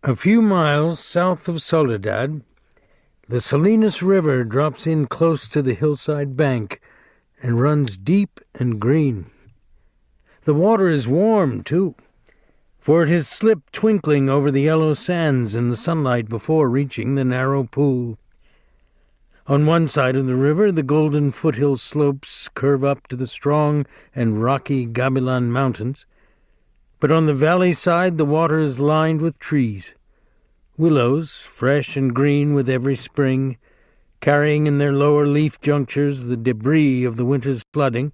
A few miles south of Soledad, the Salinas River drops in close to the hillside bank and runs deep and green. The water is warm, too, for it has slipped twinkling over the yellow sands in the sunlight before reaching the narrow pool. On one side of the river, the golden foothill slopes curve up to the strong and rocky Gabilan Mountains, but on the valley side the water is lined with trees. Willows, fresh and green with every spring, carrying in their lower leaf junctures the debris of the winter's flooding,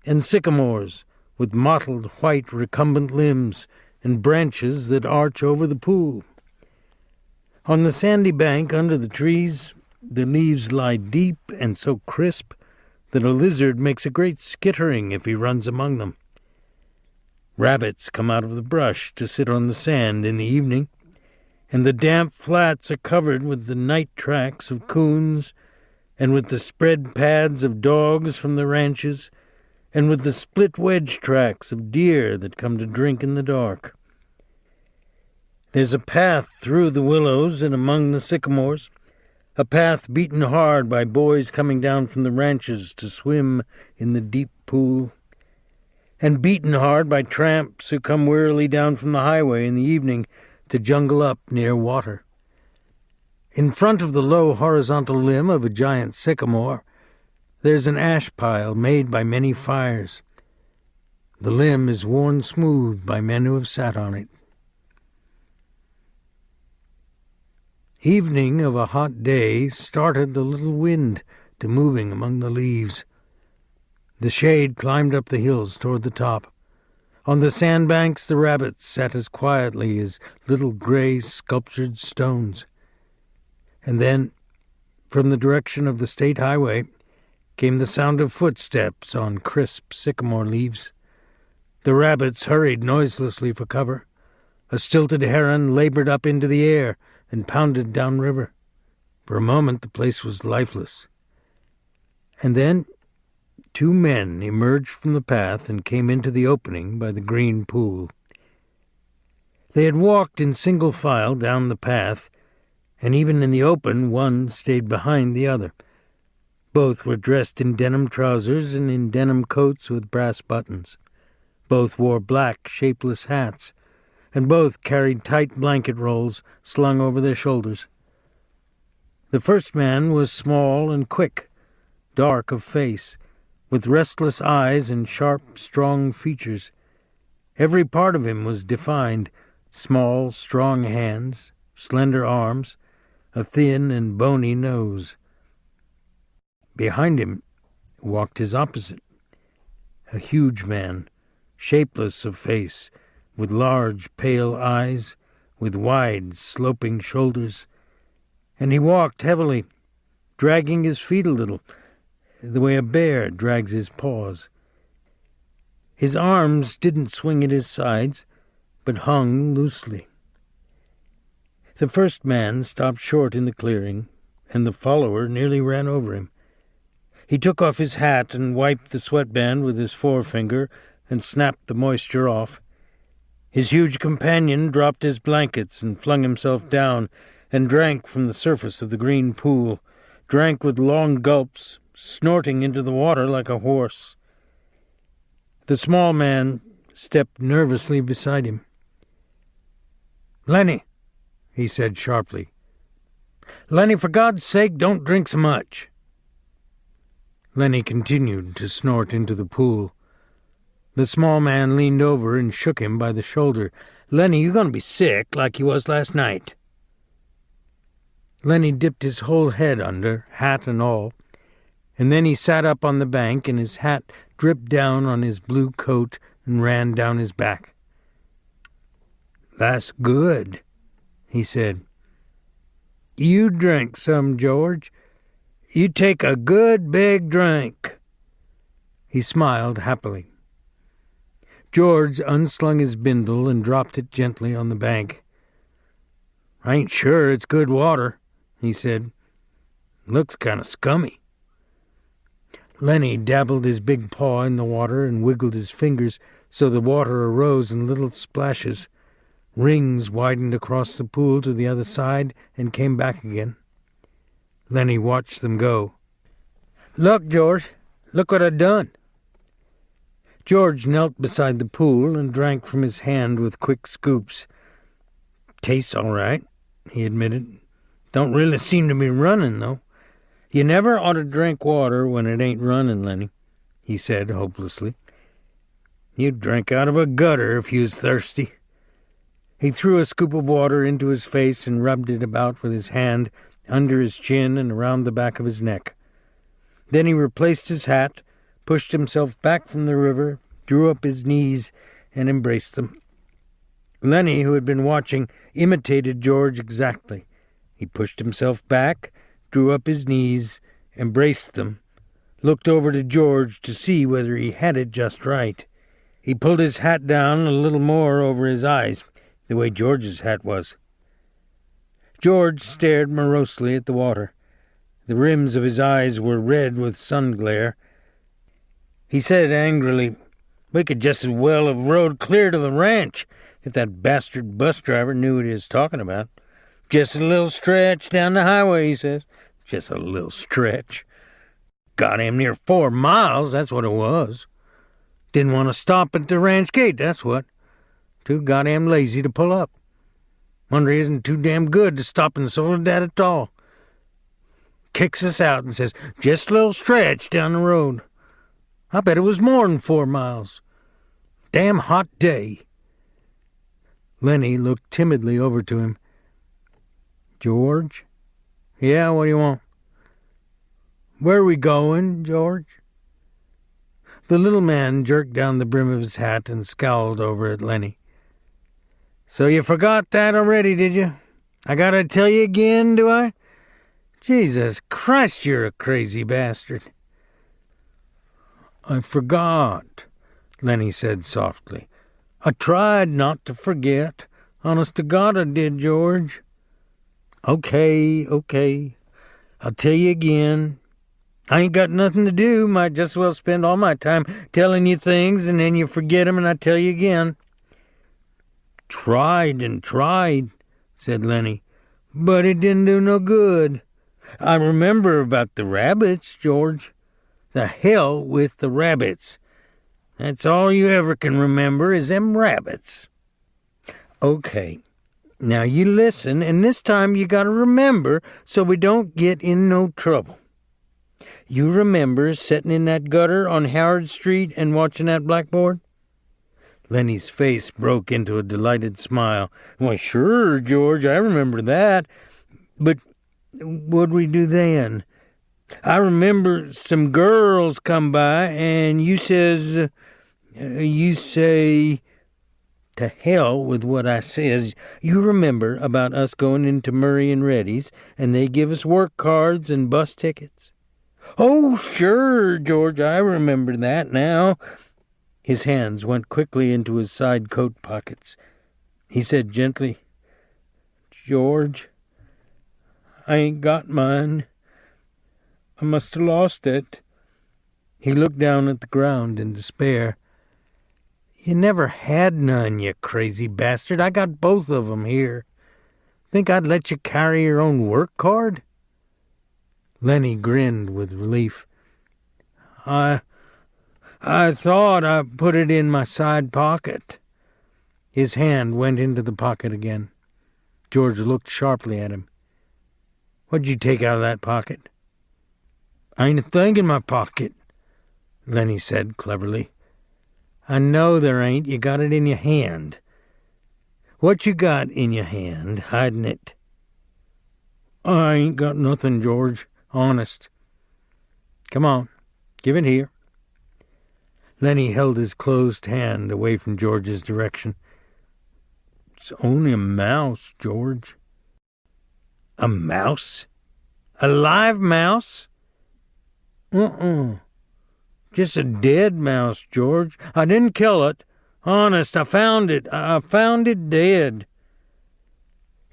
and sycamores with mottled white recumbent limbs and branches that arch over the pool. On the sandy bank under the trees, the leaves lie deep and so crisp that a lizard makes a great skittering if he runs among them. Rabbits come out of the brush to sit on the sand in the evening, and the damp flats are covered with the night tracks of coons, and with the spread pads of dogs from the ranches, and with the split wedge tracks of deer that come to drink in the dark. There's a path through the willows and among the sycamores, a path beaten hard by boys coming down from the ranches to swim in the deep pool, and beaten hard by tramps who come wearily down from the highway in the evening to jungle up near water. In front of the low horizontal limb of a giant sycamore, there's an ash pile made by many fires. The limb is worn smooth by men who have sat on it. Evening of a hot day started the little wind to moving among the leaves. The shade climbed up the hills toward the top. On the sandbanks the rabbits sat as quietly as little gray sculptured stones. And then, from the direction of the state highway, came the sound of footsteps on crisp sycamore leaves. The rabbits hurried noiselessly for cover. A stilted heron labored up into the air and pounded downriver. For a moment the place was lifeless. And then 2 men emerged from the path and came into the opening by the green pool. They had walked in single file down the path, and even in the open one stayed behind the other. Both were dressed in denim trousers and in denim coats with brass buttons. Both wore black, shapeless hats, and both carried tight blanket rolls slung over their shoulders. The first man was small and quick, dark of face, with restless eyes and sharp, strong features. Every part of him was defined: small, strong hands, slender arms, a thin and bony nose. Behind him walked his opposite, a huge man, shapeless of face, with large, pale eyes, with wide, sloping shoulders, and he walked heavily, dragging his feet a little, the way a bear drags his paws. His arms didn't swing at his sides, but hung loosely. The first man stopped short in the clearing, and the follower nearly ran over him. He took off his hat and wiped the sweatband with his forefinger and snapped the moisture off. His huge companion dropped his blankets and flung himself down and drank from the surface of the green pool, drank with long gulps, snorting into the water like a horse. The small man stepped nervously beside him. "Lenny," he said sharply. "Lenny, for God's sake, don't drink so much." Lenny continued to snort into the pool. The small man leaned over and shook him by the shoulder. "Lenny, you're going to be sick like you was last night." Lenny dipped his whole head under, hat and all, and then he sat up on the bank and his hat dripped down on his blue coat and ran down his back. "That's good," he said. "You drink some, George. You take a good big drink." He smiled happily. George unslung his bindle and dropped it gently on the bank. "I ain't sure it's good water," he said. "Looks kind of scummy." Lenny dabbled his big paw in the water and wiggled his fingers so the water arose in little splashes. Rings widened across the pool to the other side and came back again. Lenny watched them go. "Look, George, look what I done." George knelt beside the pool and drank from his hand with quick scoops. "Tastes all right," he admitted. "Don't really seem to be running, though." "You never ought to drink water when it ain't running, Lenny," he said hopelessly. "You'd drink out of a gutter if you was thirsty." He threw a scoop of water into his face and rubbed it about with his hand under his chin and around the back of his neck. Then he replaced his hat, pushed himself back from the river, drew up his knees, and embraced them. Lenny, who had been watching, imitated George exactly. He pushed himself back, drew up his knees, embraced them, looked over to George to see whether he had it just right. He pulled his hat down a little more over his eyes, the way George's hat was. George stared morosely at the water. The rims of his eyes were red with sun glare. He said angrily, "We could just as well have rode clear to the ranch if that bastard bus driver knew what he was talking about. Just a little stretch down the highway," he says. Just a little stretch. Got him near 4 miles, that's what it was. Didn't want to stop at the ranch gate, that's what. Too goddamn lazy to pull up. Wonder he isn't too damn good to stop in Soledad at all. Kicks us out and says, "Just a little stretch down the road." I bet it was more than 4 miles. Damn hot day. Lenny looked timidly over to him. "George?" "Yeah, what do you want?" "Where are we going, George?" The little man jerked down the brim of his hat and scowled over at Lenny. "So you forgot that already, did you? I gotta tell you again, do I? Jesus Christ, you're a crazy bastard." "I forgot," Lenny said softly. "I tried not to forget. Honest to God I did, George." Okay. I'll tell you again. I ain't got nothing to do. Might just as well spend all my time telling you things and then you forget 'em and I tell you again." "Tried and tried," said Lenny, "but it didn't do no good. I remember about the rabbits, George. The hell with the rabbits. That's all you ever can remember is them rabbits." "Okay, now you listen, and this time you gotta remember so we don't get in no trouble. You remember sitting in that gutter on Howard Street and watching that blackboard?" Lenny's face broke into a delighted smile. "Why, sure, George, I remember that. But what'd we do then? I remember some girls come by, and you say, to hell with what I says. You remember about us going into Murray and Reddy's, and they give us work cards and bus tickets?" "Oh, sure, George, I remember that now." His hands went quickly into his side coat pockets. He said gently, "George, I ain't got mine. I must have lost it." He looked down at the ground in despair. "You never had none, you crazy bastard. I got both of 'em here. Think I'd let you carry your own work card?" Lenny grinned with relief. I thought I put it in my side pocket." His hand went into the pocket again. George looked sharply at him. "What'd you take out of that pocket?" "Ain't a thing in my pocket," Lenny said cleverly. "I know there ain't. You got it in your hand. What you got in your hand, hiding it?" "I ain't got nothing, George. Honest." "Come on, give it here." Lenny held his closed hand away from George's direction. "It's only a mouse, George." "A mouse? A live mouse?" Just a dead mouse, George. I didn't kill it. Honest, I found it. I found it dead."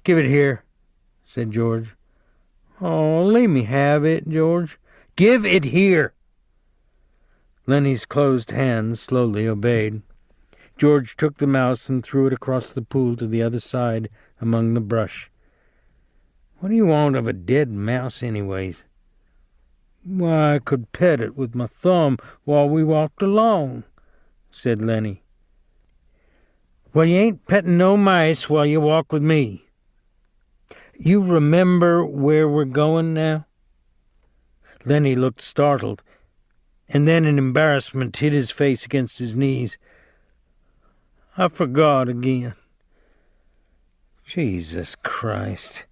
"Give it here," said George. "Oh, let me have it, George." "Give it here." Lenny's closed hand slowly obeyed. George took the mouse and threw it across the pool to the other side among the brush. "What do you want of a dead mouse, anyways?" "Why, I could pet it with my thumb while we walked along," said Lenny. "Well, you ain't petting no mice while you walk with me. You remember where we're going now?" Lenny looked startled, and then in embarrassment hid his face against his knees. "I forgot again." "Jesus Christ,"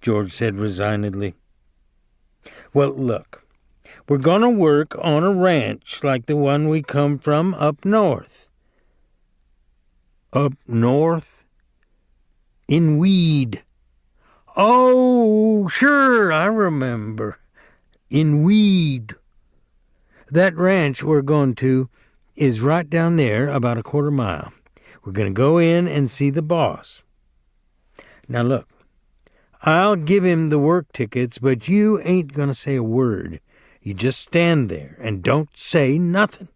George said resignedly. "Well, look, we're going to work on a ranch like the one we come from up north." "Up north?" "In Weed." "Oh, sure, I remember. In Weed. That ranch we're going to is right down there, about a quarter mile. We're going to go in and see the boss. Now look, I'll give him the work tickets, but you ain't going to say a word. You just stand there and don't say nothing.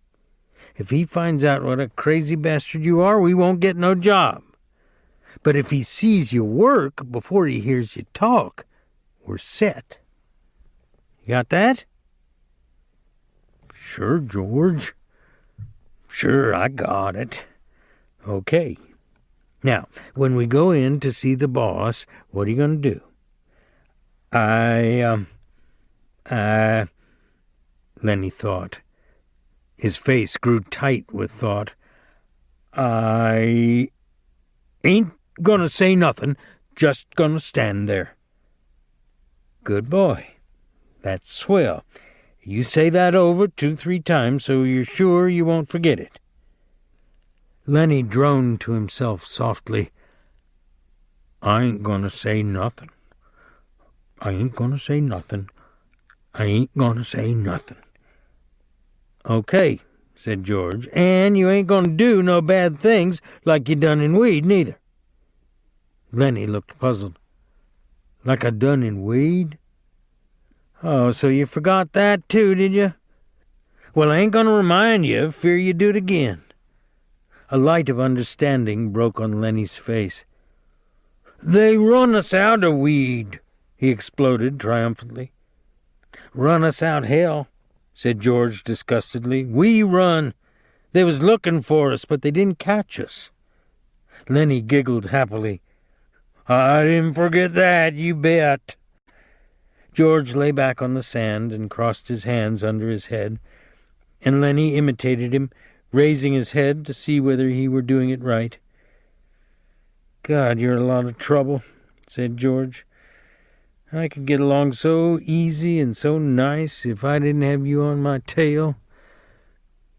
If he finds out what a crazy bastard you are, we won't get no job. But if he sees you work before he hears you talk, we're set. You got that?" "Sure, George. Sure, I got it." "Okay. Now, when we go in to see the boss, what are you going to do?" Lenny thought. His face grew tight with thought. "I ain't gonna say nothing, just gonna stand there." "Good boy. That's swell. You say that over 2-3 times so you're sure you won't forget it." Lenny droned to himself softly. "I ain't gonna say nothing. I ain't gonna say nothing. I ain't gonna say nothing." "Okay," said George, "and you ain't gonna do no bad things like you done in Weed, neither." Lenny looked puzzled. "Like I done in Weed? Oh, so you forgot that too, did you? Well, I ain't gonna remind you, fear you do it again." A light of understanding broke on Lenny's face. "They run us out of Weed," he exploded triumphantly. "Run us out, hell," said George disgustedly. "We run. They was looking for us, but they didn't catch us." Lenny giggled happily. "I didn't forget that, you bet." George lay back on the sand and crossed his hands under his head, and Lenny imitated him, raising his head to see whether he were doing it right. "God, you're a lot of trouble," said George. "I could get along so easy and so nice if I didn't have you on my tail.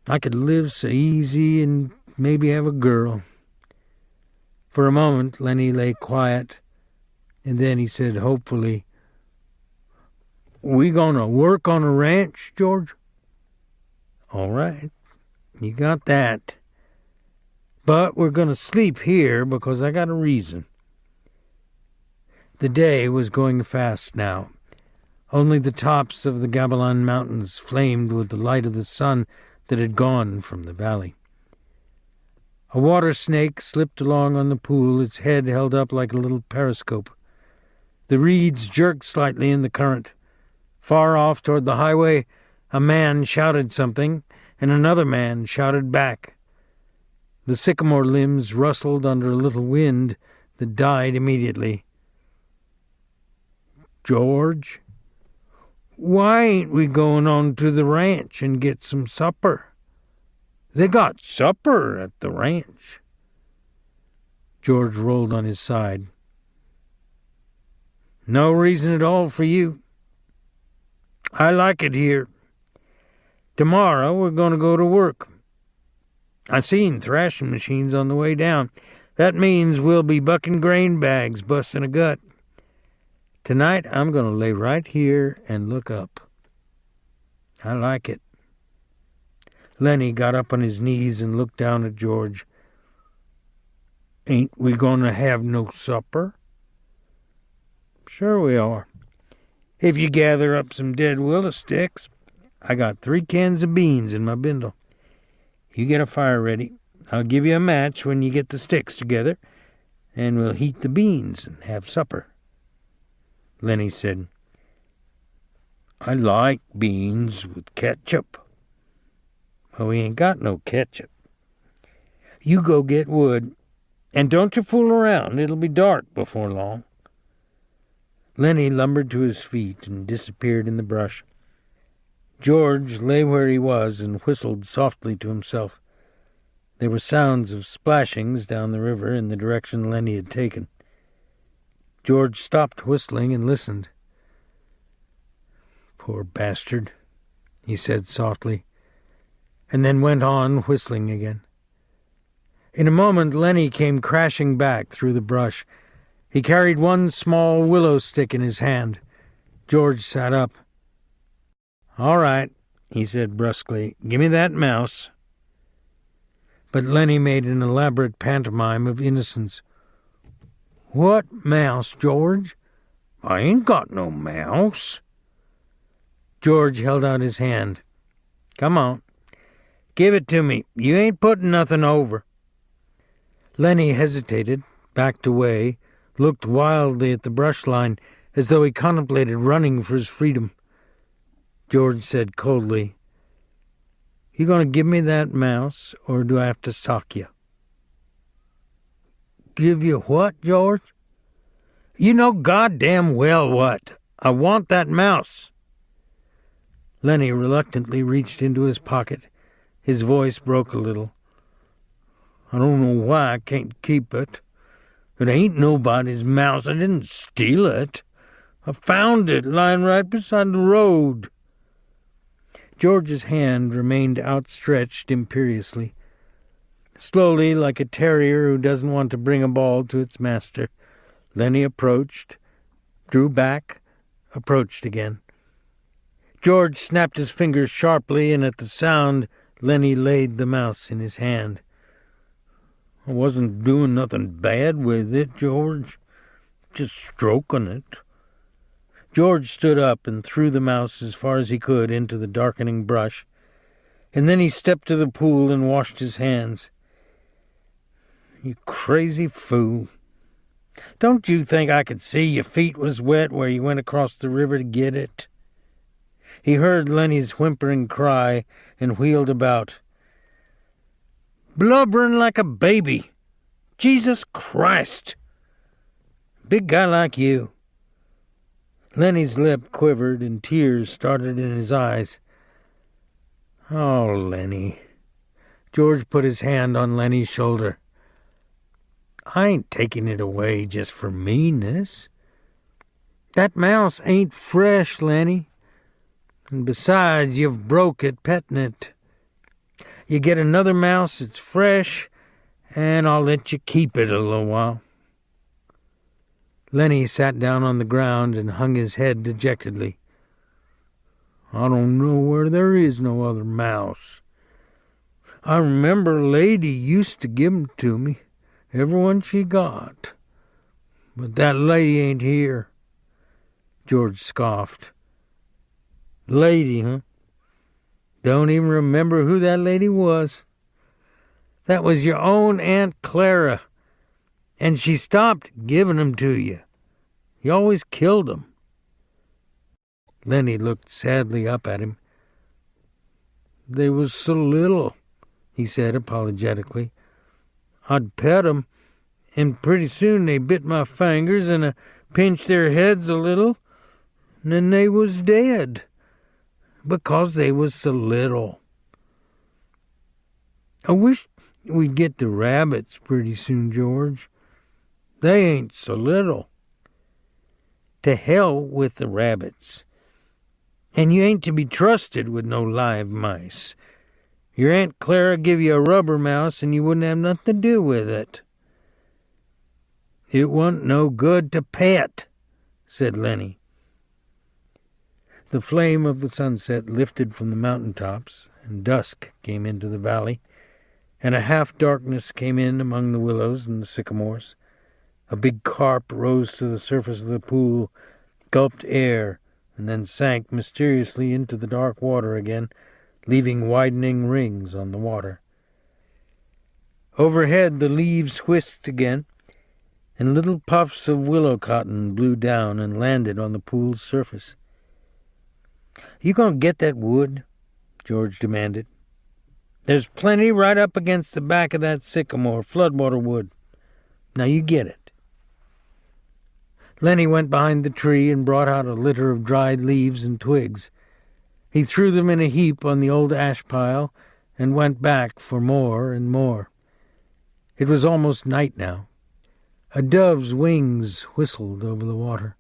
I could live so easy and maybe have a girl." For a moment, Lenny lay quiet, and then he said hopefully, "We gonna work on a ranch, George?" "All right, you got that. But we're gonna sleep here because I got a reason." The day was going fast now. Only the tops of the Gabilan Mountains flamed with the light of the sun that had gone from the valley. A water snake slipped along on the pool, its head held up like a little periscope. The reeds jerked slightly in the current. Far off toward the highway, a man shouted something, and another man shouted back. The sycamore limbs rustled under a little wind that died immediately. "George, why ain't we going on to the ranch and get some supper? They got supper at the ranch." George rolled on his side. "No reason at all for you. I like it here. Tomorrow we're going to go to work. I seen thrashing machines on the way down. That means we'll be bucking grain bags, busting a gut. Tonight I'm going to lay right here and look up. I like it." Lenny got up on his knees and looked down at George. "Ain't we going to have no supper?" "Sure we are. If you gather up some dead willow sticks. I got 3 cans of beans in my bindle. You get a fire ready. I'll give you a match when you get the sticks together, and we'll heat the beans and have supper." Lenny said, "I like beans with ketchup." "Well, we ain't got no ketchup. You go get wood, and don't you fool around. It'll be dark before long." Lenny lumbered to his feet and disappeared in the brush. George lay where he was and whistled softly to himself. There were sounds of splashings down the river in the direction Lenny had taken. George stopped whistling and listened. "Poor bastard," he said softly, and then went on whistling again. In a moment, Lenny came crashing back through the brush. He carried one small willow stick in his hand. George sat up. "All right," he said brusquely, "give me that mouse." But Lenny made an elaborate pantomime of innocence. "What mouse, George? I ain't got no mouse." George held out his hand. "Come on. Give it to me. You ain't putting nothing over." Lenny hesitated, backed away, looked wildly at the brush line, as though he contemplated running for his freedom. George said coldly, "You going to give me that mouse, or do I have to sock you?" "Give you what, George?" "You know goddamn well what. I want that mouse." Lenny reluctantly reached into his pocket. His voice broke a little. "I don't know why I can't keep it. It ain't nobody's mouse. I didn't steal it. I found it lying right beside the road." George's hand remained outstretched imperiously. Slowly, like a terrier who doesn't want to bring a ball to its master, Lenny approached, drew back, approached again. George snapped his fingers sharply, and at the sound, Lenny laid the mouse in his hand. "I wasn't doing nothing bad with it, George. Just stroking it." George stood up and threw the mouse as far as he could into the darkening brush, and then he stepped to the pool and washed his hands. "You crazy fool. Don't you think I could see your feet was wet where you went across the river to get it?" He heard Lenny's whimpering cry and wheeled about. "Blubbering like a baby. Jesus Christ. Big guy like you." Lenny's lip quivered and tears started in his eyes. "Oh, Lenny." George put his hand on Lenny's shoulder. "I ain't taking it away just for meanness. That mouse ain't fresh, Lenny. And besides, you've broke it petting it. You get another mouse that's fresh, and I'll let you keep it a little while." Lenny sat down on the ground and hung his head dejectedly. "I don't know where there is no other mouse. I remember a lady used to give 'em to me, every one she got. But that lady ain't here." George scoffed. "Lady, huh? Don't even remember who that lady was. That was your own Aunt Clara, and she stopped giving 'em to you. You always killed 'em." Lenny looked sadly up at him. "They was so little," he said apologetically. "I'd pet 'em, and pretty soon they bit my fingers, and I pinched their heads a little, and then they was dead, because they was so little. I wish we'd get the rabbits pretty soon, George. They ain't so little." "To hell with the rabbits. And you ain't to be trusted with no live mice. Your Aunt Clara give you a rubber mouse, and you wouldn't have nothing to do with it." "It wa'n't no good to pet," said Lenny. The flame of the sunset lifted from the mountain tops, and dusk came into the valley, and a half-darkness came in among the willows and the sycamores. A big carp rose to the surface of the pool, gulped air, and then sank mysteriously into the dark water again, leaving widening rings on the water. Overhead the leaves whisked again, and little puffs of willow cotton blew down and landed on the pool's surface. "You gonna get that wood?" George demanded. "There's plenty right up against the back of that sycamore, floodwater wood. Now you get it." Lenny went behind the tree and brought out a litter of dried leaves and twigs. He threw them in a heap on the old ash pile and went back for more and more. It was almost night now. A dove's wings whistled over the water.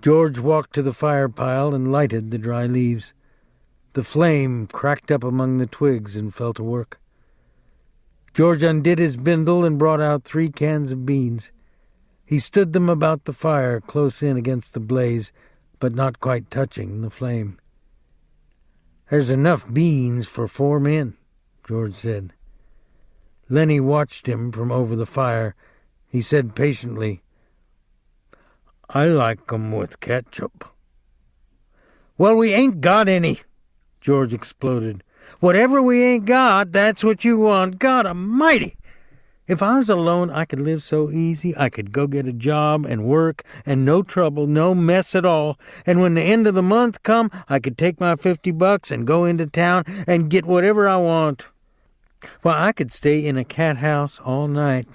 George walked to the fire pile and lighted the dry leaves. The flame cracked up among the twigs and fell to work. George undid his bindle and brought out 3 cans of beans. He stood them about the fire, close in against the blaze, but not quite touching the flame. "There's enough beans for 4 men," George said. Lenny watched him from over the fire. He said patiently, "I like 'em with ketchup." "Well, we ain't got any," George exploded. "Whatever we ain't got, that's what you want. God Almighty! If I was alone, I could live so easy. I could go get a job and work and no trouble, no mess at all. And when the end of the month come, I could take my $50 and go into town and get whatever I want. Well, I could stay in a cat house all night.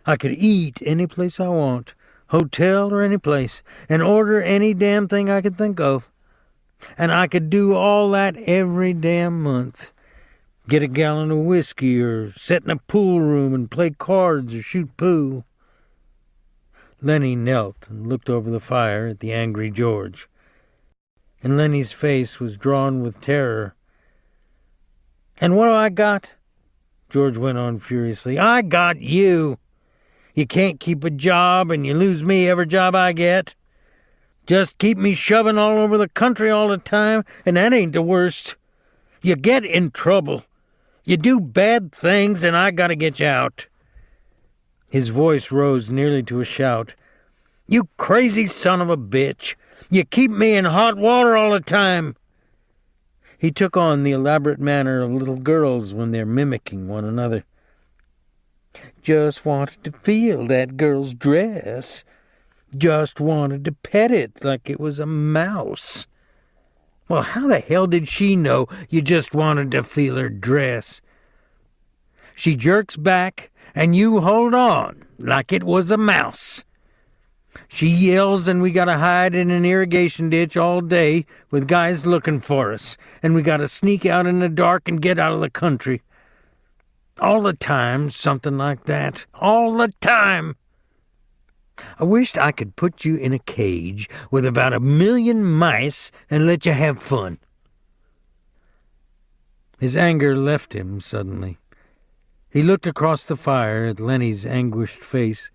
I could eat any place I want, hotel or any place, and order any damn thing I could think of. And I could do all that every damn month. Get a gallon of whiskey or sit in a pool room and play cards or shoot pool." Lenny knelt and looked over the fire at the angry George. And Lenny's face was drawn with terror. "And what do I got?" George went on furiously. "I got you. You can't keep a job and you lose me every job I get. Just keep me shoving all over the country all the time, and that ain't the worst. You get in trouble. You do bad things, and I gotta get you out." His voice rose nearly to a shout. "You crazy son of a bitch! You keep me in hot water all the time." He took on the elaborate manner of little girls when they're mimicking one another. "Just wanted to feel that girl's dress. Just wanted to pet it like it was a mouse. Well, how the hell did she know you just wanted to feel her dress? She jerks back, and you hold on like it was a mouse. She yells, and we gotta hide in an irrigation ditch all day with guys looking for us, and we gotta sneak out in the dark and get out of the country. All the time, something like that. All the time. I wished I could put you in a cage with about 1,000,000 mice and let you have fun." His anger left him suddenly. He looked across the fire at Lenny's anguished face,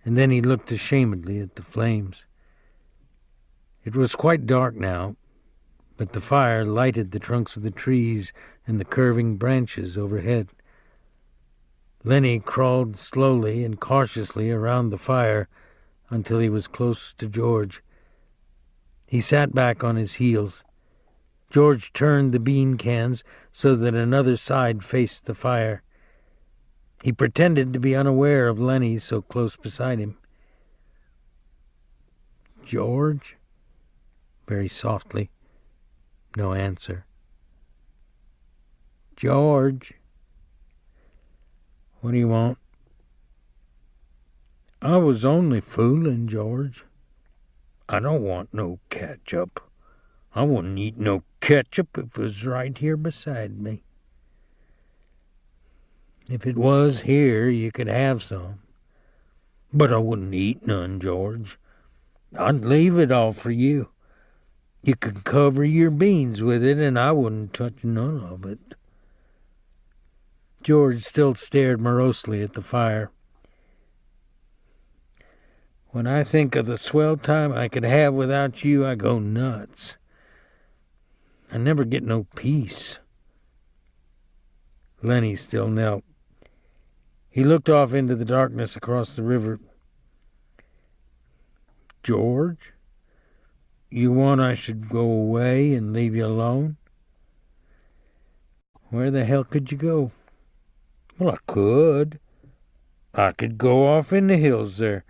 and then he looked ashamedly at the flames. It was quite dark now, but the fire lighted the trunks of the trees and the curving branches overhead. Lenny crawled slowly and cautiously around the fire until he was close to George. He sat back on his heels. George turned the bean cans so that another side faced the fire. He pretended to be unaware of Lenny so close beside him. "George?" very softly. No answer. "George? What do you want?" "I was only fooling, George. I don't want no ketchup. I wouldn't eat no ketchup if it was right here beside me." "If it was here, you could have some. But I wouldn't eat none, George. I'd leave it all for you. You could cover your beans with it, and I wouldn't touch none of it." George still stared morosely at the fire. "When I think of the swell time I could have without you, I go nuts. I never get no peace." Lenny still knelt. He looked off into the darkness across the river. "George, you want I should go away and leave you alone?" "Where the hell could you go? Well, I could. I could go off in the hills there.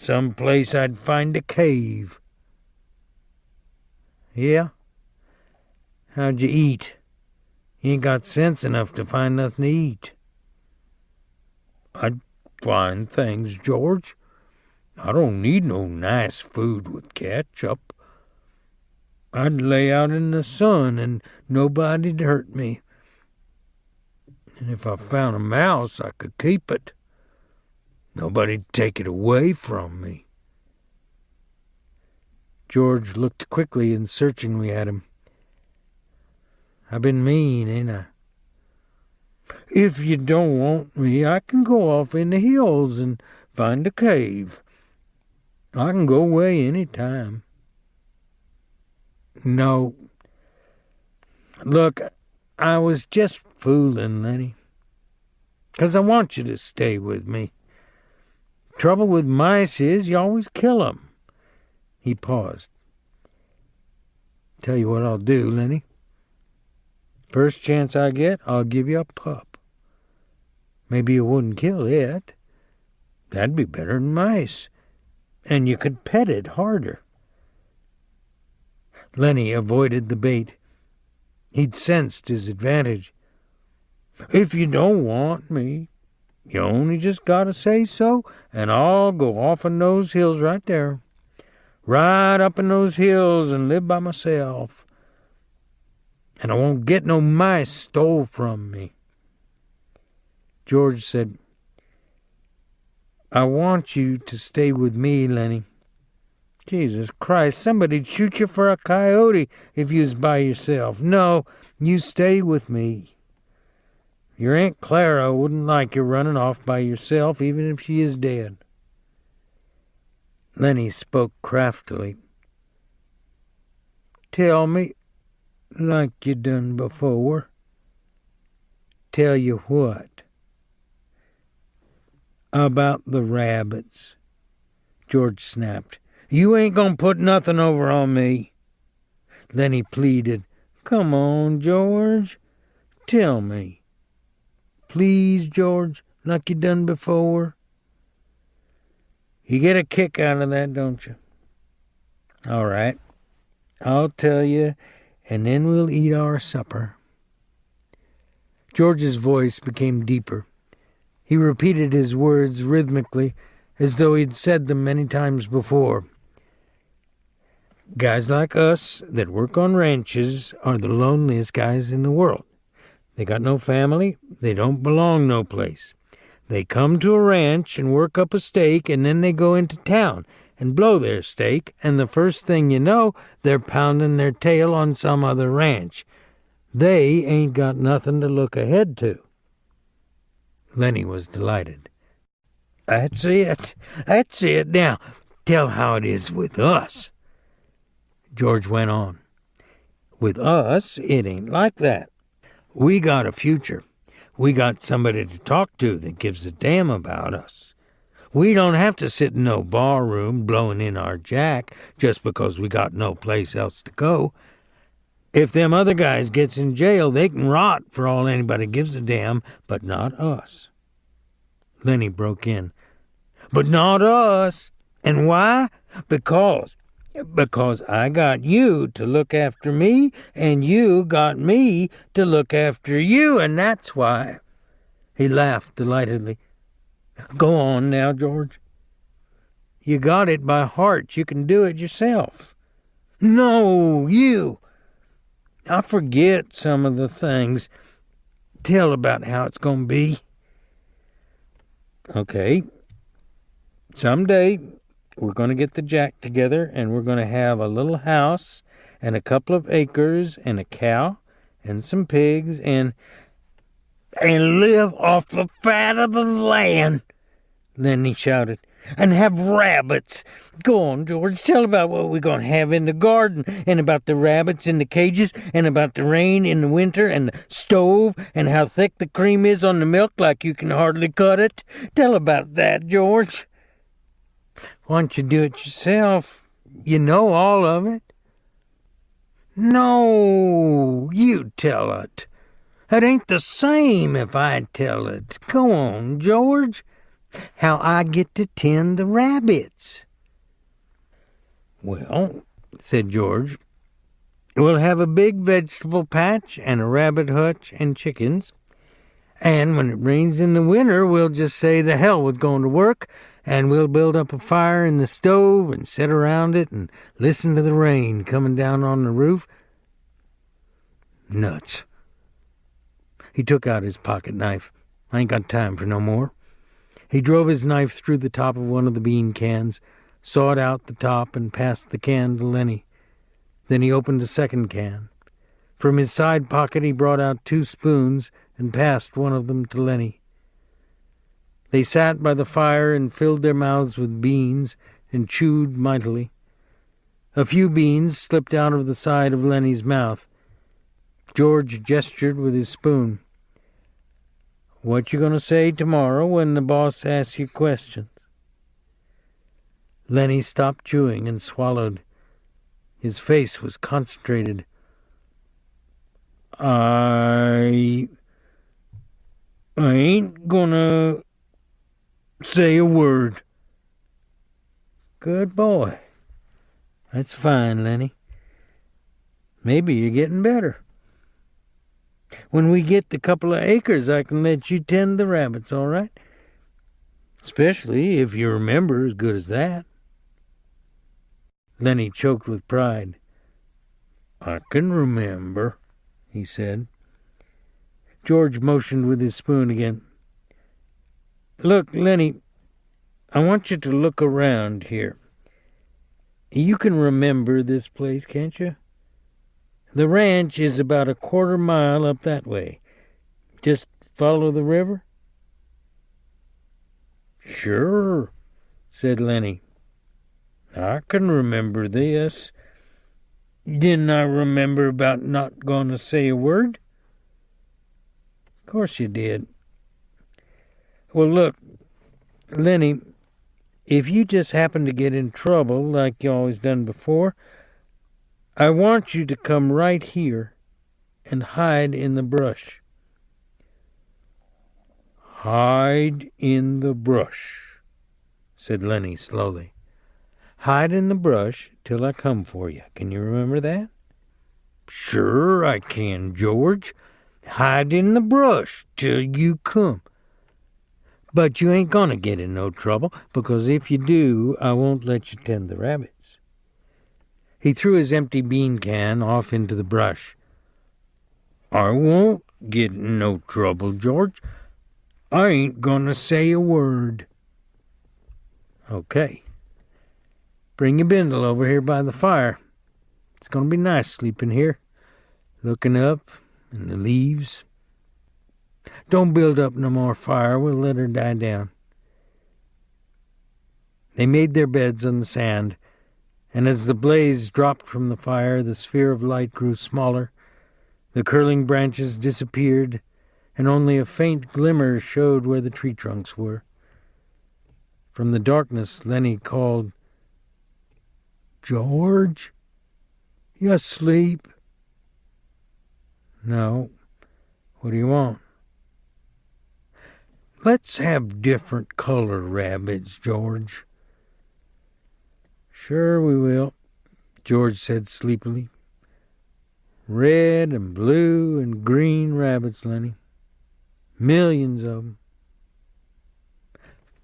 Some place I'd find a cave. Yeah? How'd you eat? You ain't got sense enough to find nothing to eat. I'd find things, George. I don't need no nice food with ketchup. I'd lay out in the sun and nobody'd hurt me. And if I found a mouse, I could keep it. Nobody'd take it away from me. George looked quickly and searchingly at him. I've been mean, ain't I? If you don't want me, I can go off in the hills and find a cave. I can go away any time. No. Look, I was just fooling, Lenny. 'Cause I want you to stay with me. Trouble with mice is you always kill 'em. He paused. Tell you what I'll do, Lenny. First chance I get, I'll give you a pup. Maybe you wouldn't kill it. That'd be better than mice. And you could pet it harder. Lenny avoided the bait. He'd sensed his advantage. If you don't want me, you only just gotta say so, and I'll go off in those hills right there. Right up in those hills and live by myself. And I won't get no mice stole from me. George said, I want you to stay with me, Lenny. Jesus Christ, somebody'd shoot you for a coyote if you was by yourself. No, you stay with me. Your Aunt Clara wouldn't like you running off by yourself, even if she is dead. Lenny spoke craftily. Tell me, like you done before. Tell you what? About the rabbits. George snapped. You ain't gonna put nothing over on me. Lenny pleaded. Come on, George. Tell me. Please, George, like you done before. You get a kick out of that, don't you? All right. I'll tell you, and then we'll eat our supper. George's voice became deeper. He repeated his words rhythmically, as though he'd said them many times before. Guys like us that work on ranches are the loneliest guys in the world. They got no family. They don't belong no place. They come to a ranch and work up a stake, and then they go into town and blow their stake, and the first thing you know, they're pounding their tail on some other ranch. They ain't got nothing to look ahead to. Lenny was delighted. That's it. That's it. Now, tell how it is with us. George went on. With us, it ain't like that. We got a future. We got somebody to talk to that gives a damn about us. We don't have to sit in no bar room blowing in our jack just because we got no place else to go. If them other guys gets in jail, they can rot for all anybody gives a damn, but not us. Lenny broke in. But not us. And why? Because I got you to look after me, and you got me to look after you, and that's why. He laughed delightedly. Go on now, George. You got it by heart. You can do it yourself. No, you. I forget some of the things. Tell about how it's going to be. Okay. Someday we're going to get the jack together, and we're going to have a little house and a couple of acres and a cow and some pigs and live off the fat of the land. Then he shouted, and have rabbits. Go on, George, tell about what we're going to have in the garden, and about the rabbits in the cages, and about the rain in the winter, and the stove, and how thick the cream is on the milk like you can hardly cut it. Tell about that, George. Why don't you do it yourself? You know all of it. No, you tell it. It ain't the same if I tell it. Go on, George. How I get to tend the rabbits. Well, said George, we'll have a big vegetable patch and a rabbit hutch and chickens. And when it rains in the winter, we'll just say the hell with going to work, and we'll build up a fire in the stove and sit around it and listen to the rain coming down on the roof. Nuts. He took out his pocket knife. I ain't got time for no more. He drove his knife through the top of one of the bean cans, sawed out the top, and passed the can to Lenny. Then he opened a second can. From his side pocket he brought out 2 spoons and passed one of them to Lenny. They sat by the fire and filled their mouths with beans and chewed mightily. A few beans slipped out of the side of Lenny's mouth. George gestured with his spoon. What you gonna say tomorrow when the boss asks you questions? Lenny stopped chewing and swallowed. His face was concentrated. I ain't gonna say a word. Good boy. That's fine, Lenny. Maybe you're getting better. When we get the couple of acres, I can let you tend the rabbits, all right? Especially if you remember as good as that. Lenny choked with pride. I can remember, he said. George motioned with his spoon again. Look, Lenny, I want you to look around here. You can remember this place, can't you? The ranch is about a 1/4 mile up that way. Just follow the river? Sure, said Lenny. I can remember this. Didn't I remember about not going to say a word? Of course you did. Well, look, Lenny, if you just happen to get in trouble like you always done before, I want you to come right here and hide in the brush. Hide in the brush, said Lenny slowly. Hide in the brush till I come for you. Can you remember that? Sure I can, George. Hide in the brush till you come. But you ain't gonna get in no trouble, because if you do, I won't let you tend the rabbits. He threw his empty bean can off into the brush. I won't get in no trouble, George. I ain't gonna say a word. Okay. Bring your bindle over here by the fire. It's gonna be nice sleeping here, looking up in the leaves. Don't build up no more fire. We'll let her die down. They made their beds on the sand, and as the blaze dropped from the fire, the sphere of light grew smaller. The curling branches disappeared, and only a faint glimmer showed where the tree trunks were. From the darkness, Lenny called, George, you asleep? No. What do you want? Let's have different color rabbits, George. Sure we will, George said sleepily. Red and blue and green rabbits, Lenny. Millions of them.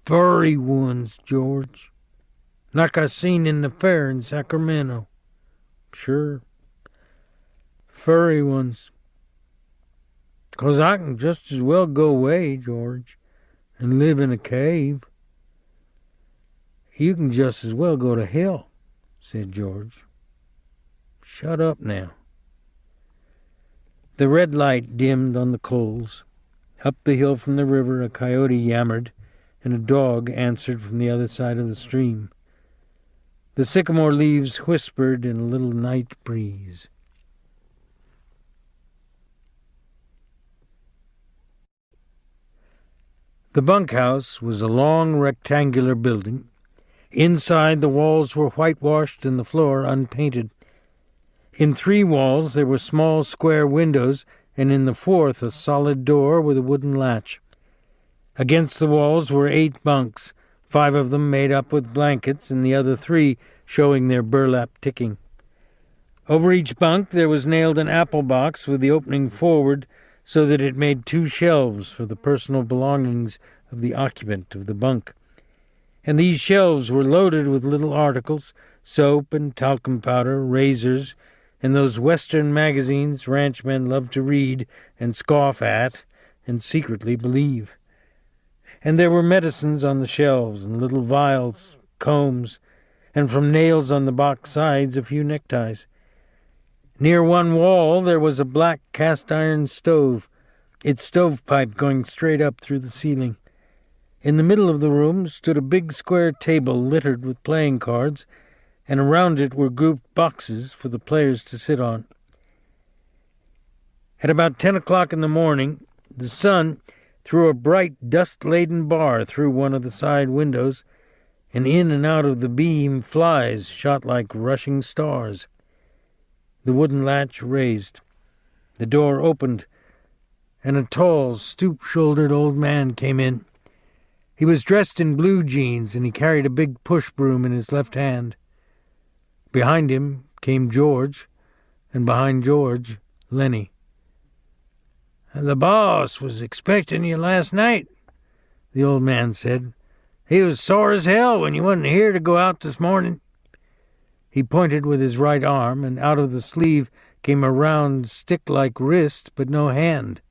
Furry ones, George. Like I seen in the fair in Sacramento. Sure. Furry ones. 'Cause I can just as well go away, George, and live in a cave. You can just as well go to hell, said George. Shut up now. The red light dimmed on the coals. Up the hill from the river a coyote yammered, and a dog answered from the other side of the stream. The sycamore leaves whispered in a little night breeze. The bunkhouse was a long rectangular building. Inside, the walls were whitewashed and the floor unpainted. In 3 walls there were small square windows, and in the fourth a solid door with a wooden latch. Against the walls were 8 bunks, 5 of them made up with blankets and the other 3 showing their burlap ticking. Over each bunk there was nailed an apple box with the opening forward so that it made 2 shelves for the personal belongings of the occupant of the bunk. And these shelves were loaded with little articles, soap and talcum powder, razors, and those Western magazines ranchmen love to read and scoff at and secretly believe. And there were medicines on the shelves and little vials, combs, and from nails on the box sides a few neckties. Near one wall there was a black cast-iron stove, its stovepipe going straight up through the ceiling. In the middle of the room stood a big square table littered with playing cards, and around it were grouped boxes for the players to sit on. At about 10 o'clock in the morning, the sun threw a bright, dust-laden bar through one of the side windows, and in and out of the beam flies shot like rushing stars. The wooden latch raised. The door opened, and a tall, stoop-shouldered old man came in. He was dressed in blue jeans, and he carried a big push-broom in his left hand. Behind him came George, and behind George, Lenny. "The boss was expecting you last night," the old man said. "He was sore as hell when you wasn't here to go out this morning." He pointed with his right arm, and out of the sleeve came a round, stick-like wrist, but no hand.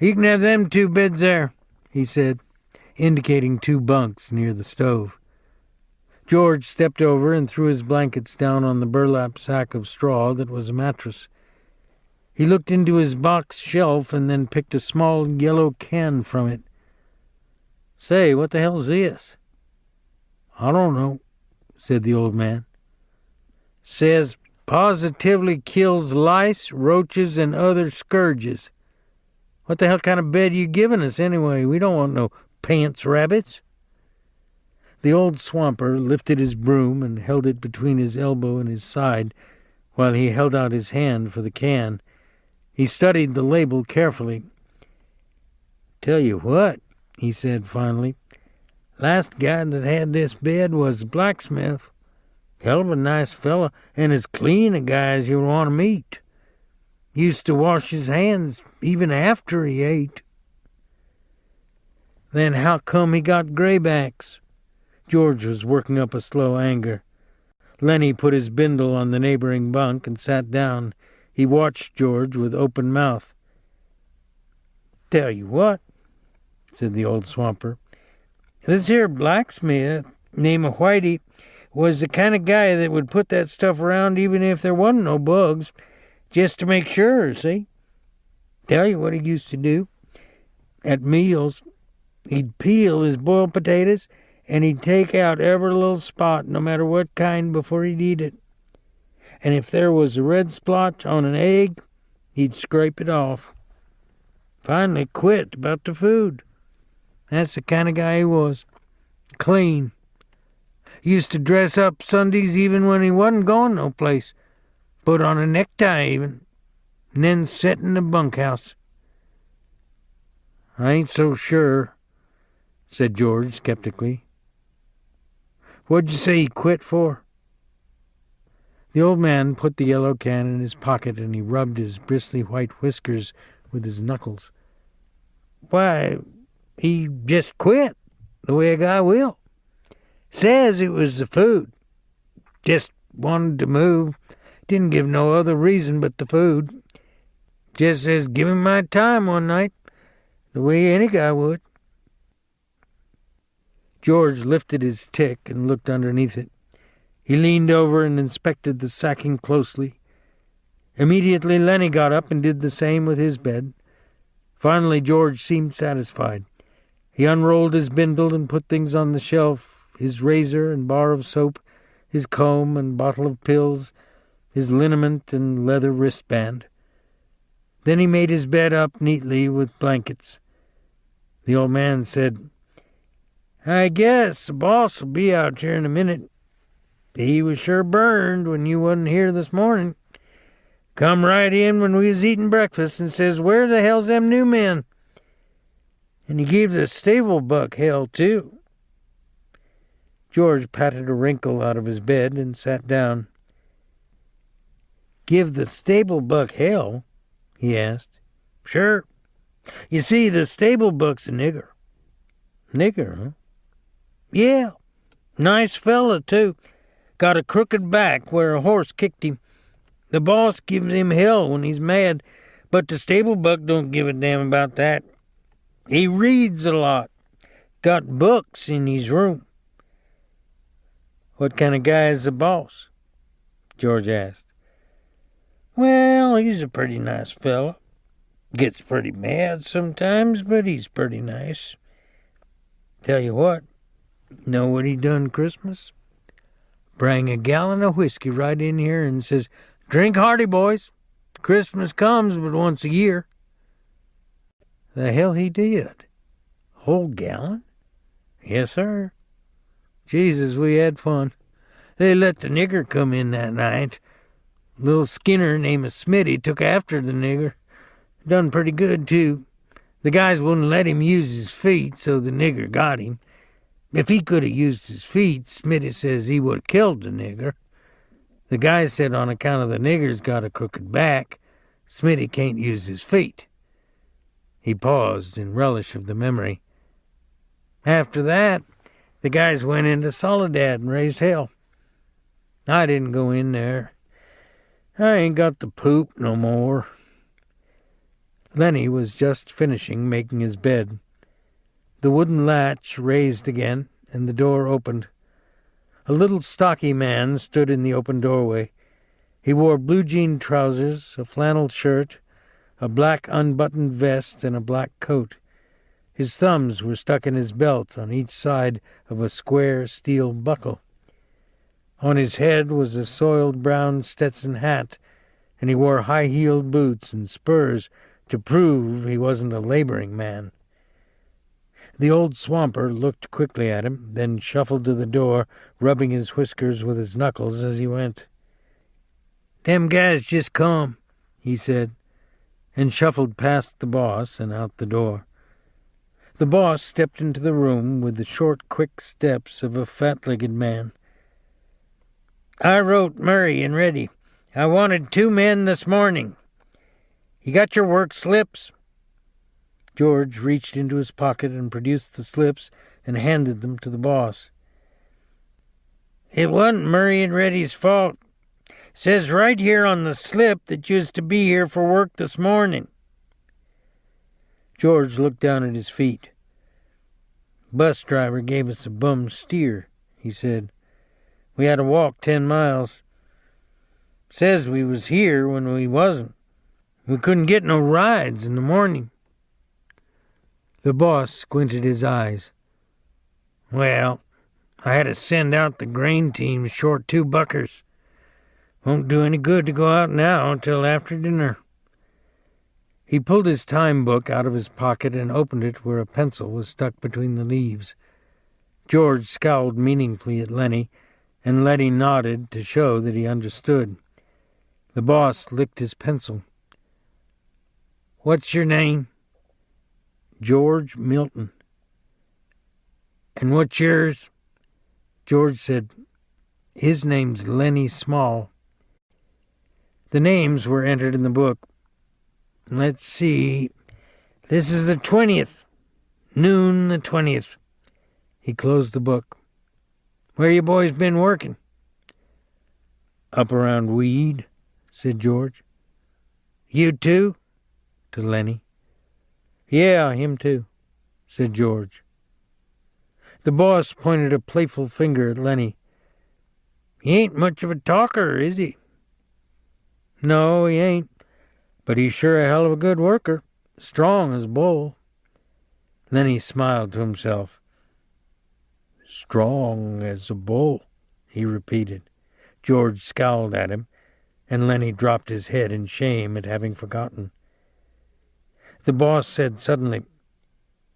"You can have them 2 beds there," he said, indicating 2 bunks near the stove. George stepped over and threw his blankets down on the burlap sack of straw that was a mattress. He looked into his box shelf and then picked a small yellow can from it. "Say, what the hell's this?" "I don't know," said the old man. "Says positively kills lice, roaches, and other scourges. What the hell kind of bed you giving us anyway? We don't want no pants rabbits." The old swamper lifted his broom and held it between his elbow and his side while he held out his hand for the can. He studied the label carefully. "Tell you what," he said finally, "last guy that had this bed was the blacksmith. Hell of a nice fella, and as clean a guy as you want to meet. Used to wash his hands even after he ate." "Then how come he got graybacks?" George was working up a slow anger. Lenny put his bindle on the neighboring bunk and sat down. He watched George with open mouth. "Tell you what," said the old swamper, "this here blacksmith, name of Whitey, was the kind of guy that would put that stuff around even if there wasn't no bugs, just to make sure, see? Tell you what he used to do. At meals, he'd peel his boiled potatoes, and he'd take out every little spot, no matter what kind, before he'd eat it. And if there was a red splotch on an egg, he'd scrape it off. Finally quit about the food. That's the kind of guy he was. Clean. Used to dress up Sundays even when he wasn't going no place. Put on a necktie even. And then sit in the bunkhouse." "I ain't so sure," said George skeptically. "What'd you say he quit for?" The old man put the yellow can in his pocket and he rubbed his bristly white whiskers with his knuckles. "Why, he just quit, the way a guy will. Says it was the food. Just wanted to move. Didn't give no other reason but the food. Just says give him my time one night, the way any guy would." George lifted his tick and looked underneath it. He leaned over and inspected the sacking closely. Immediately Lenny got up and did the same with his bed. Finally George seemed satisfied. He unrolled his bindle and put things on the shelf, his razor and bar of soap, his comb and bottle of pills, his liniment and leather wristband. Then he made his bed up neatly with blankets. The old man said, "I guess the boss will be out here in a minute. He was sure burned when you wasn't here this morning. Come right in when we was eating breakfast and says, "Where the hell's them new men?" And he gave the stable buck hell, too. George patted a wrinkle out of his bed and sat down. "Give the stable buck hell?" he asked. "Sure. You see, the stable buck's a nigger." "Nigger, huh?" "Yeah. Nice fella, too. Got a crooked back where a horse kicked him. The boss gives him hell when he's mad, but the stable buck don't give a damn about that. He reads a lot. Got books in his room." "What kind of guy is the boss?" George asked. "Well, he's a pretty nice fella. Gets pretty mad sometimes, but he's pretty nice. Tell you what, know what he done Christmas? Bring a gallon of whiskey right in here and says, 'Drink hearty, boys. Christmas comes but once a year.'" "The hell he did? Whole gallon?" "Yes, sir. Jesus, we had fun. They let the nigger come in that night. Little Skinner named Smitty took after the nigger. Done pretty good, too. The guys wouldn't let him use his feet, so the nigger got him. If he could have used his feet, Smitty says he would have killed the nigger. The guy said on account of the nigger's got a crooked back, Smitty can't use his feet." He paused in relish of the memory. "After that, the guys went into Soledad and raised hell. I didn't go in there. I ain't got the poop no more." Lenny was just finishing making his bed. The wooden latch raised again, and the door opened. A little stocky man stood in the open doorway. He wore blue jean trousers, a flannel shirt, a black unbuttoned vest, and a black coat. His thumbs were stuck in his belt on each side of a square steel buckle. On his head was a soiled brown Stetson hat, and he wore high-heeled boots and spurs to prove he wasn't a laboring man. The old swamper looked quickly at him, then shuffled to the door, rubbing his whiskers with his knuckles as he went. "Them guys just come," he said, and shuffled past the boss and out the door. The boss stepped into the room with the short, quick steps of a fat-legged man. "I wrote Murray and Reddy. I wanted 2 men this morning. You got your work slips?" George reached into his pocket and produced the slips and handed them to the boss. "It wasn't Murray and Reddy's fault. Says right here on the slip that you was to be here for work this morning." George looked down at his feet. "Bus driver gave us a bum steer," he said. "We had to walk 10 miles. Says we was here when we wasn't. We couldn't get no rides in the morning." The boss squinted his eyes. "Well, I had to send out the grain team short 2 buckers. Won't do any good to go out now until after dinner." He pulled his time book out of his pocket and opened it where a pencil was stuck between the leaves. George scowled meaningfully at Lenny, and Lenny nodded to show that he understood. The boss licked his pencil. "What's your name?" "George Milton." "And what's yours?" George said, "His name's Lenny Small." The names were entered in the book. "Let's see. This is the 20th. Noon the 20th. He closed the book. "Where you boys been working?" "Up around Weed," said George. "You too?" To Lenny. "Yeah, him too," said George. The boss pointed a playful finger at Lenny. "He ain't much of a talker, is he?" "No, he ain't. But he's sure a hell of a good worker. Strong as a bull." Lenny smiled to himself. "Strong as a bull," he repeated. George scowled at him, and Lenny dropped his head in shame at having forgotten. The boss said suddenly,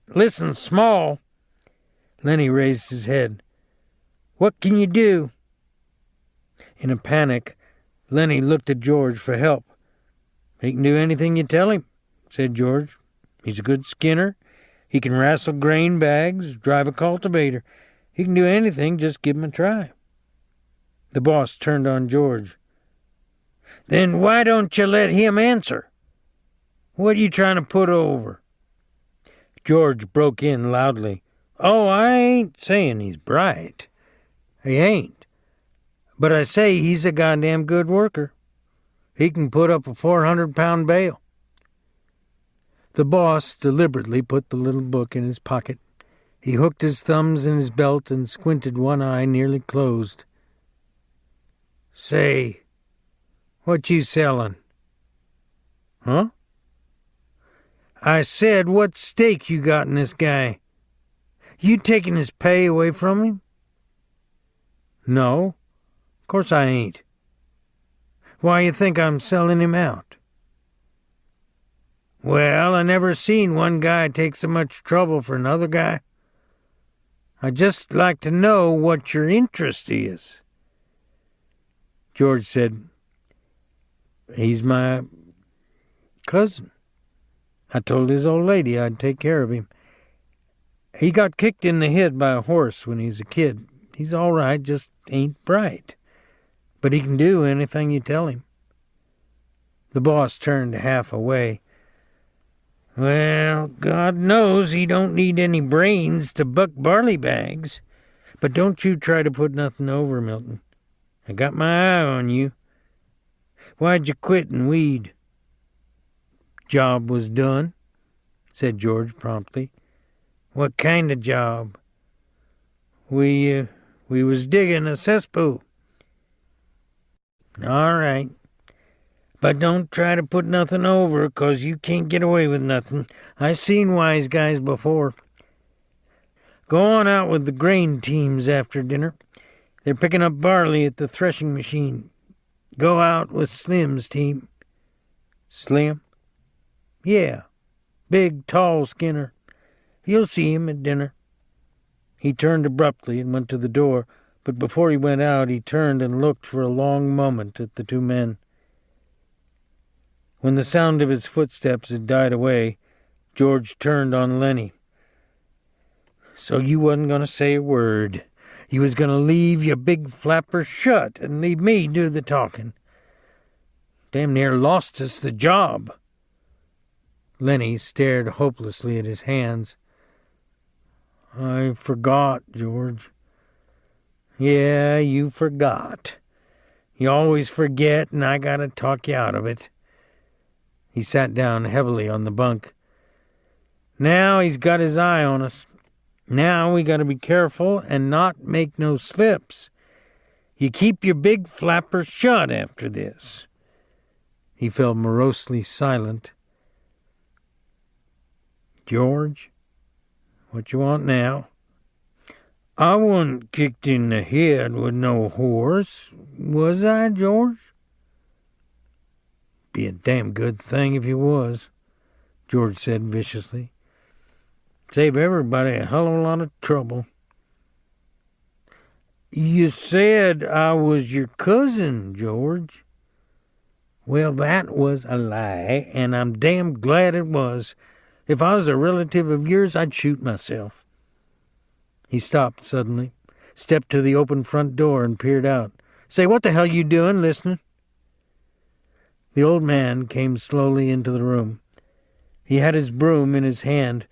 "Listen, Small." Lenny raised his head. "What can you do?" In a panic, Lenny looked at George for help. "He can do anything you tell him," said George. "He's a good skinner. He can wrestle grain bags, drive a cultivator. He can do anything, just give him a try." The boss turned on George. "Then why don't you let him answer? What are you trying to put over?" George broke in loudly. "Oh, I ain't saying he's bright. He ain't. But I say he's a goddamn good worker. He can put up a 400-pound bale." The boss deliberately put the little book in his pocket. He hooked his thumbs in his belt and squinted, one eye nearly closed. "Say, what you sellin'?" "Huh?" "I said, what stake you got in this guy? You taking his pay away from him?" "No, of course I ain't." "Why you think I'm selling him out?" "Well, I never seen one guy take so much trouble for another guy. I'd just like to know what your interest is." George said, "He's my cousin. I told his old lady I'd take care of him. He got kicked in the head by a horse when he was a kid. He's all right, just ain't bright. But he can do anything you tell him." The boss turned half away. "Well, God knows he don't need any brains to buck barley bags. But don't you try to put nothing over, Milton. I got my eye on you. Why'd you quit and weed?" "Job was done," said George promptly. "What kind of job?" We was digging a cesspool." "All right. But don't try to put nothing over, 'cause you can't get away with nothing. I seen wise guys before. Go on out with the grain teams after dinner. They're picking up barley at the threshing machine. Go out with Slim's team." "Slim?" "Yeah. Big, tall skinner. You'll see him at dinner." He turned abruptly and went to the door, but before he went out he turned and looked for a long moment at the two men. When the sound of his footsteps had died away, George turned on Lenny. "So you wasn't going to say a word. You was going to leave your big flapper shut and leave me do the talking. Damn near lost us the job." Lenny stared hopelessly at his hands. "I forgot, George." "Yeah, you forgot. You always forget, and I gotta talk you out of it." He sat down heavily on the bunk. "Now he's got his eye on us. Now we gotta be careful and not make no slips. You keep your big flapper shut after this." He fell morosely silent. "George, what you want now?" "I wasn't kicked in the head with no horse, was I, George?" "Be a damn good thing if you was," George said viciously. "Save everybody a hell of a lot of trouble." "You said I was your cousin, George." "Well, that was a lie, and I'm damn glad it was. If I was a relative of yours, I'd shoot myself." He stopped suddenly, stepped to the open front door, and peered out. "Say, what the hell you doing, listening?" The old man came slowly into the room. He had his broom in his hand,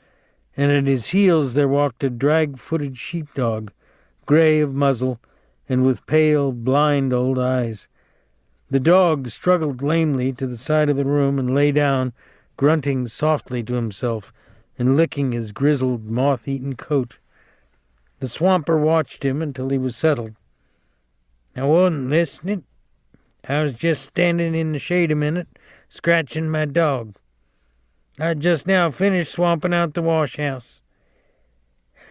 and at his heels there walked a drag-footed sheepdog, gray of muzzle and with pale, blind old eyes. The dog struggled lamely to the side of the room and lay down, grunting softly to himself and licking his grizzled, moth-eaten coat. The swamper watched him until he was settled. "I wasn't listening. I was just standing in the shade a minute, scratching my dog. I just now finished swamping out the wash house."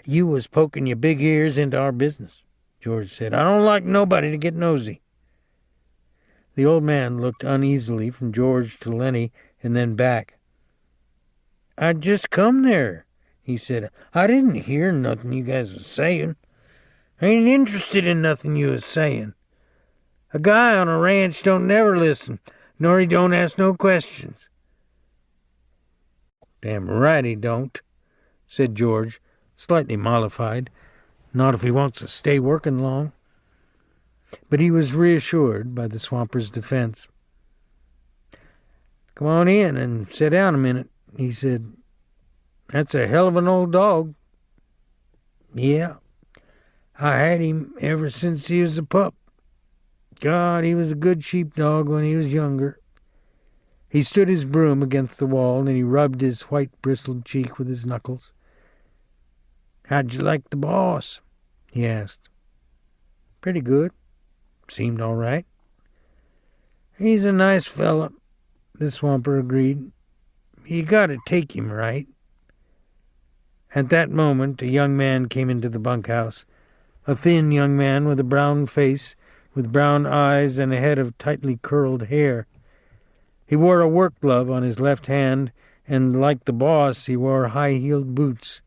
"You was poking your big ears into our business," George said. "I don't like nobody to get nosy." The old man looked uneasily from George to Lenny and then back. "I just come there," he said. "I didn't hear nothing you guys was saying. I ain't interested in nothing you was saying. A guy on a ranch don't never listen. nor he don't ask no questions." "Damn right he don't," said George, slightly mollified. "Not if he wants to stay working long." But he was reassured by the swamper's defense. "Come on in and sit down a minute," he said. "That's a hell of an old dog." "Yeah, I had him ever since he was a pup. God, he was a good sheepdog when he was younger." He stood his broom against the wall, and he rubbed his white bristled cheek with his knuckles. "How'd you like the boss?" he asked. "Pretty good. Seemed all right." "He's a nice fella," the swamper agreed. "You gotta take him right." At that moment, a young man came into the bunkhouse, a thin young man with a brown face, with brown eyes and a head of tightly curled hair. He wore a work glove on his left hand, and like the boss, he wore high-heeled boots.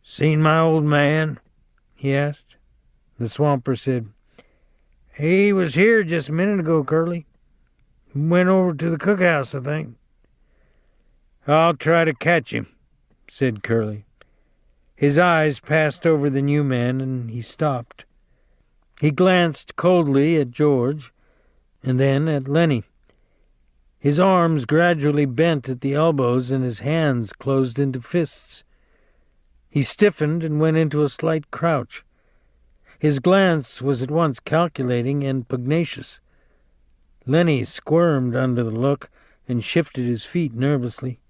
"Seen my old man?" he asked. The swamper said, "He was here just a minute ago, Curly. Went over to the cookhouse, I think." "I'll try to catch him," said Curly. His eyes passed over the new man, and he stopped. He glanced coldly at George, and then at Lenny. His arms gradually bent at the elbows, and his hands closed into fists. He stiffened and went into a slight crouch. His glance was at once calculating and pugnacious. Lenny squirmed under the look and shifted his feet nervously.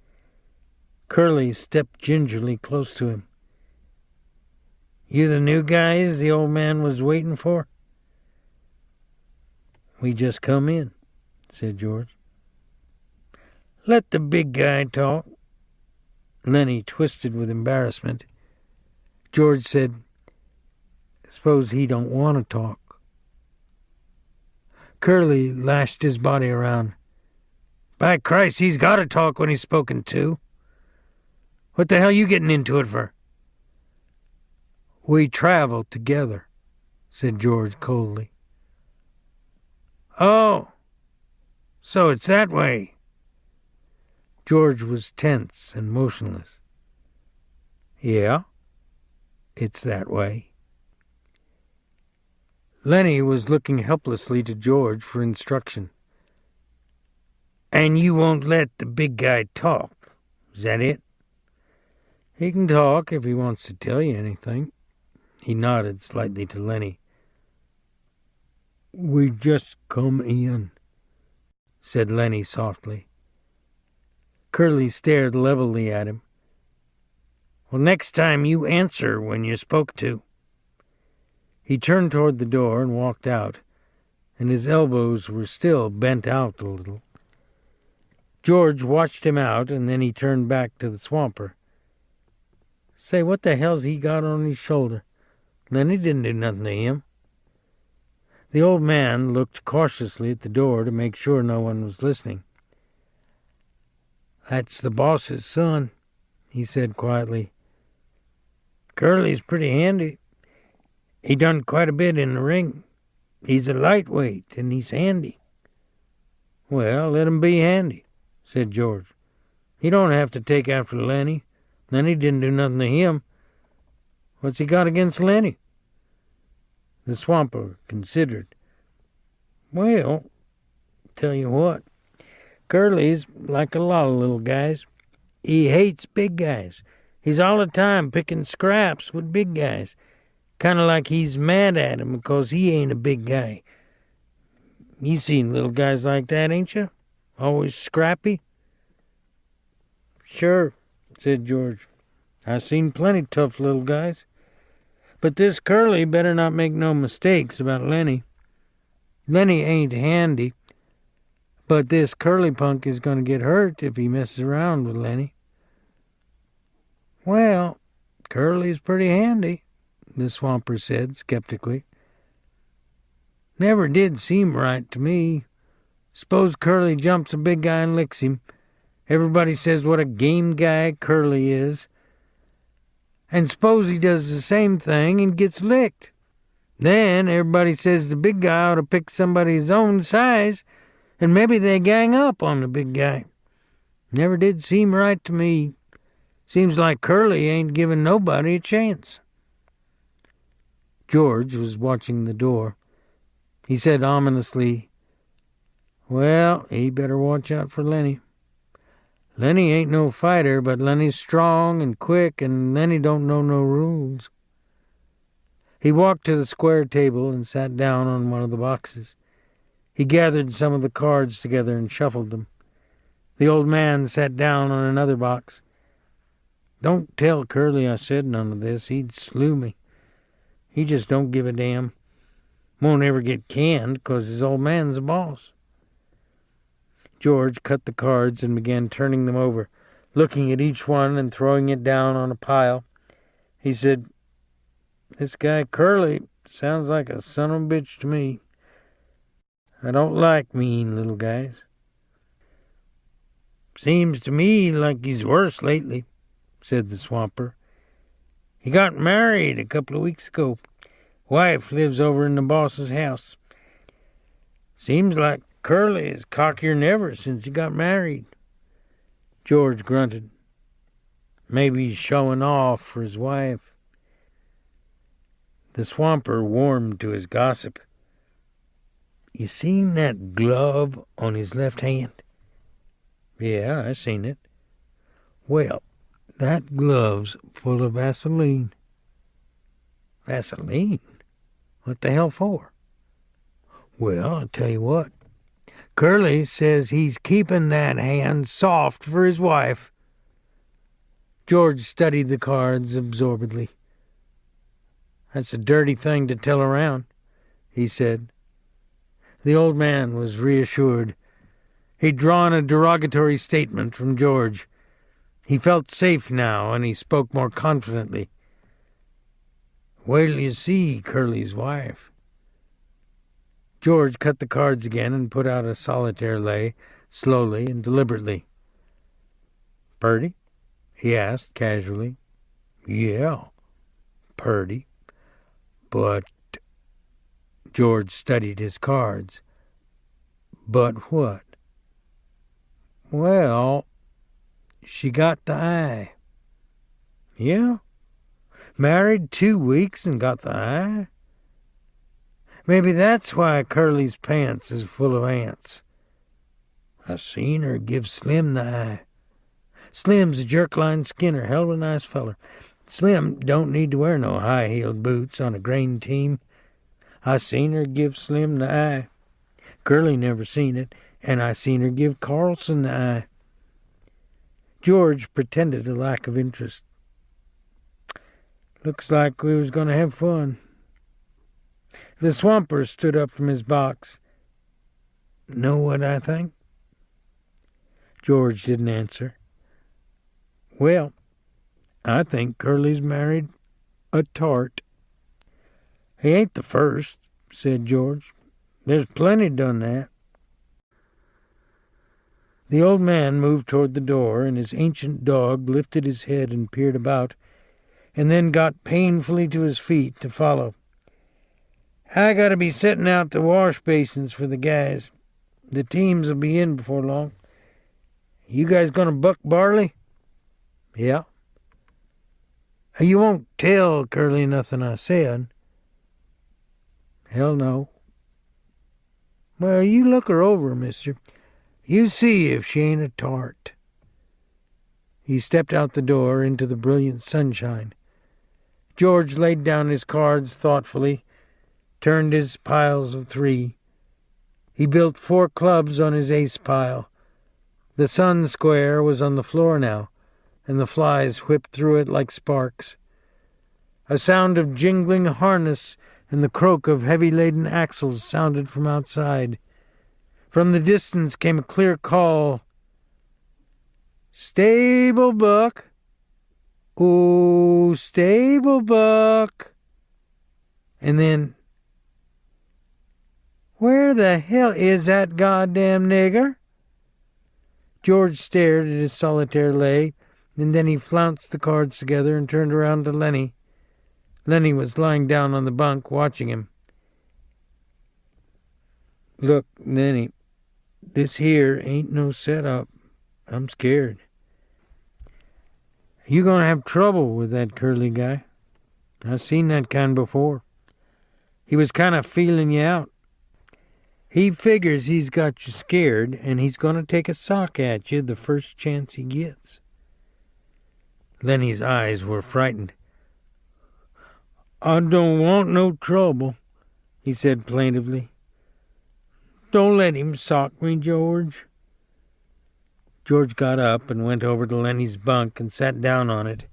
Curly stepped gingerly close to him. "You the new guys the old man was waiting for?" "We just come in," said George. "Let the big guy talk." Lenny twisted with embarrassment. George said, "Suppose he don't want to talk." Curly lashed his body around. "By Christ, he's got to talk when he's spoken to. What the hell you getting into it for?" "We traveled together," said George coldly. "Oh, so it's that way." George was tense and motionless. "Yeah, it's that way." Lenny was looking helplessly to George for instruction. "And you won't let the big guy talk, is that it?" "He can talk if he wants to tell you anything." He nodded slightly to Lenny. "We just come in," said Lenny softly. Curly stared levelly at him. "Well, next time you answer when you're spoke to." He turned toward the door and walked out, and his elbows were still bent out a little. George watched him out, and then he turned back to the swamper. "Say, what the hell's he got on his shoulder? Lenny didn't do nothing to him." The old man looked cautiously at the door to make sure no one was listening. "That's the boss's son," he said quietly. "Curly's pretty handy. He done quite a bit in the ring. He's a lightweight, and he's handy." "Well, let him be handy," said George. "He don't have to take after Lenny. Lenny didn't do nothing to him. What's he got against Lenny?" The swamper considered. "Well, tell you what, Curly's like a lot of little guys. He hates big guys. He's all the time picking scraps with big guys. Kind of like he's mad at him because he ain't a big guy. You seen little guys like that, ain't you? Always scrappy." "Sure," said George. "I seen plenty tough little guys. But this Curly better not make no mistakes about Lenny. Lenny ain't handy, but this Curly punk is going to get hurt if he messes around with Lenny." "Well, Curly's pretty handy," the swamper said skeptically. "Never did seem right to me. Suppose Curly jumps a big guy and licks him. Everybody says what a game guy Curly is. And suppose he does the same thing and gets licked. Then everybody says the big guy ought to pick somebody his own size And maybe they gang up on the big guy. Never did seem right to me. Seems like Curly ain't giving nobody a chance." George was watching the door. He said ominously, "Well, he better watch out for Lenny. Lenny ain't no fighter, but Lenny's strong and quick, and Lenny don't know no rules." He walked to the square table and sat down on one of the boxes. He gathered some of the cards together and shuffled them. The old man sat down on another box. "Don't tell Curly I said none of this. He'd slew me. He just don't give a damn. Won't ever get canned 'cause his old man's the boss." George cut the cards and began turning them over, looking at each one and throwing it down on a pile. He said, "This guy Curly sounds like a son of a bitch to me. I don't like mean little guys. Seems to me like he's worse lately," said the swamper. "He got married a couple of weeks ago. Wife lives over in the boss's house. Seems like Curly is cockier than ever since he got married." George grunted. "Maybe he's showing off for his wife." The swamper warmed to his gossip. "You seen that glove on his left hand?" "Yeah, I seen it." "Well, that glove's full of Vaseline." "Vaseline? What the hell for?" "Well, I'll tell you what. Curly says he's keeping that hand soft for his wife." George studied the cards absorbedly. "That's a dirty thing to tell around," he said. The old man was reassured. He'd drawn a derogatory statement from George. He felt safe now, and he spoke more confidently. "Wait till you see Curly's wife." George cut the cards again and put out a solitaire lay, slowly and deliberately. "Purty?" he asked casually. "Yeah, purty. But—" George studied his cards. "But what?" "Well, she got the eye." "Yeah? Married 2 weeks and got the eye? Maybe that's why Curly's pants is full of ants. I seen her give Slim the eye. Slim's a jerk-line skinner, hell of a nice feller. Slim don't need to wear no high-heeled boots on a grain team. I seen her give Slim the eye. Curly never seen it, and I seen her give Carlson the eye." George pretended a lack of interest. "Looks like we was going to have fun." The swamper stood up from his box. "Know what I think?" George didn't answer. "Well, I think Curly's married a tart." "He ain't the first," said George. "There's plenty done that." The old man moved toward the door, and his ancient dog lifted his head and peered about, and then got painfully to his feet to follow. "I gotta be setting out the wash basins for the guys. The teams will be in before long. You guys gonna buck barley?" "Yeah." "You won't tell Curly nothing I said?" "Hell no." "Well, you look her over, mister. You see if she ain't a tart." He stepped out the door into the brilliant sunshine. George laid down his cards thoughtfully, turned his piles of 3. He built 4 clubs on his ace pile. The sun square was on the floor now, and the flies whipped through it like sparks. A sound of jingling harness and the croak of heavy-laden axles sounded from outside. From the distance came a clear call. "Stable Buck! Oh, Stable Buck!" And then, "Where the hell is that goddamn nigger?" George stared at his solitaire lay, and then he flounced the cards together and turned around to Lenny. Lenny was lying down on the bunk, watching him. "Look, Lenny, This here ain't no setup. I'm scared. You gonna have trouble with that Curly guy. I've seen that kind before. He was kind of feeling you out. He figures he's got you scared, and he's gonna take a sock at you the first chance he gets. Lenny's eyes were frightened. I don't want no trouble, he said plaintively. Don't let him sock me, George. George got up and went over to Lenny's bunk and sat down on it.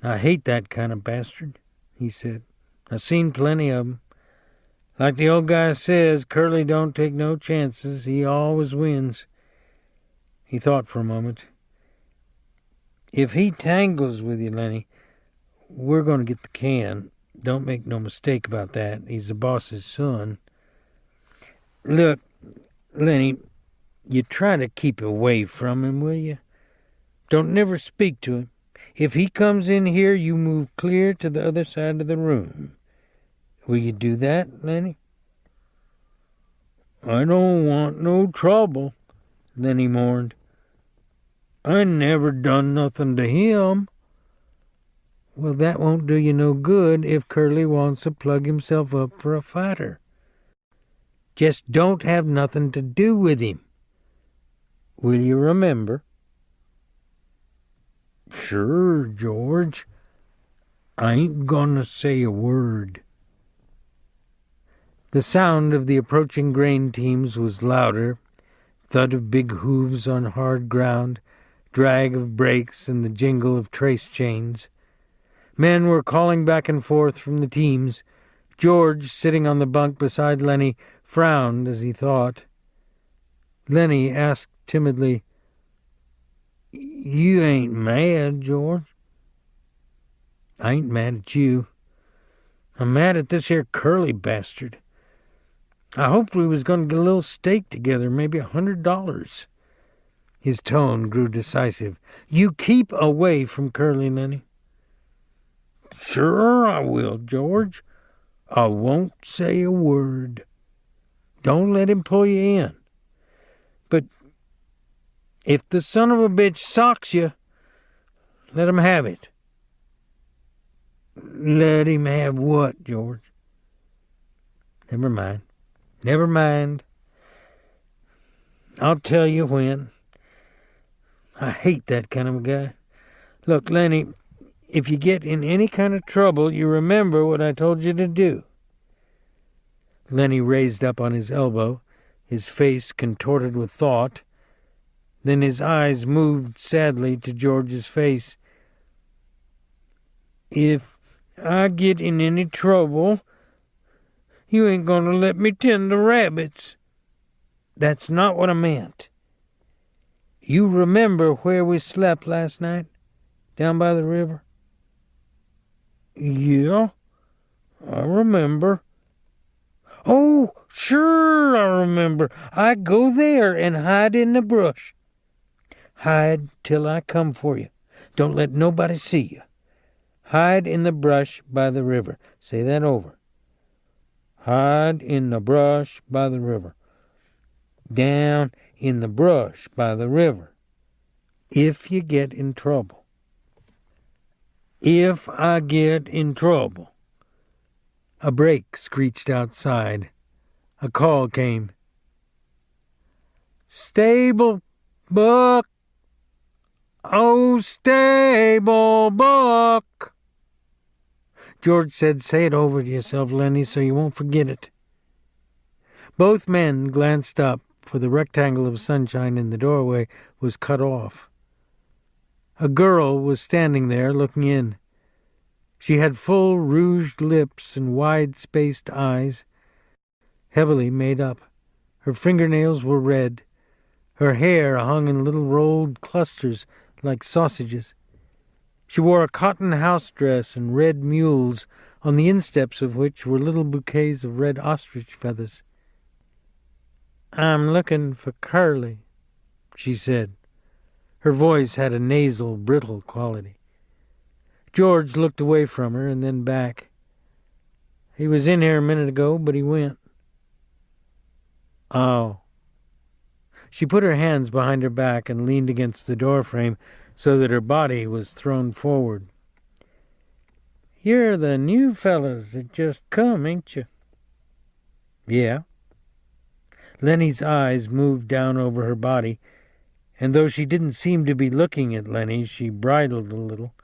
I hate that kind of bastard, he said. I've seen plenty of 'em. Like the old guy says, Curly don't take no chances. He always wins. He thought for a moment. If he tangles with you, Lenny, we're going to get the can. Don't make no mistake about that. He's the boss's son. Look, Lenny, you try to keep away from him, will you? Don't never speak to him. If he comes in here, you move clear to the other side of the room. Will you do that, Lenny? I don't want no trouble, Lenny mourned. I never done nothing to him. Well, that won't do you no good if Curly wants to plug himself up for a fighter. Just don't have nothing to do with him. Will you remember? Sure, George. I ain't gonna say a word. The sound of the approaching grain teams was louder, thud of big hooves on hard ground, drag of brakes, and the jingle of trace chains. Men were calling back and forth from the teams. George, sitting on the bunk beside Lenny, frowned as he thought. Lenny asked timidly, You ain't mad, George? I ain't mad at you. I'm mad at this here Curly bastard. I hoped we was going to get a little stake together, maybe $100. His tone grew decisive. You keep away from Curly, Lenny. Sure I will, George. I won't say a word. Don't let him pull you in. But if the son of a bitch socks you, let him have it. Let him have what, George? Never mind. Never mind. I'll tell you when. I hate that kind of a guy. Look, Lenny, if you get in any kind of trouble, you remember what I told you to do. Lenny raised up on his elbow, his face contorted with thought. Then his eyes moved sadly to George's face. If I get in any trouble, you ain't gonna let me tend the rabbits. That's not what I meant. You remember where we slept last night? Down by the river? Yeah, I remember. Oh, sure I remember. I go there and hide in the brush. Hide till I come for you. Don't let nobody see you. Hide in the brush by the river. Say that over. Hide in the brush by the river. Down in the brush by the river. If you get in trouble. If I get in trouble. A brake screeched outside. A call came. Stable Buck! Oh, Stable Buck! George said, say it over to yourself, Lenny, so you won't forget it. Both men glanced up, for the rectangle of sunshine in the doorway was cut off. A girl was standing there looking in. She had full rouged lips and wide-spaced eyes, heavily made up. Her fingernails were red. Her hair hung in little rolled clusters like sausages. She wore a cotton house dress and red mules, on the insteps of which were little bouquets of red ostrich feathers. I'm looking for Curly, she said. Her voice had a nasal, brittle quality. George looked away from her and then back. He was in here a minute ago, but he went. Oh, She put her hands behind her back and leaned against the doorframe so that her body was thrown forward. "You're the new fellas that just come, ain't you?" "Yeah." Lenny's eyes moved down over her body, and though she didn't seem to be looking at Lenny, she bridled a little.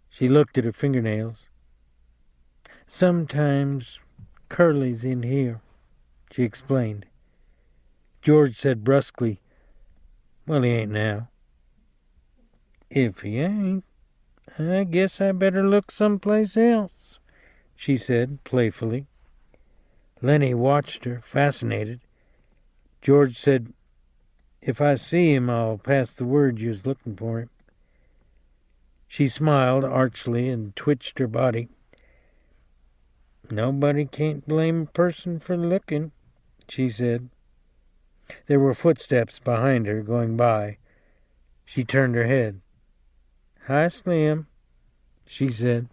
She looked at her fingernails. "Sometimes Curly's in here," she explained. George said brusquely, "Well, he ain't now." "If he ain't, I guess I better look someplace else," she said playfully. Lenny watched her, fascinated. George said, "If I see him, I'll pass the word you was looking for him." She smiled archly and twitched her body. "Nobody can't blame a person for looking," she said. There were footsteps behind her going by. She turned her head. "Hi, Slim," she said.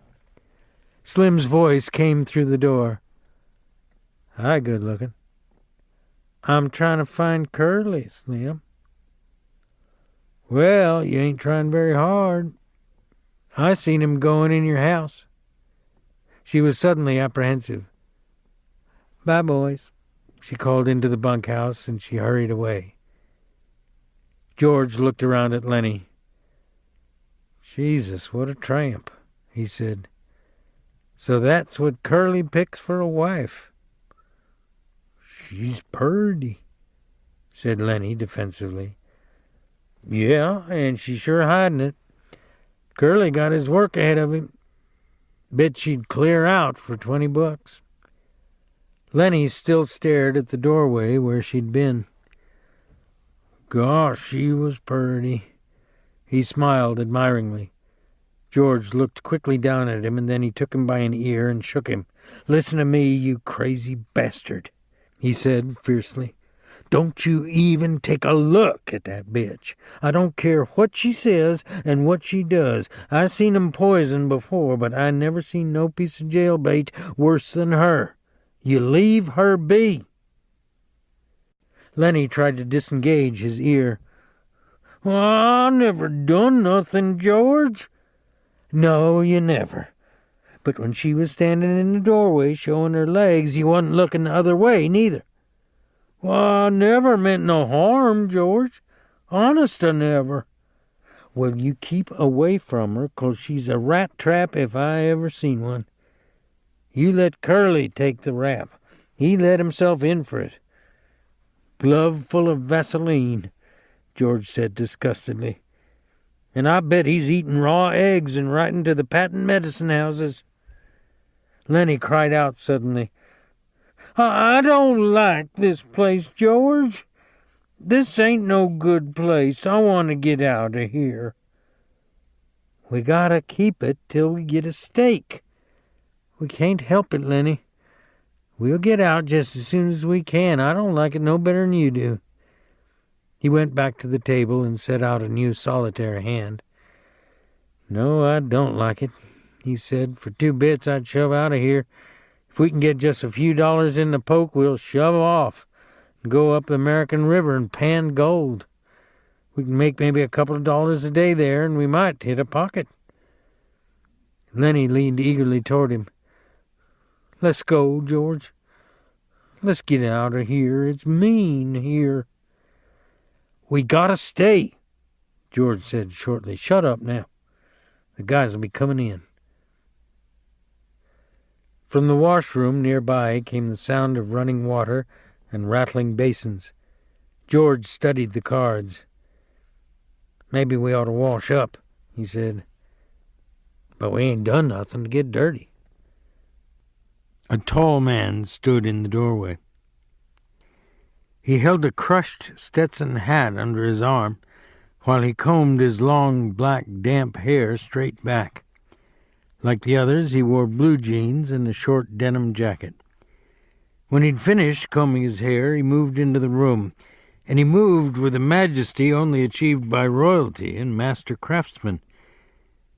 Slim's voice came through the door. "Hi, good looking." "I'm trying to find Curly, Slim." "Well, you ain't trying very hard. I seen him going in your house." She was suddenly apprehensive. "Bye, boys," she called into the bunkhouse, and she hurried away. George looked around at Lenny. "Jesus, what a tramp," he said. "So that's what Curly picks for a wife." "She's purty," said Lenny defensively. "Yeah, and she's sure hiding it. Curly got his work ahead of him. Bet she'd clear out for $20. Lenny still stared at the doorway where she'd been. "Gosh, she was purty." He smiled admiringly. George looked quickly down at him, and then he took him by an ear and shook him. "Listen to me, you crazy bastard," he said fiercely. "Don't you even take a look at that bitch. I don't care what she says and what she does. I seen 'em poison before, but I never seen no piece of jailbait worse than her. You leave her be." Lenny tried to disengage his ear. "Well, I never done nothing, George." "No, you never. But when she was standing in the doorway showing her legs, you wasn't looking the other way, neither." "Well, I never meant no harm, George. Honest, I never." "Well, you keep away from her, 'cause she's a rat trap if I ever seen one. You let Curly take the rap. He let himself in for it." "Glove full of Vaseline," George said disgustedly. "And I bet he's eating raw eggs and writing to the patent medicine houses." Lenny cried out suddenly. I don't like this place, George. This ain't no good place. I want to get out of here." "We gotta keep it till we get a stake." "We can't help it, Lenny. We'll get out just as soon as we can. I don't like it no better'n you do." He went back to the table and set out a new solitaire hand. "No, I don't like it," he said. "For 2 bits I'd shove out of here. If we can get just a few dollars in the poke, we'll shove off and go up the American River and pan gold. We can make maybe a couple of dollars a day there, and we might hit a pocket." Lenny leaned eagerly toward him. "Let's go, George. Let's get out of here. It's mean here." "We gotta stay," George said shortly. "Shut up now. The guys will be coming in." From the washroom nearby came the sound of running water and rattling basins. George studied the cards. "Maybe we ought to wash up," he said. "But we ain't done nothing to get dirty." A tall man stood in the doorway. He held a crushed Stetson hat under his arm while he combed his long, black, damp hair straight back. Like the others, he wore blue jeans and a short denim jacket. When he'd finished combing his hair, he moved into the room, and he moved with a majesty only achieved by royalty and master craftsmen.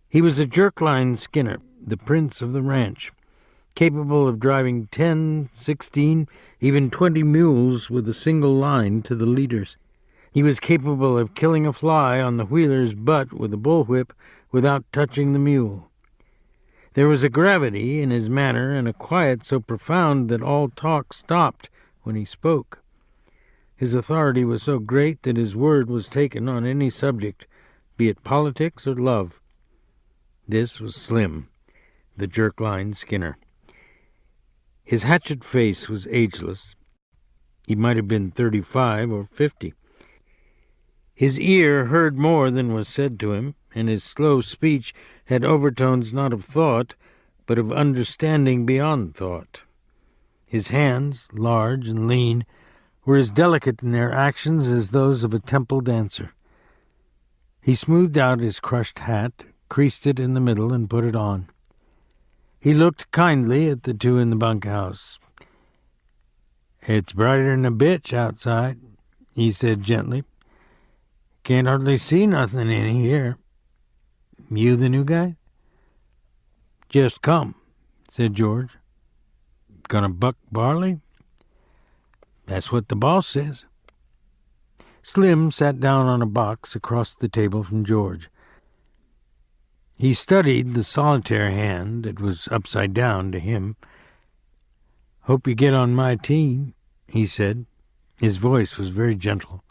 He was a jerkline skinner, the prince of the ranch, capable of driving 10, 16, even 20 mules with a single line to the leaders. He was capable of killing a fly on the wheeler's butt with a bullwhip without touching the mule. There was a gravity in his manner and a quiet so profound that all talk stopped when he spoke. His authority was so great that his word was taken on any subject, be it politics or love. This was Slim, the jerk-line Skinner. His hatchet face was ageless. He might have been 35 or 50. His ear heard more than was said to him, and his slow speech had overtones not of thought, but of understanding beyond thought. His hands, large and lean, were as delicate in their actions as those of a temple dancer. He smoothed out his crushed hat, creased it in the middle, and put it on. He looked kindly at the two in the bunkhouse. "It's brighter than a bitch outside," he said gently. "Can't hardly see nothing in here. You the new guy?" "Just come," said George. "Gonna buck barley?" "That's what the boss says." Slim sat down on a box across the table from George. He studied the solitaire hand. It was upside down to him. "Hope you get on my team," he said. His voice was very gentle.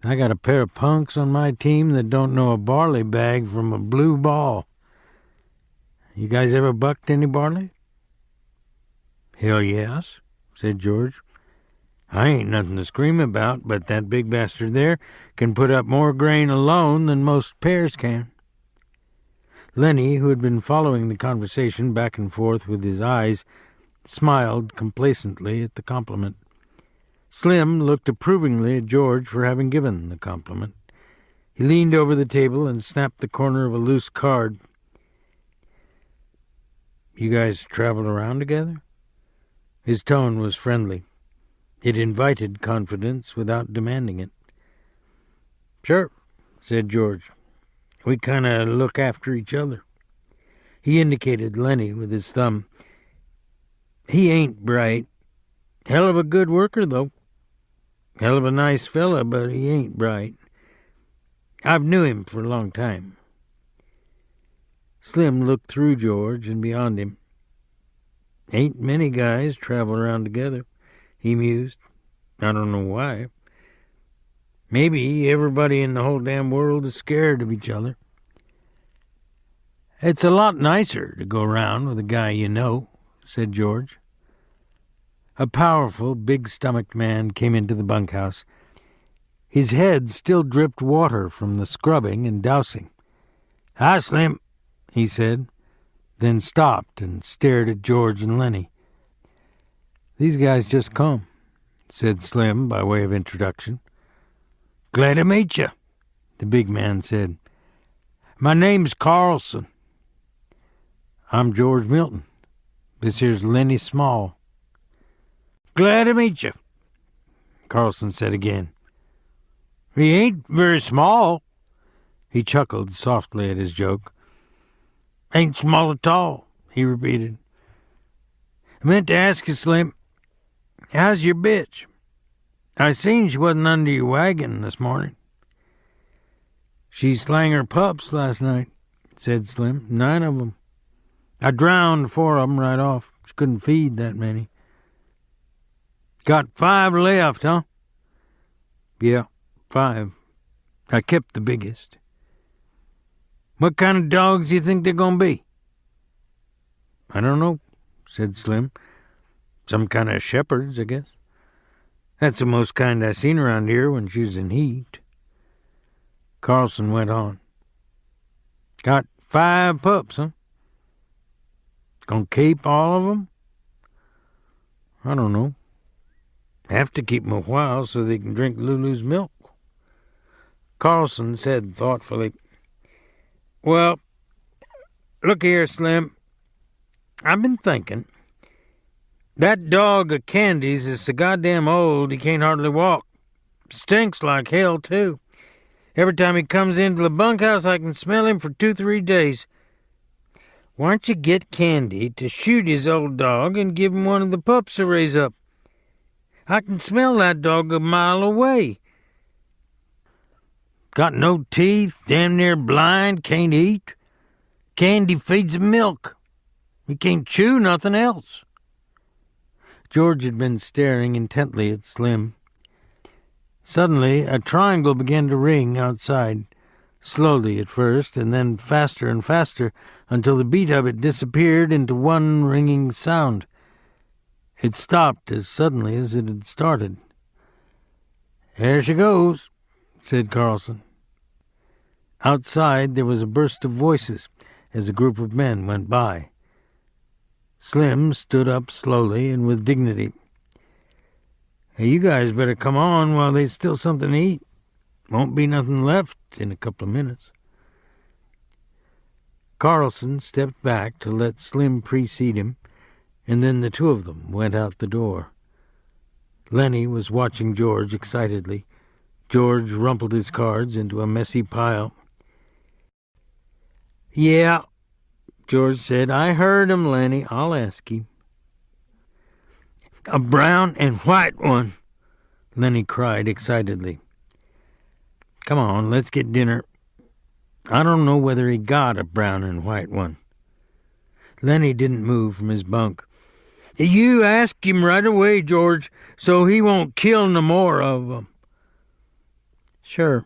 "I got a pair of punks on my team that don't know a barley bag from a blue ball. You guys ever bucked any barley?" "Hell yes," said George. "I ain't nothing to scream about, but that big bastard there can put up more grain alone than most pairs can." Lenny, who had been following the conversation back and forth with his eyes, smiled complacently at the compliment. Slim looked approvingly at George for having given the compliment. He leaned over the table and snapped the corner of a loose card. "You guys travel around together?" His tone was friendly. It invited confidence without demanding it. "Sure," said George. "We kind of look after each other." He indicated Lenny with his thumb. "He ain't bright. Hell of a good worker, though. Hell of a nice fella, but he ain't bright. I've knew him for a long time." Slim looked through George and beyond him. "Ain't many guys travel around together," he mused. "I don't know why. Maybe everybody in the whole damn world is scared of each other." "It's a lot nicer to go around with a guy you know," said George. A powerful, big-stomached man came into the bunkhouse. His head still dripped water from the scrubbing and dousing. "Hi, Slim," he said, then stopped and stared at George and Lenny. "These guys just come," said Slim by way of introduction. "Glad to meet you," the big man said. "My name's Carlson." "I'm George Milton. This here's Lenny Small." "Glad to meet you," Carlson said again. "He ain't very small." He chuckled softly at his joke. "Ain't small at all," he repeated. "I meant to ask you, Slim, how's your bitch? I seen she wasn't under your wagon this morning." "She slang her pups last night," said Slim. 9 of 'em. I drowned 4 of 'em right off. She couldn't feed that many." "Got 5 left, huh?" "Yeah, 5. I kept the biggest." "What kind of dogs do you think they're going to be?" "I don't know," said Slim. "Some kind of shepherds, I guess. That's the most kind I seen around here when she was in heat." Carlson went on. "Got 5 pups, huh? Gonna keep all of 'em?" "I don't know. Have to keep 'em a while so they can drink Lulu's milk." Carlson said thoughtfully, "Well, look here, Slim. I've been thinking. That dog of Candy's is so goddamn old he can't hardly walk. Stinks like hell, too. Every time he comes into the bunkhouse, I can smell him for 2-3 days. Why don't you get Candy to shoot his old dog and give him one of the pups to raise up? I can smell that dog a mile away. Got no teeth, damn near blind, can't eat. Candy feeds him milk. He can't chew nothing else." George had been staring intently at Slim. Suddenly, a triangle began to ring outside, slowly at first, and then faster and faster, until the beat of it disappeared into one ringing sound. It stopped as suddenly as it had started. "There she goes," said Carlson. Outside there was a burst of voices as a group of men went by. Slim stood up slowly and with dignity. "Hey, you guys better come on while there's still something to eat. Won't be nothing left in a couple of minutes." Carlson stepped back to let Slim precede him, and then the two of them went out the door. Lenny was watching George excitedly. George rumpled his cards into a messy pile. "Yeah," George said. "I heard him, Lenny. I'll ask him." "A brown and white one," Lenny cried excitedly. "Come on, let's get dinner." "I don't know whether he got a brown and white one." Lenny didn't move from his bunk. "You ask him right away, George, so he won't kill no more of 'em." "Sure.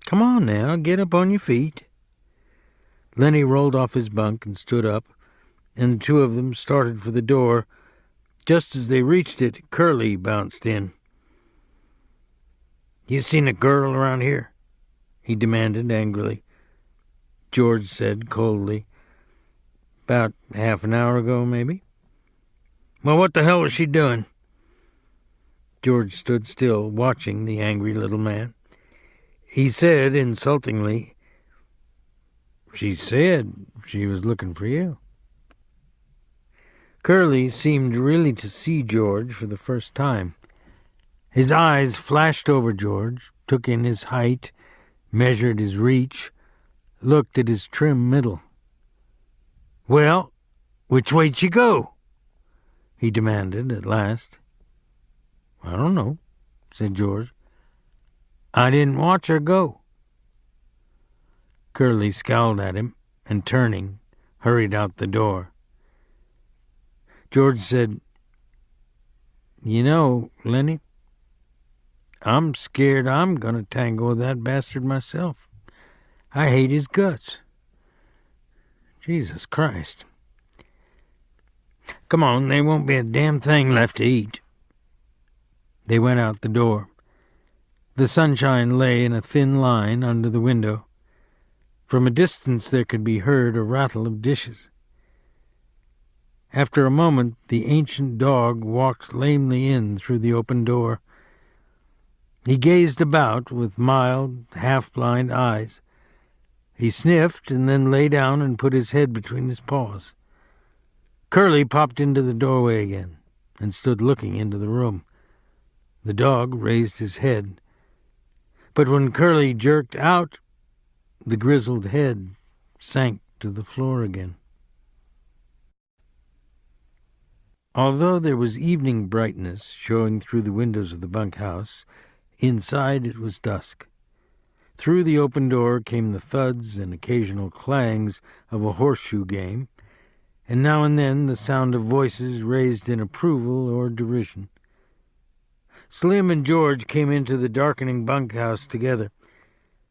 Come on now, get up on your feet." Lenny rolled off his bunk and stood up, and the two of them started for the door. Just as they reached it, Curly bounced in. "You seen a girl around here?" he demanded angrily. George said coldly, "About half an hour ago, maybe." "Well, what the hell was she doing?" George stood still, watching the angry little man. He said insultingly, "She said she was looking for you." Curly seemed really to see George for the first time. His eyes flashed over George, took in his height, measured his reach, looked at his trim middle. "Well, which way'd she go?" he demanded at last. "I don't know," said George. "I didn't watch her go." Curly scowled at him and, turning, hurried out the door. George said, "You know, Lenny, I'm scared I'm going to tangle with that bastard myself. I hate his guts. Jesus Christ. Come on, there won't be a damn thing left to eat." They went out the door. The sunshine lay in a thin line under the window. From a distance there could be heard a rattle of dishes. After a moment, the ancient dog walked lamely in through the open door. He gazed about with mild, half-blind eyes. He sniffed and then lay down and put his head between his paws. Curly popped into the doorway again and stood looking into the room. The dog raised his head. But when Curly jerked out, the grizzled head sank to the floor again. Although there was evening brightness showing through the windows of the bunkhouse, inside it was dusk. Through the open door came the thuds and occasional clangs of a horseshoe game, and now and then the sound of voices raised in approval or derision. Slim and George came into the darkening bunkhouse together.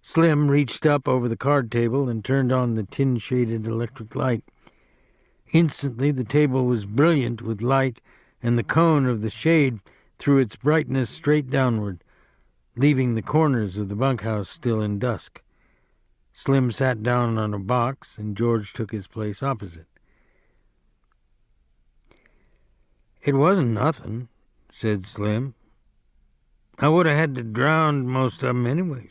Slim reached up over the card table and turned on the tin-shaded electric light. Instantly the table was brilliant with light, and the cone of the shade threw its brightness straight downward, leaving the corners of the bunkhouse still in dusk. Slim sat down on a box, and George took his place opposite. "It wasn't nothing," said Slim. "I would have had to drown most of 'em anyways.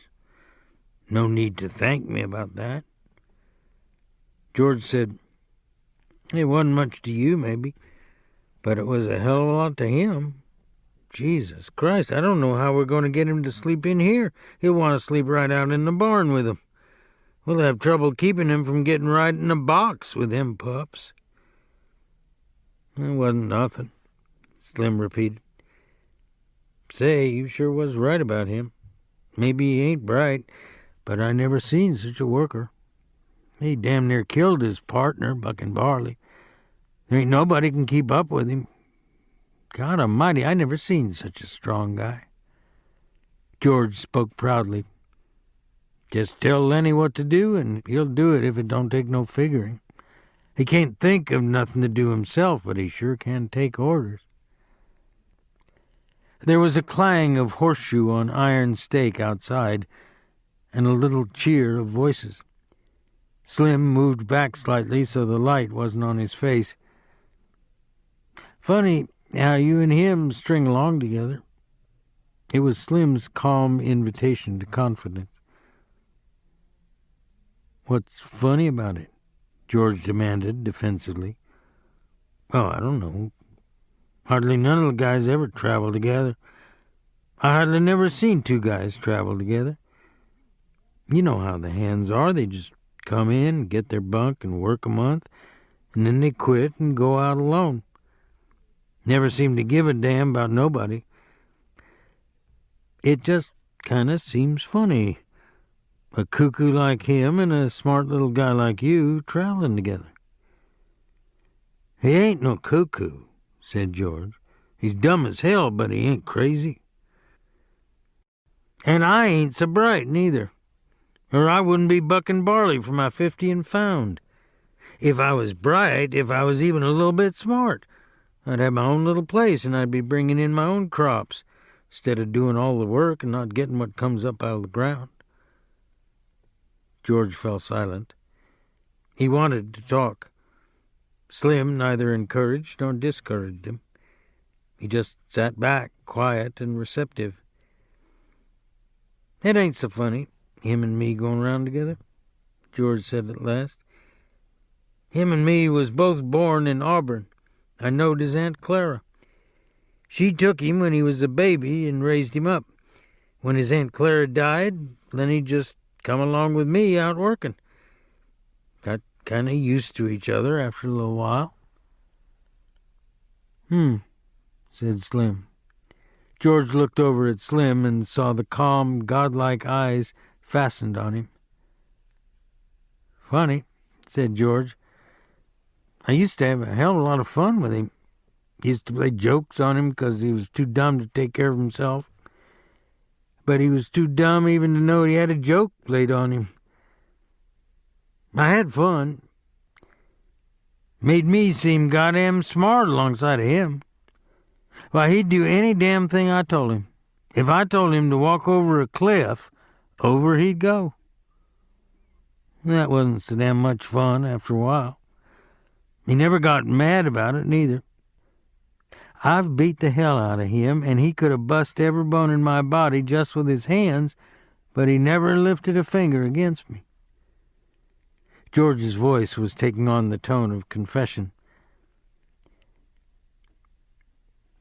No need to thank me about that." George said, "It wasn't much to you, maybe, but it was a hell of a lot to him. Jesus Christ, I don't know how we're going to get him to sleep in here. He'll want to sleep right out in the barn with him. We'll have trouble keeping him from getting right in a box with them pups." "It wasn't nothing," Slim repeated. "Say, you sure was right about him. Maybe he ain't bright, but I never seen such a worker. He damn near killed his partner, Bucking Barley. There ain't nobody can keep up with him. God almighty, I never seen such a strong guy. George spoke proudly. Just tell Lenny what to do, and he'll do it if it don't take no figuring. He can't think of nothing to do himself, but he sure can take orders. There was a clang of horseshoe on iron stake outside, and a little cheer of voices. Slim moved back slightly so the light wasn't on his face. Funny how you and him string along together. It was Slim's calm invitation to confidence. What's funny about it? George demanded defensively. Oh, I don't know. Hardly none of the guys ever travel together. I hardly never seen two guys travel together. You know how the hands are. They just come in, get their bunk, and work a month, and then they quit and go out alone. Never seem to give a damn about nobody. It just kind of seems funny. A cuckoo like him and a smart little guy like you traveling together. He ain't no cuckoo, said George. He's dumb as hell, but he ain't crazy. And I ain't so bright, neither. Or I wouldn't be bucking barley for my 50 and found. If I was bright, if I was even a little bit smart, I'd have my own little place and I'd be bringing in my own crops, instead of doing all the work and not getting what comes up out of the ground. George fell silent. He wanted to talk. Slim neither encouraged nor discouraged him. He just sat back, quiet and receptive. It ain't so funny, him and me going round together, George said at last. Him and me was both born in Auburn. I knowed his Aunt Clara. She took him when he was a baby and raised him up. When his Aunt Clara died, Lenny just come along with me out working. Got kind of used to each other after a little while. Said Slim. George looked over at Slim and saw the calm, godlike eyes fastened on him. Funny, said George. I used to have a hell of a lot of fun with him. Used to play jokes on him because he was too dumb to take care of himself. But he was too dumb even to know he had a joke played on him. I had fun. Made me seem goddamn smart alongside of him. Why, he'd do any damn thing I told him. If I told him to walk over a cliff, over he'd go. That wasn't so damn much fun after a while. He never got mad about it, neither. I've beat the hell out of him, and he could have bust every bone in my body just with his hands, but he never lifted a finger against me. George's voice was taking on the tone of confession.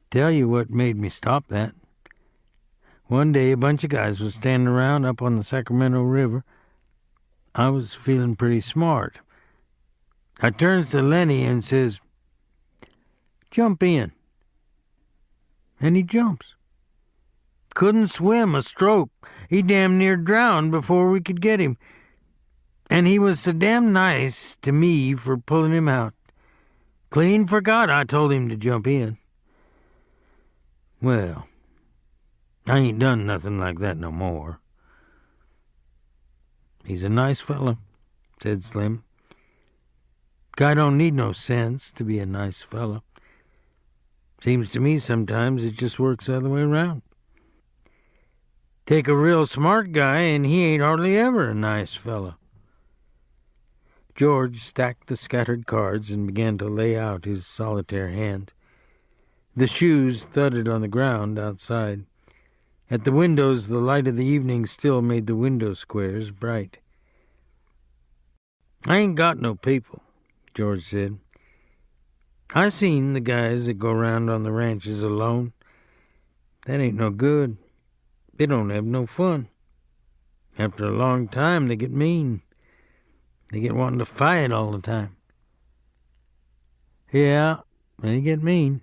Tell you what made me stop that. One day a bunch of guys was standing around up on the Sacramento River. I was feeling pretty smart. I turns to Lenny and says, "Jump in." And he jumps. Couldn't swim a stroke. He damn near drowned before we could get him. And he was so damn nice to me for pulling him out. Clean forgot I told him to jump in. Well, I ain't done nothing like that no more. He's a nice fella, said Slim. Guy don't need no sense to be a nice fella. Seems to me sometimes it just works the other way around. Take a real smart guy and he ain't hardly ever a nice fella. George stacked the scattered cards and began to lay out his solitaire hand. The shoes thudded on the ground outside. At the windows, the light of the evening still made the window squares bright. I ain't got no people, George said. I seen the guys that go round on the ranches alone. That ain't no good. They don't have no fun. After a long time, they get mean. They get wanting to fight all the time. Yeah, they get mean,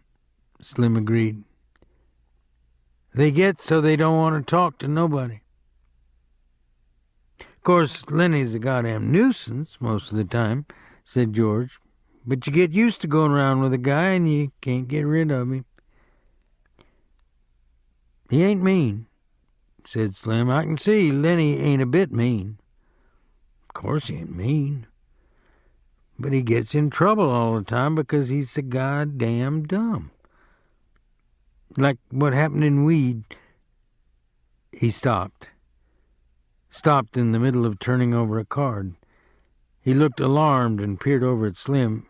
Slim agreed. They get so they don't want to talk to nobody. course, Lenny's a goddamn nuisance most of the time," said George. "But you get used to going around with a guy and you can't get rid of him." "He ain't mean," said Slim. "I can see Lenny ain't a bit mean." "Of course he ain't mean. But he gets in trouble all the time because he's so goddamn dumb. Like what happened in Weed." He stopped in the middle of turning over a card. He looked alarmed and peered over at Slim.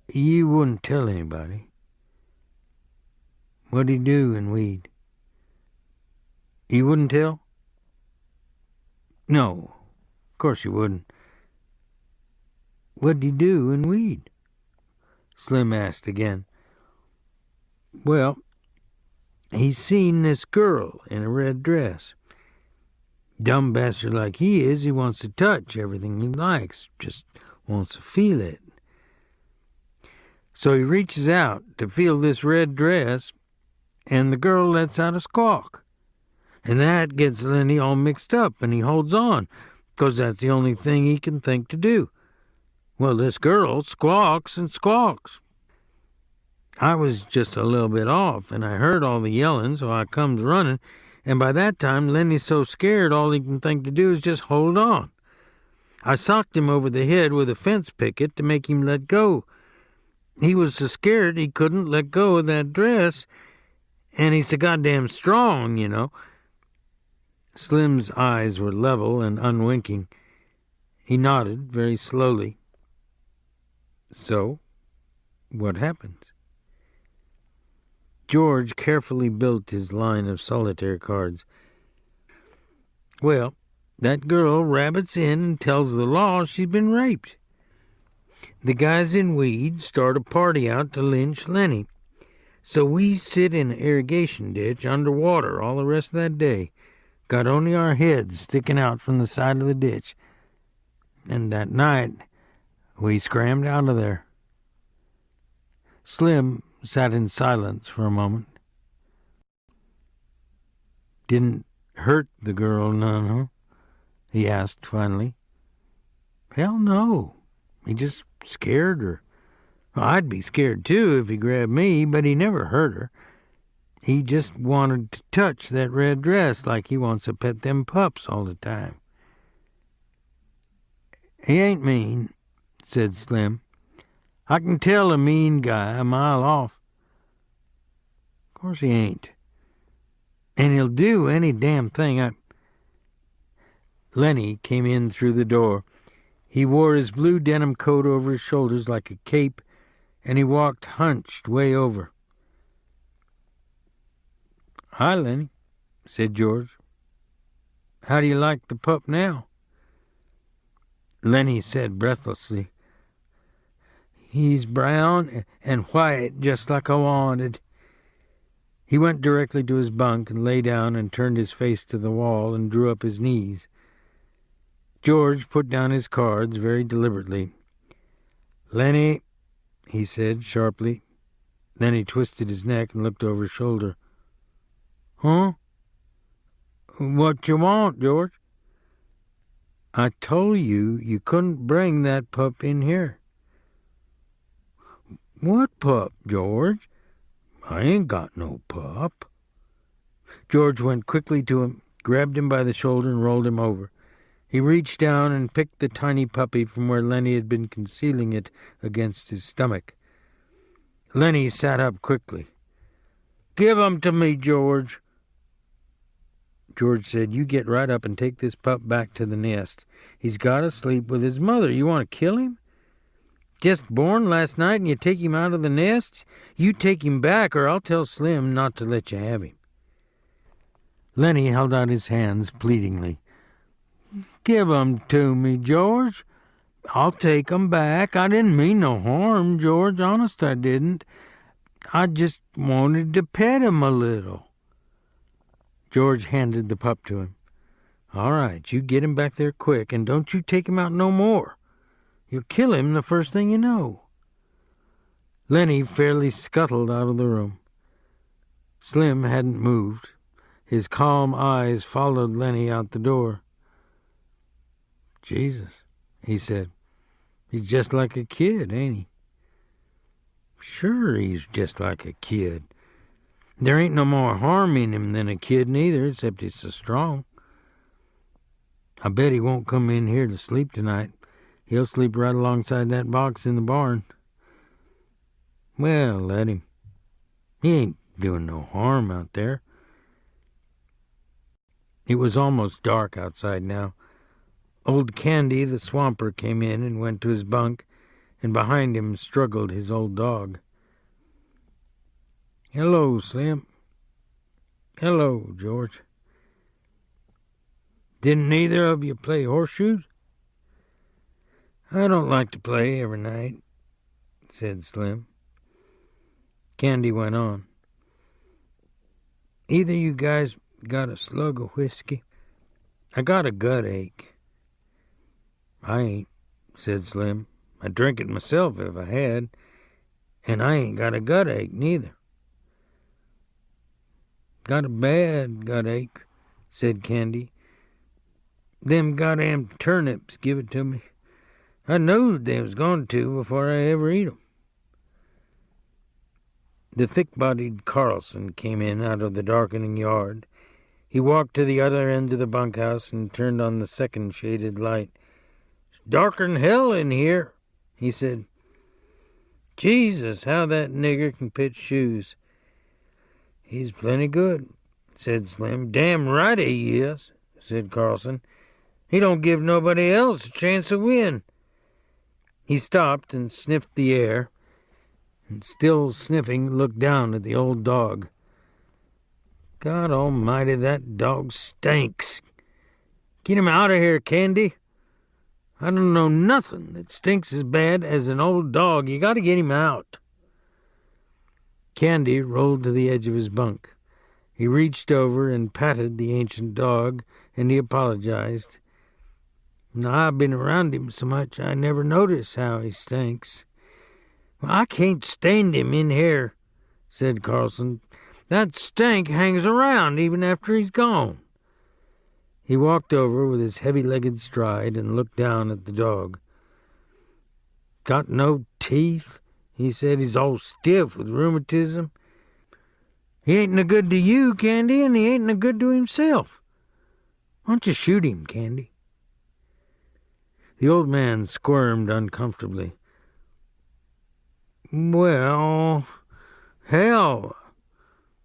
"You wouldn't tell anybody." "What'd he do in Weed?" "You wouldn't tell?" "No, of course you wouldn't." "What'd he do in Weed?" Slim asked again. "Well, he's seen this girl in a red dress. Dumb bastard like he is, he wants to touch everything he likes, just wants to feel it. So he reaches out to feel this red dress, and the girl lets out a squawk. And that gets Lenny all mixed up, and he holds on, 'cause that's the only thing he can think to do. Well, this girl squawks and squawks. I was just a little bit off, and I heard all the yelling, so I comes running, and by that time Lenny's so scared all he can think to do is just hold on. I socked him over the head with a fence picket to make him let go. He was so scared he couldn't let go of that dress, and he's so goddamn strong, you know." Slim's eyes were level and unwinking. He nodded very slowly. "So, what happens?" George carefully built his line of solitaire cards. "Well, that girl rabbits in and tells the law she's been raped. The guys in Weed start a party out to lynch Lenny. So we sit in an irrigation ditch underwater all the rest of that day. Got only our heads sticking out from the side of the ditch. And that night, we scrammed out of there." Slim sat in silence for a moment. "Didn't hurt the girl none, huh?" he asked finally. "Hell no. He just scared her. Well, I'd be scared too if he grabbed me, but he never hurt her. He just wanted to touch that red dress like he wants to pet them pups all the time." "He ain't mean," said Slim. "I can tell a mean guy a mile off." "Of course he ain't. And he'll do any damn thing Lenny came in through the door. He wore his blue denim coat over his shoulders like a cape, and he walked hunched way over. "Hi, Lenny," said George. "How do you like the pup now?" Lenny said breathlessly, "He's brown and white, just like I wanted." He went directly to his bunk and lay down and turned his face to the wall and drew up his knees. George put down his cards very deliberately. "Lenny," he said sharply. Then he twisted his neck and looked over his shoulder. "Huh? What you want, George?" "I told you you couldn't bring that pup in here." "What pup, George? I ain't got no pup." George went quickly to him, grabbed him by the shoulder, and rolled him over. He reached down and picked the tiny puppy from where Lenny had been concealing it against his stomach. Lenny sat up quickly. "Give him to me, George." George said, "You get right up and take this pup back to the nest. He's got to sleep with his mother. You want to kill him? Just born last night and you take him out of the nest? You take him back or I'll tell Slim not to let you have him." Lenny held out his hands pleadingly. "Give 'em to me, George. I'll take 'em back. I didn't mean no harm, George. Honest, I didn't. I just wanted to pet him a little." George handed the pup to him. "All right, you get him back there quick, and don't you take him out no more. You'll kill him the first thing you know." Lenny fairly scuttled out of the room. Slim hadn't moved. His calm eyes followed Lenny out the door. Jesus, he said. He's just like a kid, ain't he? Sure, he's just like a kid. There ain't no more harm in him than a kid neither, except he's so strong. I bet he won't come in here to sleep tonight. He'll sleep right alongside that box in the barn. Well, let him. He ain't doing no harm out there. It was almost dark outside now. Old Candy, the swamper, came in and went to his bunk, and behind him struggled his old dog. Hello, Slim. Hello, George. Didn't neither of you play horseshoes? I don't like to play every night, said Slim. Candy went on. Either you guys got a slug of whiskey? I got a gut ache. I ain't, said Slim. I'd drink it myself if I had, and I ain't got a gut ache neither. Got a bad gut ache, said Candy. Them goddamn turnips give it to me. I knowed they was going to before I ever eat 'em. The thick-bodied Carlson came in out of the darkening yard. He walked to the other end of the bunkhouse and turned on the second shaded light. It's darker'n hell in here, he said. Jesus, how that nigger can pitch shoes. He's plenty good, said Slim. Damn right he is, said Carlson. He don't give nobody else a chance to win. He stopped and sniffed the air, and still sniffing, looked down at the old dog. God almighty, that dog stinks. Get him out of here, Candy. I don't know nothing that stinks as bad as an old dog. You got to get him out. Candy rolled to the edge of his bunk. He reached over and patted the ancient dog, and he apologized. I've been around him so much I never notice how he stinks. Well, I can't stand him in here, said Carlson. That stink hangs around even after he's gone. He walked over with his heavy-legged stride and looked down at the dog. Got no teeth, he said. He's all stiff with rheumatism. He ain't no good to you, Candy, and he ain't no good to himself. Why don't you shoot him, Candy? The old man squirmed uncomfortably. Well, hell,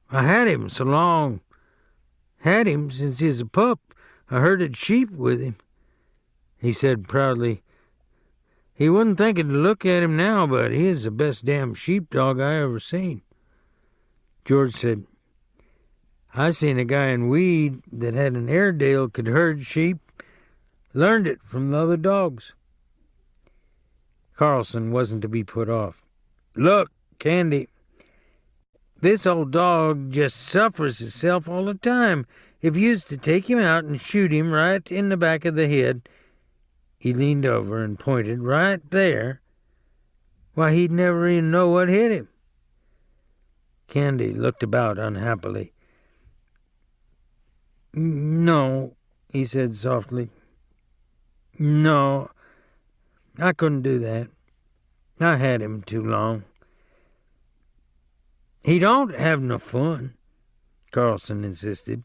I had him so long. Had him since he's a pup. I herded sheep with him, he said proudly. He wouldn't think it to look at him now, but he is the best damn sheepdog I ever seen. George said, I seen a guy in Weed that had an Airedale could herd sheep. Learned it from the other dogs. Carlson wasn't to be put off. Look, Candy, this old dog just suffers himself all the time. If you used to take him out and shoot him right in the back of the head, he leaned over and pointed right there, why, he'd never even know what hit him. Candy looked about unhappily. No, he said softly. No, I couldn't do that. I had him too long. He don't have no fun, Carlson insisted,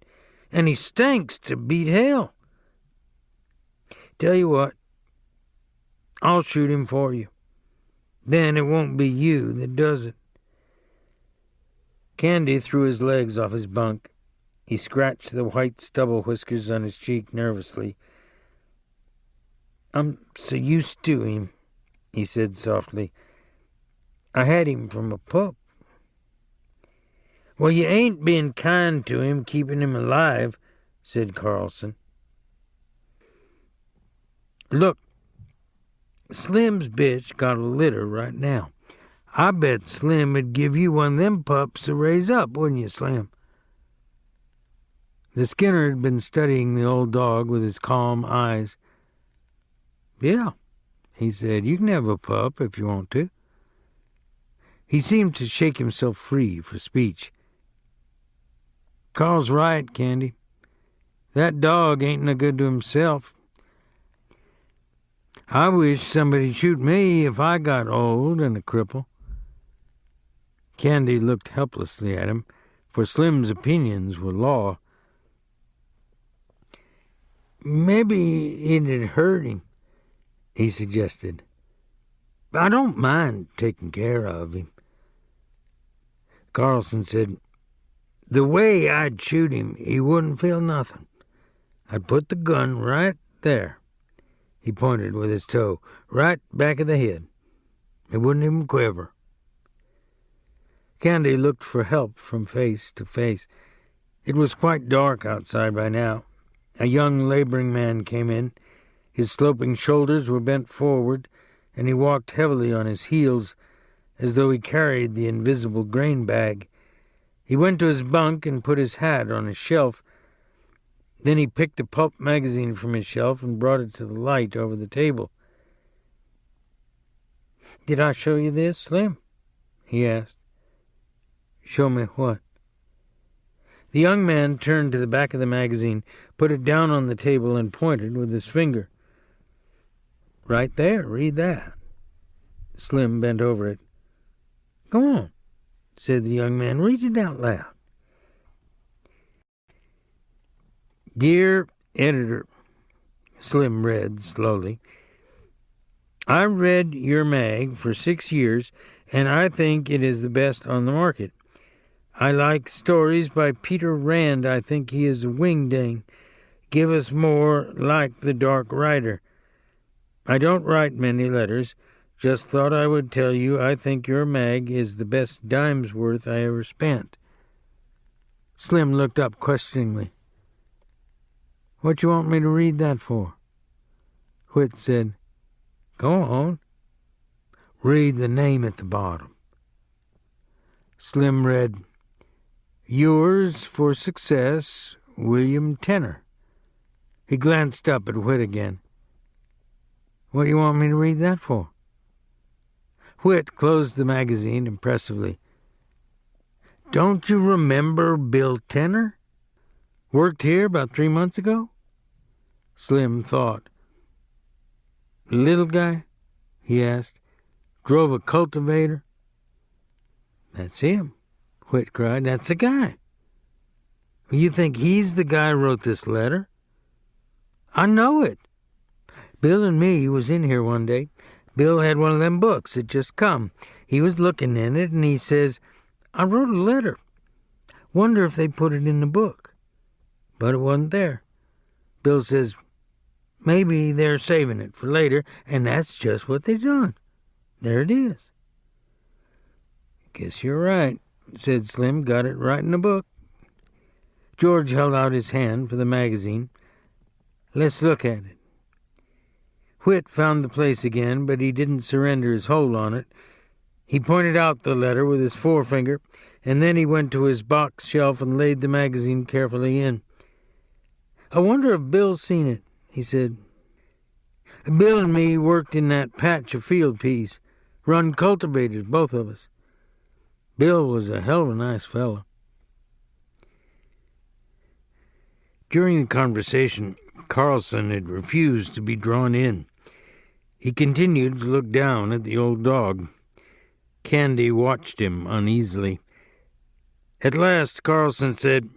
and he stinks to beat hell. Tell you what, I'll shoot him for you. Then it won't be you that does it. Candy threw his legs off his bunk. He scratched the white stubble whiskers on his cheek nervously. I'm so used to him, he said softly. I had him from a pup. Well, you ain't been kind to him, keeping him alive, said Carlson. Look, Slim's bitch got a litter right now. I bet Slim would give you one of them pups to raise up, wouldn't you, Slim? The Skinner had been studying the old dog with his calm eyes. Yeah, he said, you can have a pup if you want to. He seemed to shake himself free for speech. Carl's right, Candy. That dog ain't no good to himself. I wish somebody'd shoot me if I got old and a cripple." Candy looked helplessly at him, for Slim's opinions were law. "Maybe it'd hurt him," he suggested. "I don't mind taking care of him." Carlson said, "The way I'd shoot him, he wouldn't feel nothing. I'd put the gun right there." He pointed with his toe, "right back of the head. It wouldn't even quiver." Candy looked for help from face to face. It was quite dark outside by now. A young laboring man came in. His sloping shoulders were bent forward, and he walked heavily on his heels, as though he carried the invisible grain bag. He went to his bunk and put his hat on a shelf. Then he picked a pulp magazine from his shelf and brought it to the light over the table. "Did I show you this, Slim?" he asked. "Show me what?" The young man turned to the back of the magazine, put it down on the table, and pointed with his finger. "Right there, read that." Slim bent over it. "Go on," said the young man. "Read it out loud." "Dear Editor," Slim read slowly, "I read your mag for 6 years, and I think it is the best on the market. I like stories by Peter Rand. I think he is a wingding. Give us more like The Dark Rider. I don't write many letters. Just thought I would tell you I think your mag is the best dime's worth I ever spent." Slim looked up questioningly. "What you want me to read that for?" Whit said, "Go on. Read the name at the bottom." Slim read, "Yours for success, William Tenner." He glanced up at Whit again. "What do you want me to read that for?" Whit closed the magazine impressively. "Don't you remember Bill Tenner? Worked here about 3 months ago?" Slim thought. "Little guy?" he asked. "Drove a cultivator?" "That's him," Whit cried. "That's the guy." "You think he's the guy who wrote this letter?" "I know it. Bill and me was in here one day. Bill had one of them books that just come. He was looking in it, and he says, 'I wrote a letter. Wonder if they put it in the book.' But it wasn't there. Bill says, 'Maybe they're saving it for later,' and that's just what they done. There it is." "Guess you're right," said Slim. "Got it right in the book." George held out his hand for the magazine. "Let's look at it." Whit found the place again, but he didn't surrender his hold on it. He pointed out the letter with his forefinger, and then he went to his box shelf and laid the magazine carefully in. "I wonder if Bill's seen it," he said. "Bill and me worked in that patch of field peas. Run cultivators, both of us. Bill was a hell of a nice fellow." During the conversation, Carlson had refused to be drawn in. He continued to look down at the old dog. Candy watched him uneasily. At last Carlson said,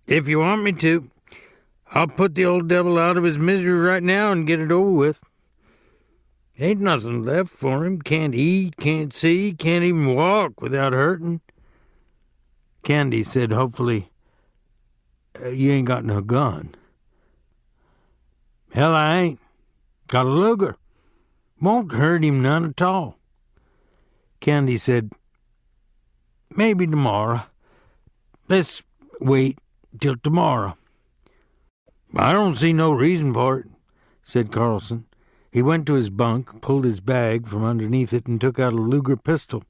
"If you want me to, I'll put the old devil out of his misery right now and get it over with. Ain't nothing left for him. Can't eat, can't see, can't even walk without hurting." Candy said hopefully, "You ain't got no gun." "Hell, I ain't. Got a Luger. Won't hurt him none at all." Candy said, "Maybe tomorrow. Let's wait till tomorrow." "I don't see no reason for it," said Carlson. He went to his bunk, pulled his bag from underneath it, and took out a Luger pistol.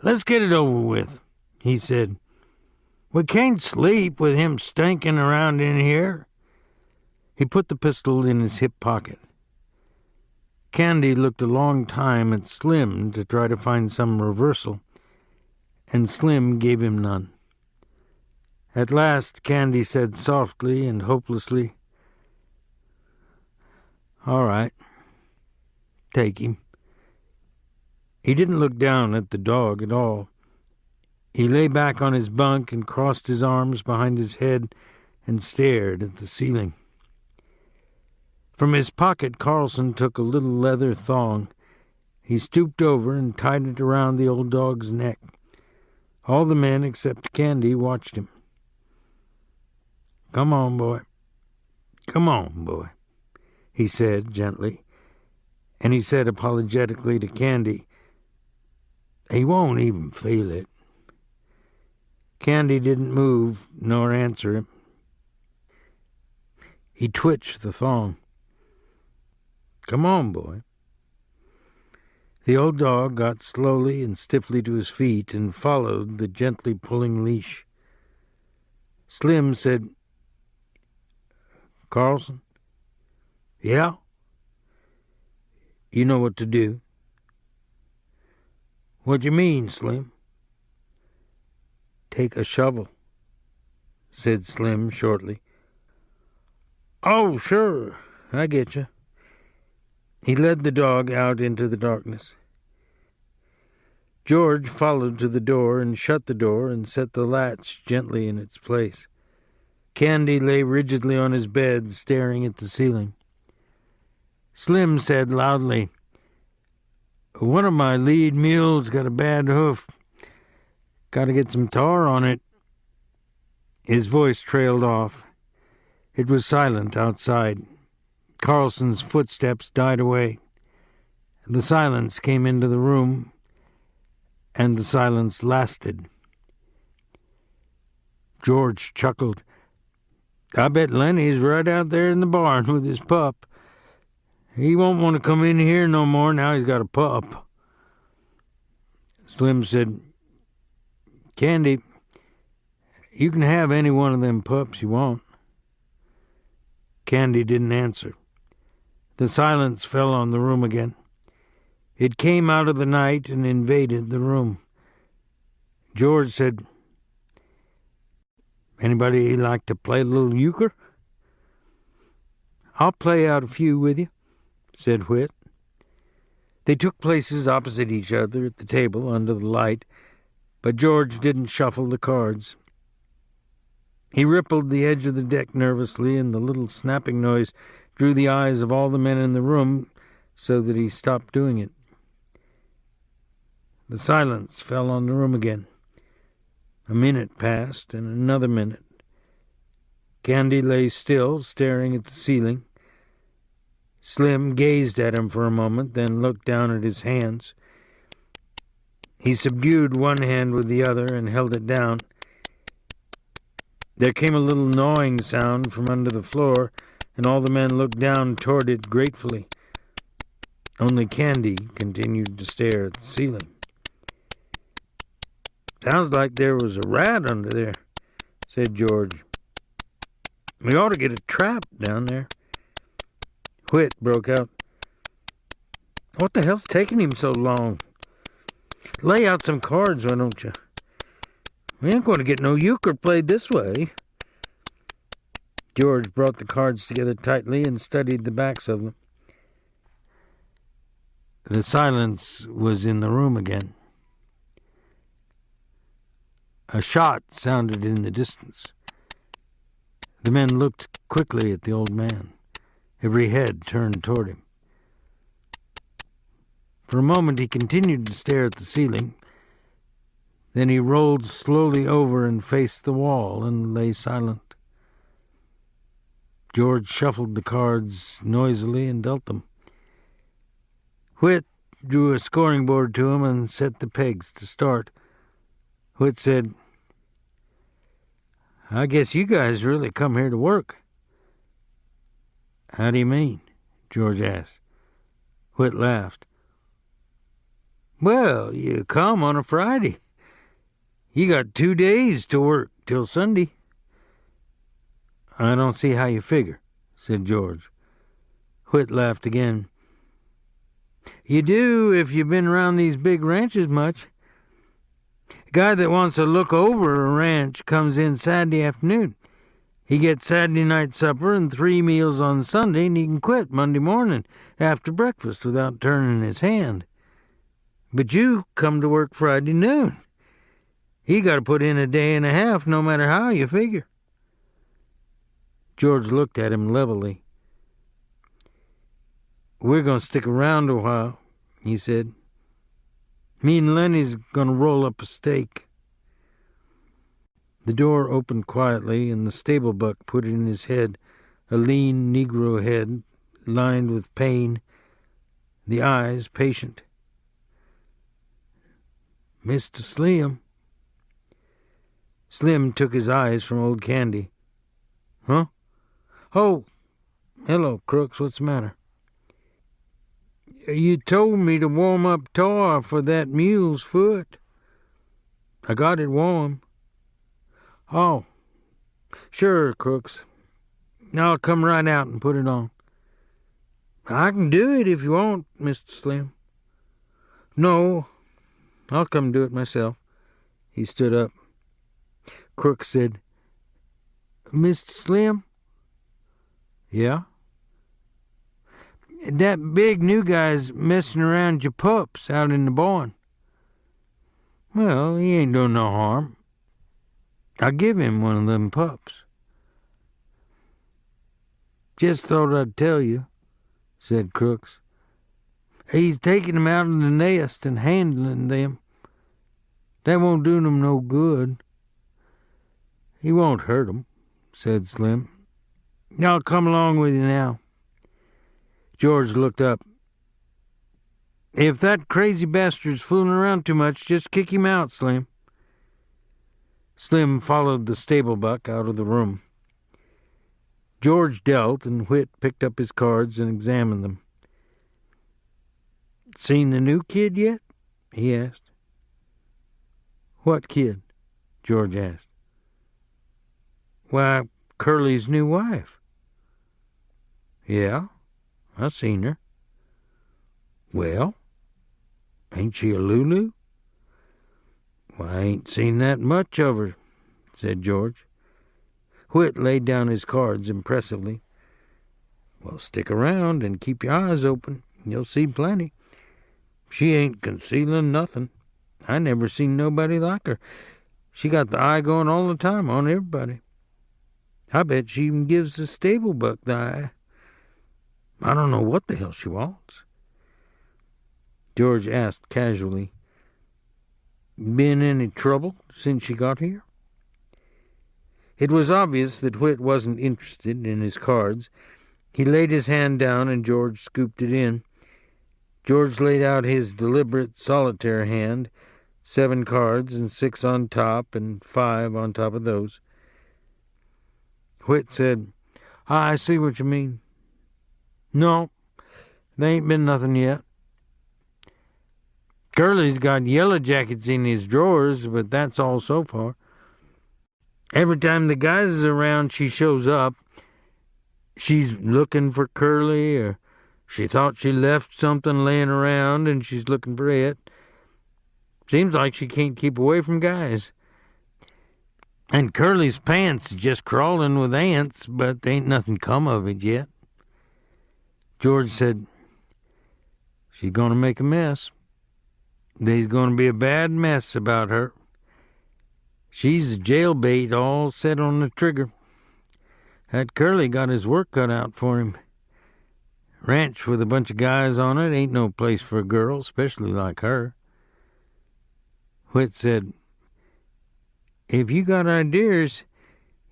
"Let's get it over with," he said. "We can't sleep with him stinking around in here." He put the pistol in his hip pocket. Candy looked a long time at Slim to try to find some reversal, and Slim gave him none. At last Candy said softly and hopelessly, All right. Take him. He didn't look down at the dog at all. He lay back on his bunk and crossed his arms behind his head and stared at the ceiling. From his pocket, Carlson took a little leather thong. He stooped over and tied it around the old dog's neck. All the men except Candy watched him. "Come on, boy. Come on, boy," he said gently. And he said apologetically to Candy, "He won't even feel it." Candy didn't move nor answer him. He twitched the thong. "Come on, boy." The old dog got slowly and stiffly to his feet and followed the gently pulling leash. Slim said, "Carlson?" "Yeah?" "You know what to do?" "What do you mean, Slim?" "Take a shovel," said Slim shortly. "Oh, sure, I get you." He led the dog out into the darkness. George followed to the door and shut the door and set the latch gently in its place. Candy lay rigidly on his bed, staring at the ceiling. Slim said loudly, "One of my lead mules got a bad hoof. Got to get some tar on it." His voice trailed off. It was silent outside. Carlson's footsteps died away. The silence came into the room, and the silence lasted. George chuckled. "I bet Lenny's right out there in the barn with his pup. He won't want to come in here no more now he's got a pup." Slim said, "Candy, you can have any one of them pups you want." Candy didn't answer. The silence fell on the room again. It came out of the night and invaded the room. George said, "Anybody like to play a little euchre?" "I'll play out a few with you," said Whit. They took places opposite each other at the table under the light, but George didn't shuffle the cards. He rippled the edge of the deck nervously, and the little snapping noise drew the eyes of all the men in the room so that he stopped doing it. The silence fell on the room again. A minute passed, and another minute. Candy lay still, staring at the ceiling. Slim gazed at him for a moment, then looked down at his hands. He subdued one hand with the other and held it down. There came a little gnawing sound from under the floor, and all the men looked down toward it gratefully. Only Candy continued to stare at the ceiling. "Sounds like there was a rat under there," said George. "We ought to get a trap down there." Whit broke out, "What the hell's taking him so long? Lay out some cards, why don't you? We ain't going to get no euchre played this way." George brought the cards together tightly and studied the backs of them. The silence was in the room again. A shot sounded in the distance. The men looked quickly at the old man. Every head turned toward him. For a moment he continued to stare at the ceiling. Then he rolled slowly over and faced the wall and lay silent. George shuffled the cards noisily and dealt them. Whit drew a scoring board to him and set the pegs to start. Whit said, "I guess you guys really come here to work." "How do you mean?" George asked. Whit laughed. "Well, you come on a Friday. You got 2 days to work till Sunday." "I don't see how you figure," said George. Whit laughed again. "You do if you've been around these big ranches much. A guy that wants to look over a ranch comes in Saturday afternoon. He gets Saturday night supper and 3 meals on Sunday, and he can quit Monday morning after breakfast without turning his hand. But you come to work Friday noon. He got to put in a day and a half no matter how you figure. George looked at him levelly. We're going to stick around a while, he said. Me and Lenny's going to roll up a steak. The door opened quietly, and the stable buck put in his head, a lean Negro head, lined with pain, the eyes patient. Mr. Slim. Slim took his eyes from old Candy. Huh? Oh, hello, Crooks, what's the matter? You told me to warm up tar for that mule's foot. I got it warm. Oh, sure, Crooks. I'll come right out and put it on. I can do it if you want, Mr. Slim. No, I'll come do it myself. He stood up. Crooks said, Mr. Slim? Yeah? That big new guy's messing around your pups out in the barn. Well, he ain't doing no harm. I'll give him one of them pups. Just thought I'd tell you, said Crooks. He's taking them out of the nest and handling them. That won't do them no good. He won't hurt them, said Slim. I'll come along with you now. George looked up. If that crazy bastard's fooling around too much, just kick him out, Slim. Slim followed the stable buck out of the room. George dealt, and Whit picked up his cards and examined them. Seen the new kid yet? He asked. What kid? George asked. Why, Curly's new wife. Yeah, I seen her. Well, ain't she a Lulu? Well, I ain't seen that much of her, said George. Whit laid down his cards impressively. Well, stick around and keep your eyes open. You'll see plenty. She ain't concealing nothing. I never seen nobody like her. She got the eye going all the time on everybody. I bet she even gives the stable buck the eye. I don't know what the hell she wants. George asked casually, Been any trouble since she got here? It was obvious that Whit wasn't interested in his cards. He laid his hand down and George scooped it in. George laid out his deliberate solitaire hand, 7 cards and 6 on top and 5 on top of those. Whit said, I see what you mean. No, there ain't been nothing yet. Curly's got yellow jackets in his drawers, but that's all so far. Every time the guys is around, she shows up. She's looking for Curly, or she thought she left something laying around and she's looking for it. Seems like she can't keep away from guys. And Curly's pants just crawling with ants, but there ain't nothing come of it yet. George said, She's going to make a mess. There's going to be a bad mess about her. She's a jailbait all set on the trigger. That Curly got his work cut out for him. Ranch with a bunch of guys on it ain't no place for a girl, especially like her. Whit said, If you got ideas,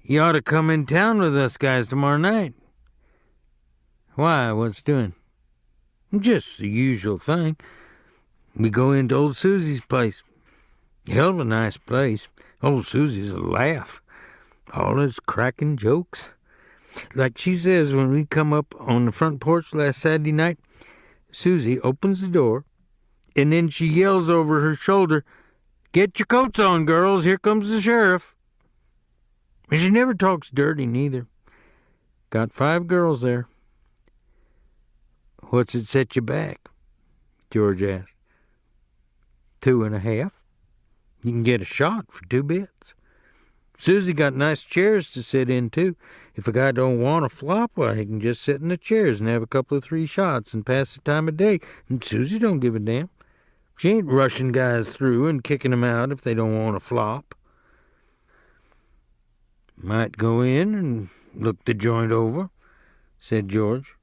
you ought to come in town with us guys tomorrow night. Why, what's doing? Just the usual thing. We go into old Susie's place. Hell of a nice place. Old Susie's a laugh. All its cracking jokes. Like she says when we come up on the front porch last Saturday night, Susie opens the door, and then she yells over her shoulder, Get your coats on, girls, here comes the sheriff. And she never talks dirty, neither. Got 5 girls there. What's it set you back? George asked. 2.5. You can get a shot for 2 bits. Susie got nice chairs to sit in, too. If a guy don't want a flop, why, he can just sit in the chairs and have a couple of 3 shots and pass the time of day. And Susie don't give a damn. She ain't rushing guys through and kicking them out if they don't want a flop. Might go in and look the joint over, said George.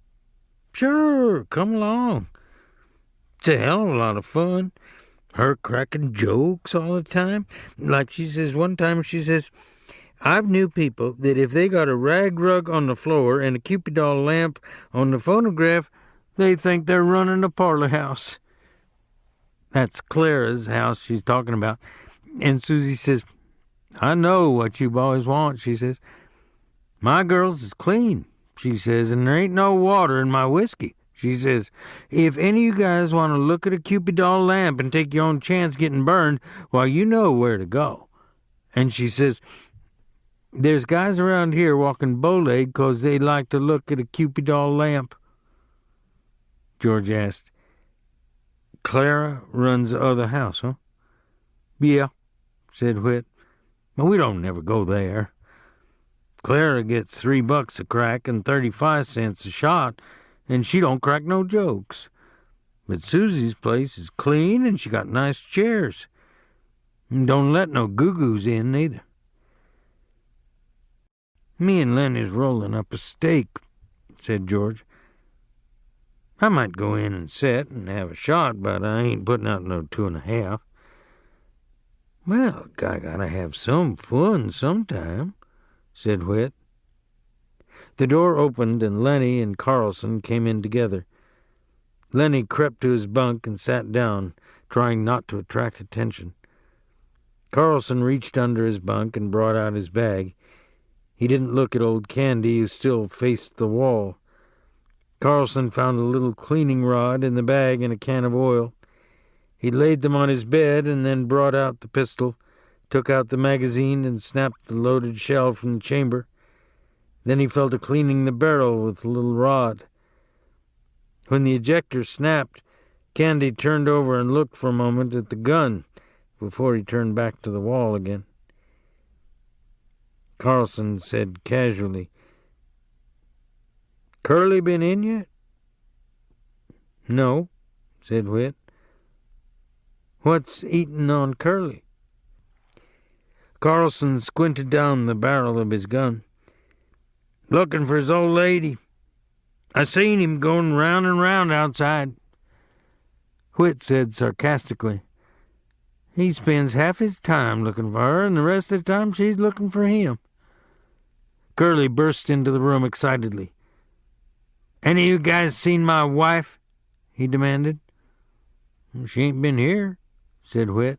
Sure, come along. It's a hell of a lot of fun. Her cracking jokes all the time. Like she says one time, she says, I've knew people that if they got a rag rug on the floor and a Cupid doll lamp on the phonograph, they think they're running a parlor house. That's Clara's house she's talking about. And Susie says, I know what you boys want, she says. My girls is clean, she says, and there ain't no water in my whiskey. She says, if any of you guys want to look at a Cupid doll lamp and take your own chance getting burned, well, you know where to go. And she says, there's guys around here walking bow-legged 'cause they like to look at a Cupid doll lamp. George asked, Clara runs the other house, huh? Yeah, said Whit. But we don't never go there. Clara gets $3 a crack and 35 cents a shot, and she don't crack no jokes. But Susie's place is clean, and she got nice chairs. And don't let no goo-goos in, neither. Me and Lenny's rolling up a steak, said George. I might go in and sit and have a shot, but I ain't putting out no 2.5. Well, I gotta have some fun sometime, said Whit. The door opened and Lenny and Carlson came in together. Lenny crept to his bunk and sat down, trying not to attract attention. Carlson reached under his bunk and brought out his bag. He didn't look at old Candy, who still faced the wall. Carlson found a little cleaning rod in the bag and a can of oil. He laid them on his bed and then brought out the pistol, took out the magazine and snapped the loaded shell from the chamber. Then he fell to cleaning the barrel with the little rod. When the ejector snapped, Candy turned over and looked for a moment at the gun before he turned back to the wall again. Carlson said casually, Curly been in yet? No, said Whit. What's eating on Curly? Carlson squinted down the barrel of his gun. Looking for his old lady. I seen him going round and round outside. Whit said sarcastically, he spends half his time looking for her, and the rest of the time she's looking for him. Curly burst into the room excitedly. Any of you guys seen my wife? He demanded. She ain't been here, said Whit.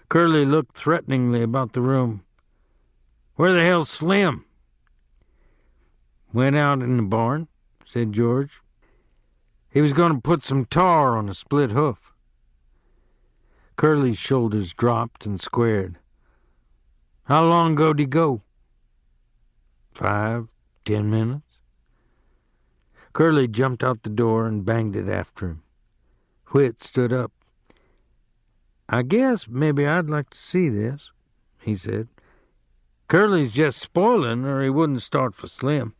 Curly looked threateningly about the room. Where the hell's Slim? Went out in the barn, said George. He was going to put some tar on a split hoof. Curly's shoulders dropped and squared. How long ago did he go? 5, 10 minutes. Curly jumped out the door and banged it after him. Whit stood up. I guess maybe I'd like to see this, he said. Curly's just spoiling, or he wouldn't start for Slim.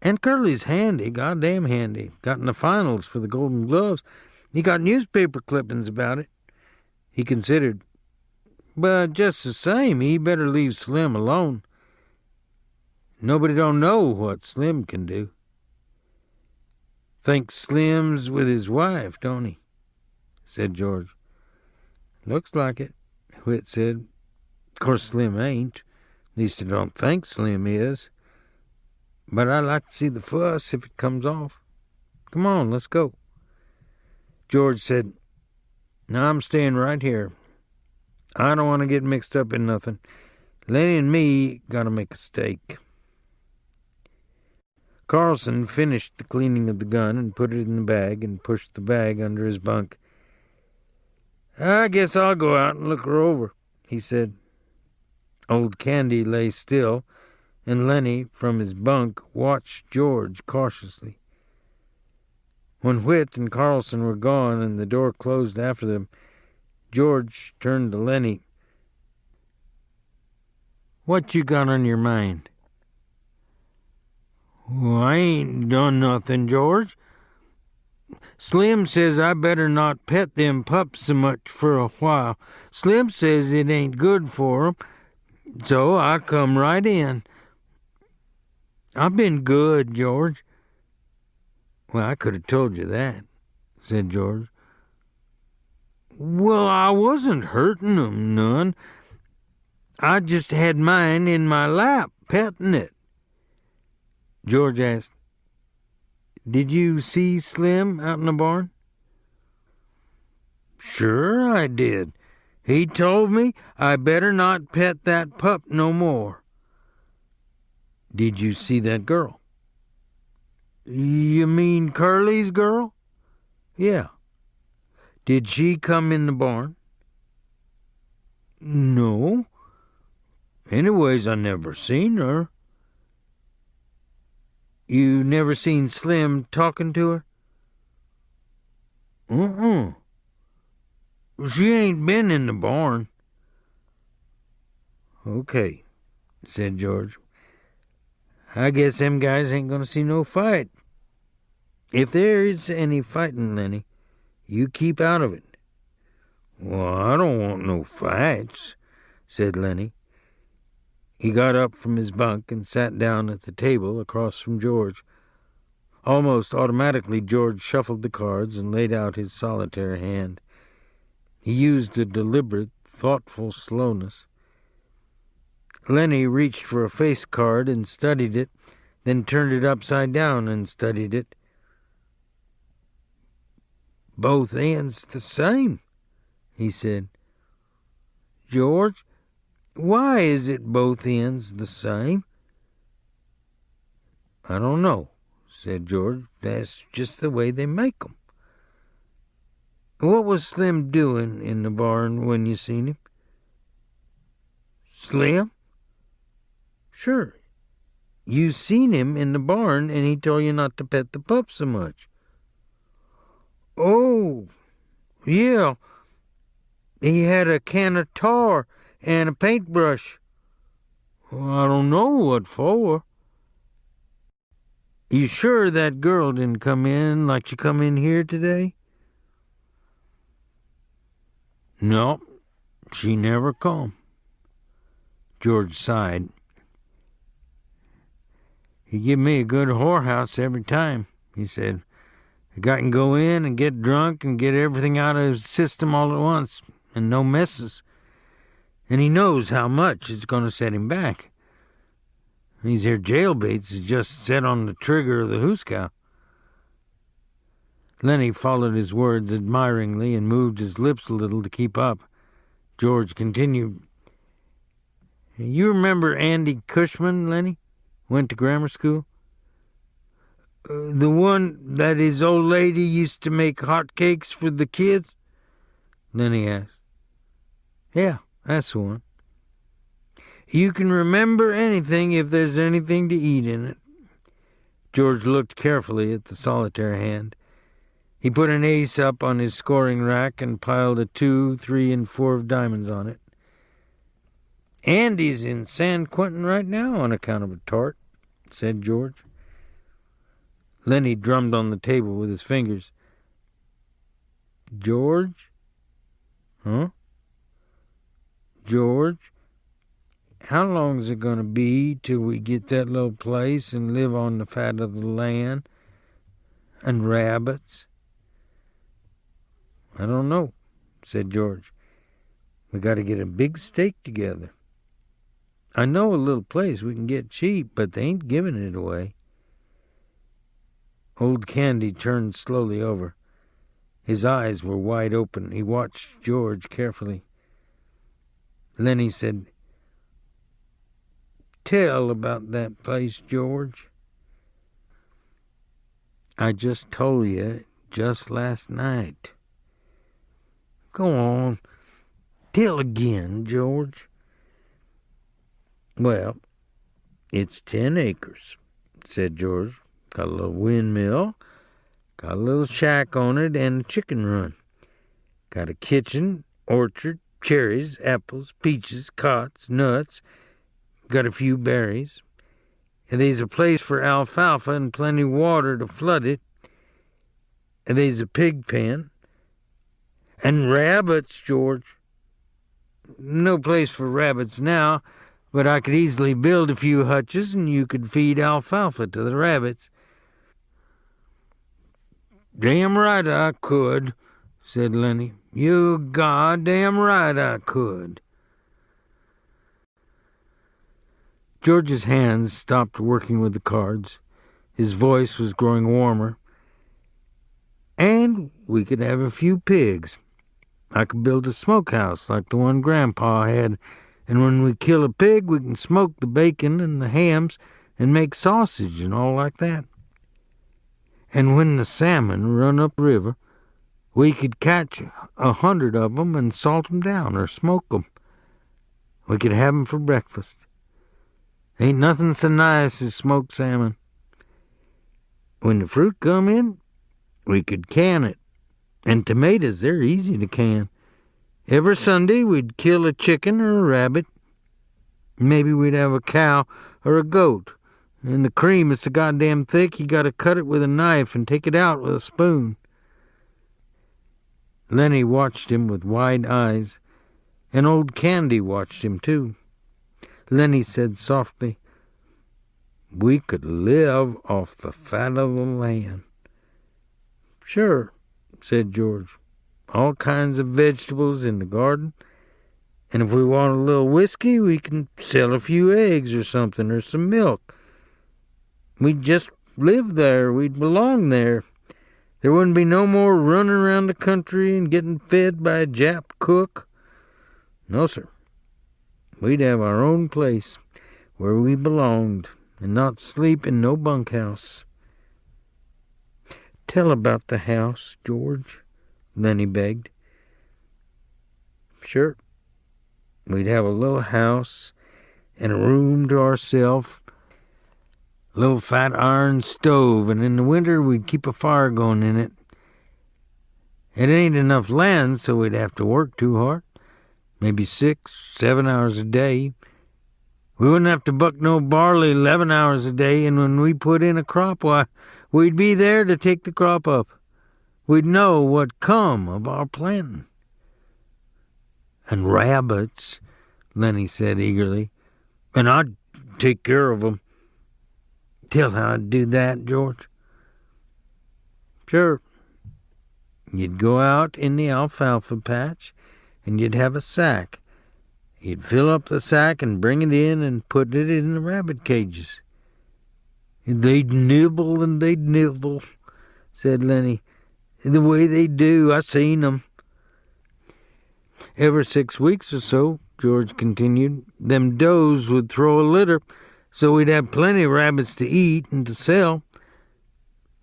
And Curly's handy, goddamn handy. Got in the finals for the Golden Gloves. He got newspaper clippings about it. He considered. But just the same, he better leave Slim alone. Nobody don't know what Slim can do. Thinks Slim's with his wife, don't he? Said George. Looks like it, Whit said. Of course Slim ain't. At least I don't think Slim is. But I'd like to see the fuss if it comes off. Come on, let's go. George said, No, I'm staying right here. I don't want to get mixed up in nothing. Lenny and me got to make a steak. Carlson finished the cleaning of the gun and put it in the bag and pushed the bag under his bunk. I guess I'll go out and look her over, he said. Old Candy lay still, and Lenny, from his bunk, watched George cautiously. When Whit and Carlson were gone and the door closed after them, George turned to Lenny. What you got on your mind?" "Well, I ain't done nothing, George. Slim says I better not pet them pups so much for a while. Slim says it ain't good for 'em, so I come right in. I've been good, George." "Well, I could have told you that," said George. "Well, I wasn't hurting 'em none. I just had mine in my lap, petting it." George asked, "Did you see Slim out in the barn?" "Sure I did. He told me I better not pet that pup no more." "Did you see that girl?" "You mean Curly's girl?" "Yeah. Did she come in the barn?" "No. Anyways, I never seen her." "You never seen Slim talking to her?" "Uh-uh. She ain't been in the barn." "Okay," said George. "I guess them guys ain't gonna see no fight. If there is any fighting, Lenny, you keep out of it." "Well, I don't want no fights," said Lenny. He got up from his bunk and sat down at the table across from George. Almost automatically, George shuffled the cards and laid out his solitaire hand. He used a deliberate, thoughtful slowness. Lenny reached for a face card and studied it, then turned it upside down and studied it. "Both ends the same," he said. "George, why is it both ends the same?" "I don't know," said George. "That's just the way they make 'em." "What was Slim doing in the barn when you seen him?" "Slim?" "Sure. You seen him in the barn, and he told you not to pet the pup so much." "Oh, yeah. He had a can of tar and a paintbrush." "Well, I don't know what for." "You sure that girl didn't come in like she come in here today?" "No, she never come." George sighed. "He give me a good whorehouse every time," he said. "A guy can go in and get drunk and get everything out of his system all at once, and no messes. And he knows how much it's going to set him back. These here jailbaits is just set on the trigger of the hoosecow." Lenny followed his words admiringly and moved his lips a little to keep up. George continued, "You remember Andy Cushman, Lenny? Went to grammar school?" The one that his old lady used to make hot cakes for the kids?" Lenny asked. "Yeah, that's the one." "You can remember anything if there's anything to eat in it." George looked carefully at the solitaire hand. He put an ace up on his scoring rack and piled a 2, 3, and 4 of diamonds on it. "Andy's in San Quentin right now on account of a tart," said George. Lenny drummed on the table with his fingers. "George?" "Huh?" "George, how long's it going to be till we get that little place and live on the fat of the land and rabbits?" "I don't know," said George. "We got to get a big stake together. I know a little place we can get cheap, but they ain't giving it away." Old Candy turned slowly over. His eyes were wide open. He watched George carefully. Lenny said, "Tell about that place, George." "I just told you just last night." "Go on. Tell again, George." "Well, it's 10 acres, said George. "Got a little windmill, got a little shack on it, and a chicken run. Got a kitchen, orchard, cherries, apples, peaches, cots, nuts. got a few berries. And there's a place for alfalfa and plenty of water to flood it. And there's a pig pen. And rabbits, George. No place for rabbits now, but I could easily build a few hutches and you could feed alfalfa to the rabbits. Damn right I could, said Lenny. You goddamn right I could. George's hands stopped working with the cards. His voice was growing warmer. And we could have a few pigs. I could build a smokehouse like the one Grandpa had, and when we kill a pig, we can smoke the bacon and the hams and make sausage and all like that. And when the salmon run up river, we could catch 100 of 'em and salt 'em down or smoke 'em. We could have 'em for breakfast. Ain't nothing so nice as smoked salmon. When the fruit come in, we could can it. And tomatoes, they're easy to can. Every Sunday we'd kill a chicken or a rabbit. Maybe we'd have a cow or a goat. And the cream is so goddamn thick you gotta cut it with a knife and take it out with a spoon. Lenny watched him with wide eyes, and old Candy watched him too. Lenny said softly, "We could live off the fat of the land." "Sure," said George. "All kinds of vegetables in the garden. And if we want a little whiskey, we can sell a few eggs or something, or some milk. We'd just live there. We'd belong there. There wouldn't be no more running around the country and getting fed by a Jap cook. No, sir. We'd have our own place where we belonged and not sleep in no bunkhouse." "Tell about the house, George," Lenny begged. "Sure. We'd have a little house and a room to ourselves, a little fat iron stove, and in the winter we'd keep a fire going in it. It ain't enough land, so we'd have to work too hard, maybe 6, 7 hours a day. We wouldn't have to buck no barley 11 hours a day, and when we put in a crop, why, we'd be there to take the crop up. We'd know what come of our planting." "And rabbits," Lenny said eagerly. "And I'd take care of 'em." "Tell how I'd do that, George." "Sure. You'd go out in the alfalfa patch, and you'd have a sack. You'd fill up the sack and bring it in and put it in the rabbit cages. They'd nibble and they'd nibble," said Lenny. "The way they do, I seen 'em." "Every 6 weeks or so," George continued, "them does would throw a litter, so we'd have plenty of rabbits to eat and to sell.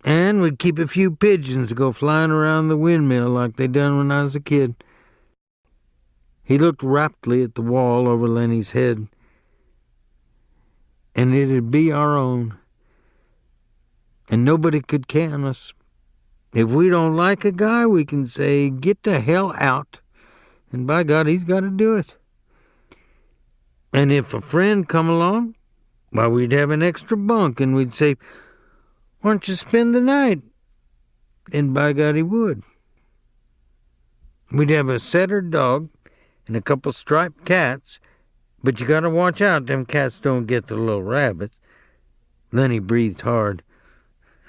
And we'd keep a few pigeons to go flying around the windmill like they done when I was a kid." He looked raptly at the wall over Lenny's head. "And it'd be our own. And nobody could can us. If we don't like a guy, we can say, 'Get the hell out.' And by God, he's got to do it. And if a friend come along, why, we'd have an extra bunk, and we'd say, 'Why don't you spend the night?' And by God, he would. We'd have a setter dog and a couple striped cats, but you got to watch out them cats don't get the little rabbits." Lenny breathed hard.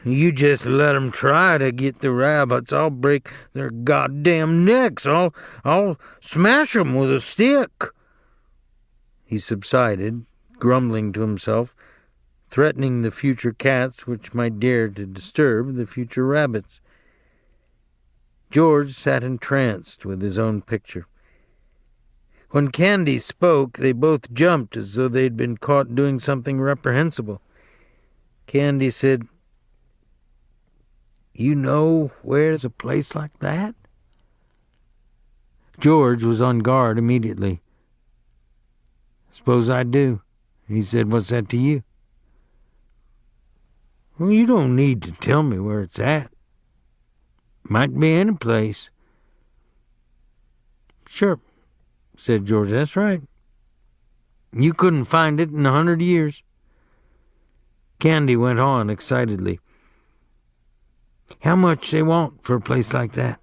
"You just let 'em try to get the rabbits. I'll break their goddamn necks. I'll smash 'em with a stick." He subsided, grumbling to himself, threatening the future cats which might dare to disturb the future rabbits. George sat entranced with his own picture. When Candy spoke, they both jumped as though they'd been caught doing something reprehensible. Candy said, "You know where's a place like that?" George was on guard immediately. "Suppose I do." He said, "What's that to you?" "Well, you don't need to tell me where it's at. Might be any place." "Sure," said George. "That's right. You couldn't find it in 100 years. Candy went on excitedly. How much they want for a place like that?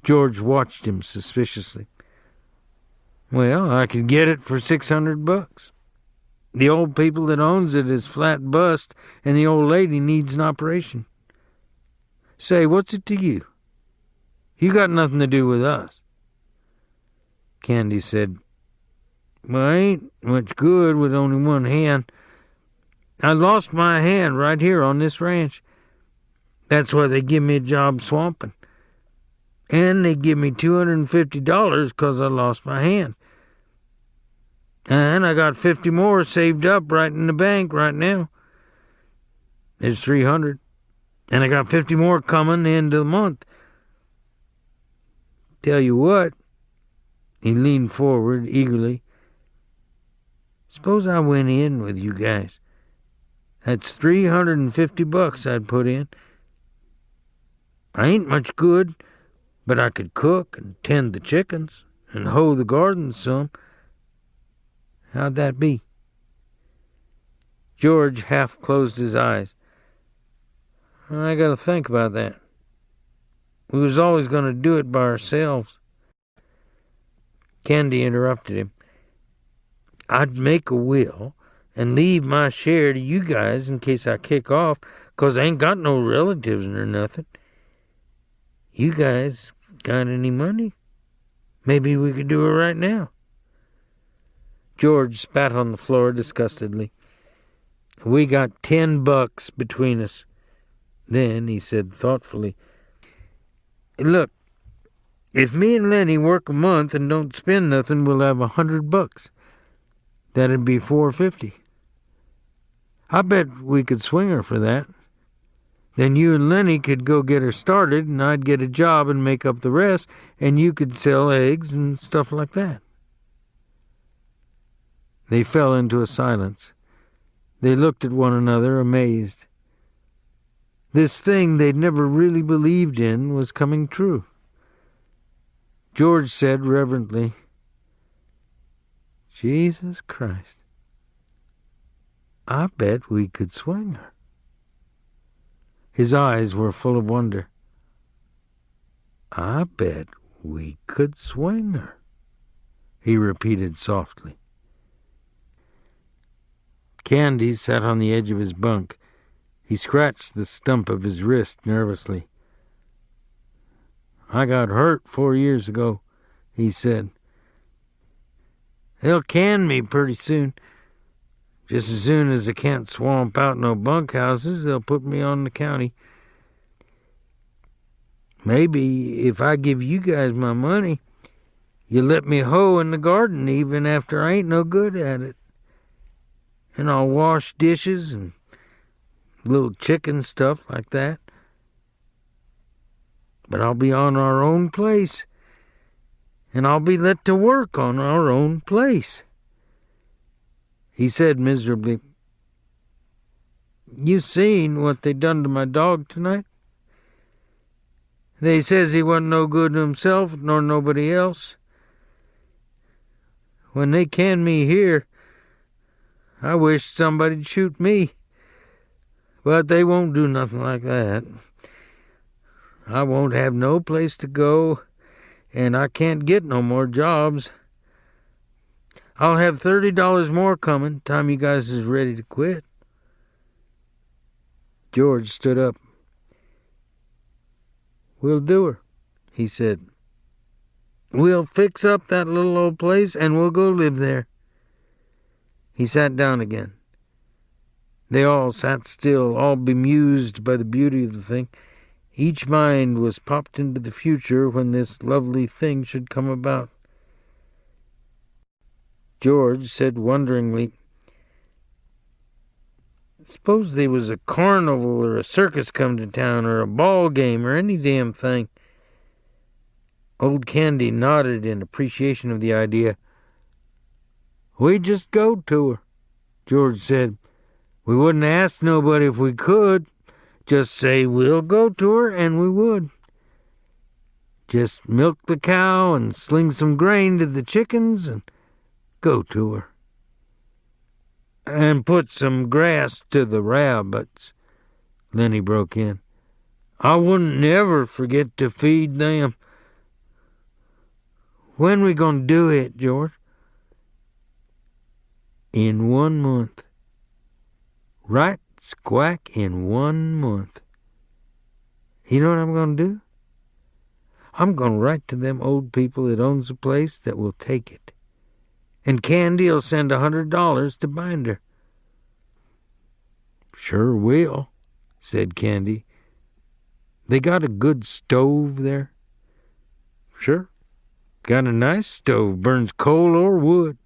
George watched him suspiciously. Well, I could get it for $600. The old people that owns it is flat bust, and the old lady needs an operation. Say, what's it to you? You got nothing to do with us. Candy said, well, I ain't much good with only one hand. I lost my hand right here on this ranch. That's why they give me a job swamping. And they give me $250 because I lost my hand. And I got 50 more saved up right in the bank right now. There's 300. And I got 50 more coming the end of the month. Tell you what, he leaned forward eagerly. Suppose I went in with you guys. That's $350 I'd put in. I ain't much good, but I could cook and tend the chickens and hoe the garden some. How'd that be? George half closed his eyes. I got to think about that. We was always going to do it by ourselves. Candy interrupted him. I'd make a will and leave my share to you guys in case I kick off, 'cause I ain't got no relatives or nothing. You guys got any money? Maybe we could do it right now. George spat on the floor disgustedly. We got $10 between us. Then he said thoughtfully, look, if me and Lenny work a month and don't spend nothing, we'll have $100. That'd be $450. I bet we could swing her for that. Then you and Lenny could go get her started, and I'd get a job and make up the rest, and you could sell eggs and stuff like that. They fell into a silence. They looked at one another, amazed. This thing they'd never really believed in was coming true. George said reverently, Jesus Christ, I bet we could swing her. His eyes were full of wonder. I bet we could swing her, he repeated softly. Candy sat on the edge of his bunk. He scratched the stump of his wrist nervously. I got hurt 4 years ago, he said. They'll can me pretty soon. Just as soon as they can't swamp out no bunkhouses, they'll put me on the county. Maybe if I give you guys my money, you'll let me hoe in the garden even after I ain't no good at it. And I'll wash dishes and little chicken stuff like that. But I'll be on our own place, and I'll be let to work on our own place. He said miserably, You seen what they done to my dog tonight? They says he wasn't no good to himself nor nobody else. When they can me here, I wish somebody'd shoot me. But they won't do nothing like that. I won't have no place to go, and I can't get no more jobs. I'll have $30 more coming time you guys is ready to quit. George stood up. We'll do her, he said. We'll fix up that little old place, and we'll go live there. He sat down again. They all sat still, all bemused by the beauty of the thing. Each mind was popped into the future when this lovely thing should come about. George said wonderingly, Suppose there was a carnival or a circus come to town or a ball game or any damn thing. Old Candy nodded in appreciation of the idea. We'd just go to her, George said. We wouldn't ask nobody if we could. Just say we'll go to her, and we would. Just milk the cow and sling some grain to the chickens and go to her. And put some grass to the rabbits, Lenny broke in. I wouldn't never forget to feed them. When we gonna do it, George? In 1 month. Right squack in 1 month. You know what I'm gonna do? I'm gonna write to them old people that owns the place that will take it. And Candy'll send $100 to bind her. Sure will, said Candy. They got a good stove there? Sure. Got a nice stove, burns coal or wood.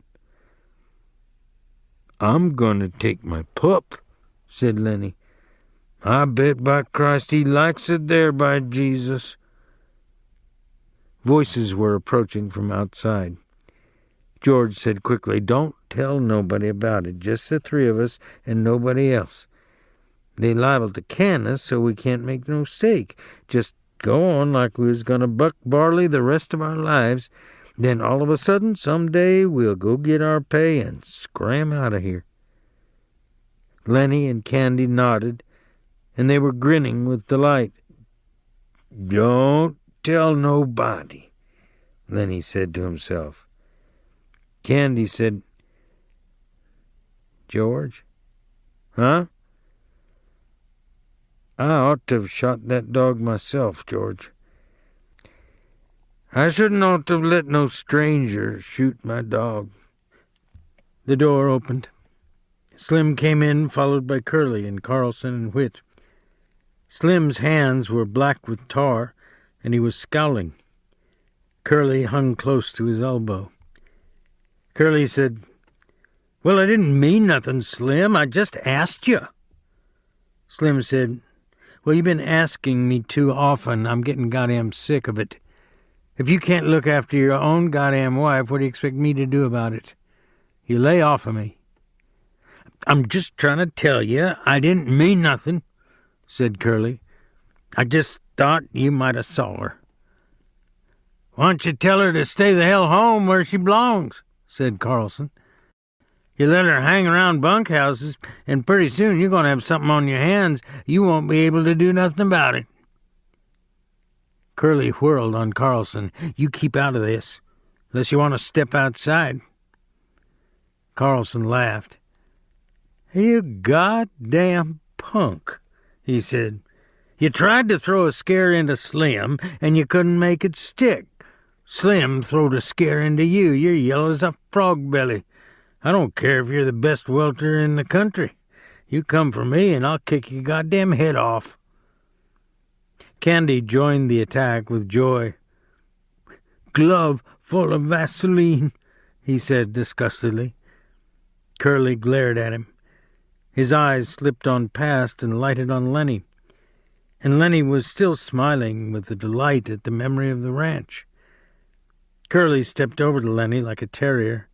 I'm gonna take my pup, said Lenny. I bet by Christ he likes it there, by Jesus. Voices were approaching from outside. George said quickly, Don't tell nobody about it, just the three of us and nobody else. They liable to can us, so we can't make no mistake. Just go on like we was going to buck barley the rest of our lives. Then all of a sudden, someday, we'll go get our pay and scram out of here. Lenny and Candy nodded, and they were grinning with delight. Don't tell nobody, Lenny said to himself. Candy said, George? Huh? I ought to have shot that dog myself, George. I shouldn't ought to have let no stranger shoot my dog. The door opened. Slim came in, followed by Curly and Carlson and Whit. Slim's hands were black with tar, and he was scowling. Curly hung close to his elbow. Curly said, Well, I didn't mean nothing, Slim. I just asked you. Slim said, Well, you've been asking me too often. I'm getting goddamn sick of it. If you can't look after your own goddamn wife, what do you expect me to do about it? You lay off of me. I'm just trying to tell you I didn't mean nothing, said Curly. I just thought you might have saw her. Why don't you tell her to stay the hell home where she belongs, said Carlson. You let her hang around bunkhouses, and pretty soon you're going to have something on your hands. You won't be able to do nothing about it. Curly whirled on Carlson. You keep out of this, unless you want to step outside. Carlson laughed. You goddamn punk, he said. You tried to throw a scare into Slim, and you couldn't make it stick. Slim throwed a scare into you. You're yellow as a frog belly. I don't care if you're the best welter in the country. You come for me, and I'll kick your goddamn head off. Candy joined the attack with joy. Glove full of Vaseline, he said disgustedly. Curly glared at him. His eyes slipped on past and lighted on Lenny. And Lenny was still smiling with the delight at the memory of the ranch. Curly stepped over to Lenny like a terrier.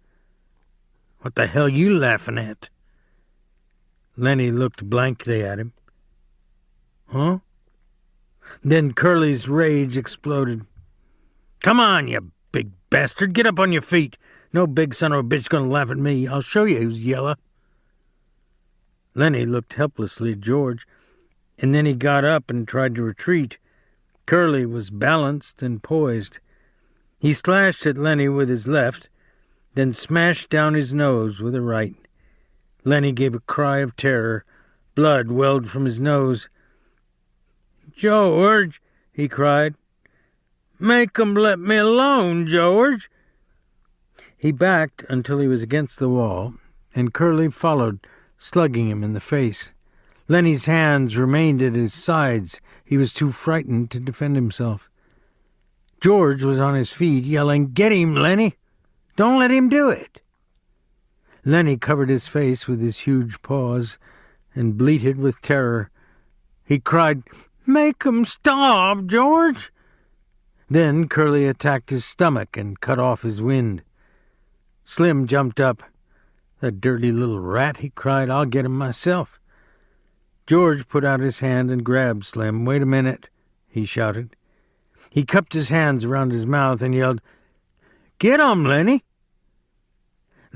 What the hell you laughing at? Lenny looked blankly at him. Huh? Then Curly's rage exploded. Come on, you big bastard. Get up on your feet. No big son of a bitch gonna laugh at me. I'll show you who's yellow. Lenny looked helplessly at George, and then he got up and tried to retreat. Curly was balanced and poised. He slashed at Lenny with his left, then smashed down his nose with a right. Lenny gave a cry of terror. Blood welled from his nose. George, he cried. Make 'em let me alone, George. He backed until he was against the wall, and Curly followed, slugging him in the face. Lenny's hands remained at his sides. He was too frightened to defend himself. George was on his feet, yelling, Get him, Lenny! Don't let him do it! Lenny covered his face with his huge paws and bleated with terror. He cried, Make 'em stop, George! Then Curly attacked his stomach and cut off his wind. Slim jumped up. The dirty little rat, he cried. I'll get him myself. George put out his hand and grabbed Slim. Wait a minute, he shouted. He cupped his hands around his mouth and yelled, Get 'em, Lenny!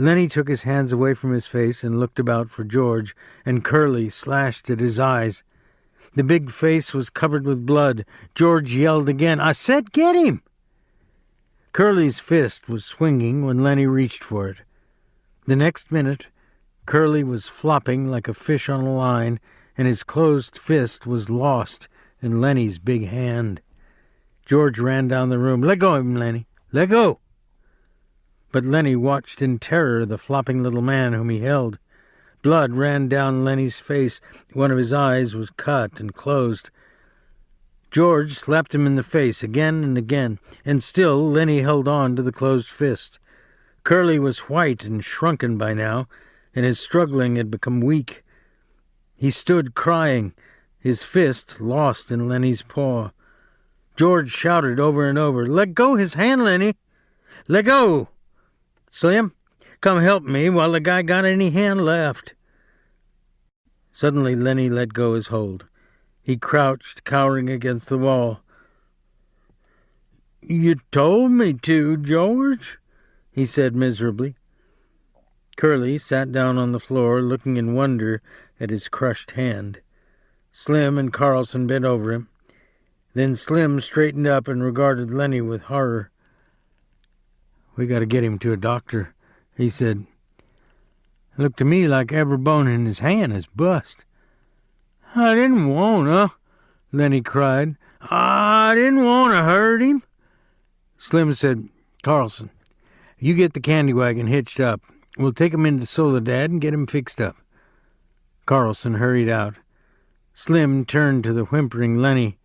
Lenny took his hands away from his face and looked about for George, and Curly slashed at his eyes. The big face was covered with blood. George yelled again, "I said get him!" Curly's fist was swinging when Lenny reached for it. The next minute, Curly was flopping like a fish on a line, and his closed fist was lost in Lenny's big hand. George ran down the room. "Let go of him, Lenny. Let go!" But Lenny watched in terror the flopping little man whom he held. Blood ran down Lenny's face. One of his eyes was cut and closed. George slapped him in the face again and again, and still Lenny held on to the closed fist. Curly was white and shrunken by now, and his struggling had become weak. He stood crying, his fist lost in Lenny's paw. George shouted over and over, "Let go his hand, Lenny! Let go! Slim, come help me while the guy got any hand left." Suddenly Lenny let go his hold. He crouched, cowering against the wall. "You told me to, George," he said miserably. Curly sat down on the floor, looking in wonder at his crushed hand. Slim and Carlson bent over him. Then Slim straightened up and regarded Lenny with horror. "We got to get him to a doctor," he said. "It looked to me like every bone in his hand is bust." "I didn't want to," Lenny cried. "I didn't want to hurt him." Slim said, "Carlson, you get the candy wagon hitched up. We'll take him into Soledad and get him fixed up." Carlson hurried out. Slim turned to the whimpering Lenny.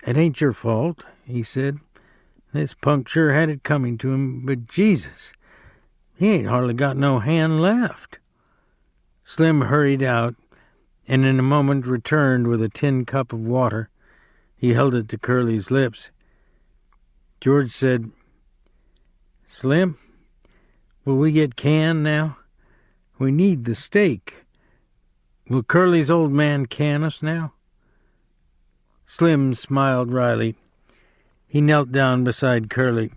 "It ain't your fault," he said. "This punk sure had it coming to him, but Jesus, he ain't hardly got no hand left." Slim hurried out, and in a moment returned with a tin cup of water. He held it to Curly's lips. George said, "Slim, will we get canned now? We need the steak. Will Curly's old man can us now?" Slim smiled wryly. He knelt down beside Curly.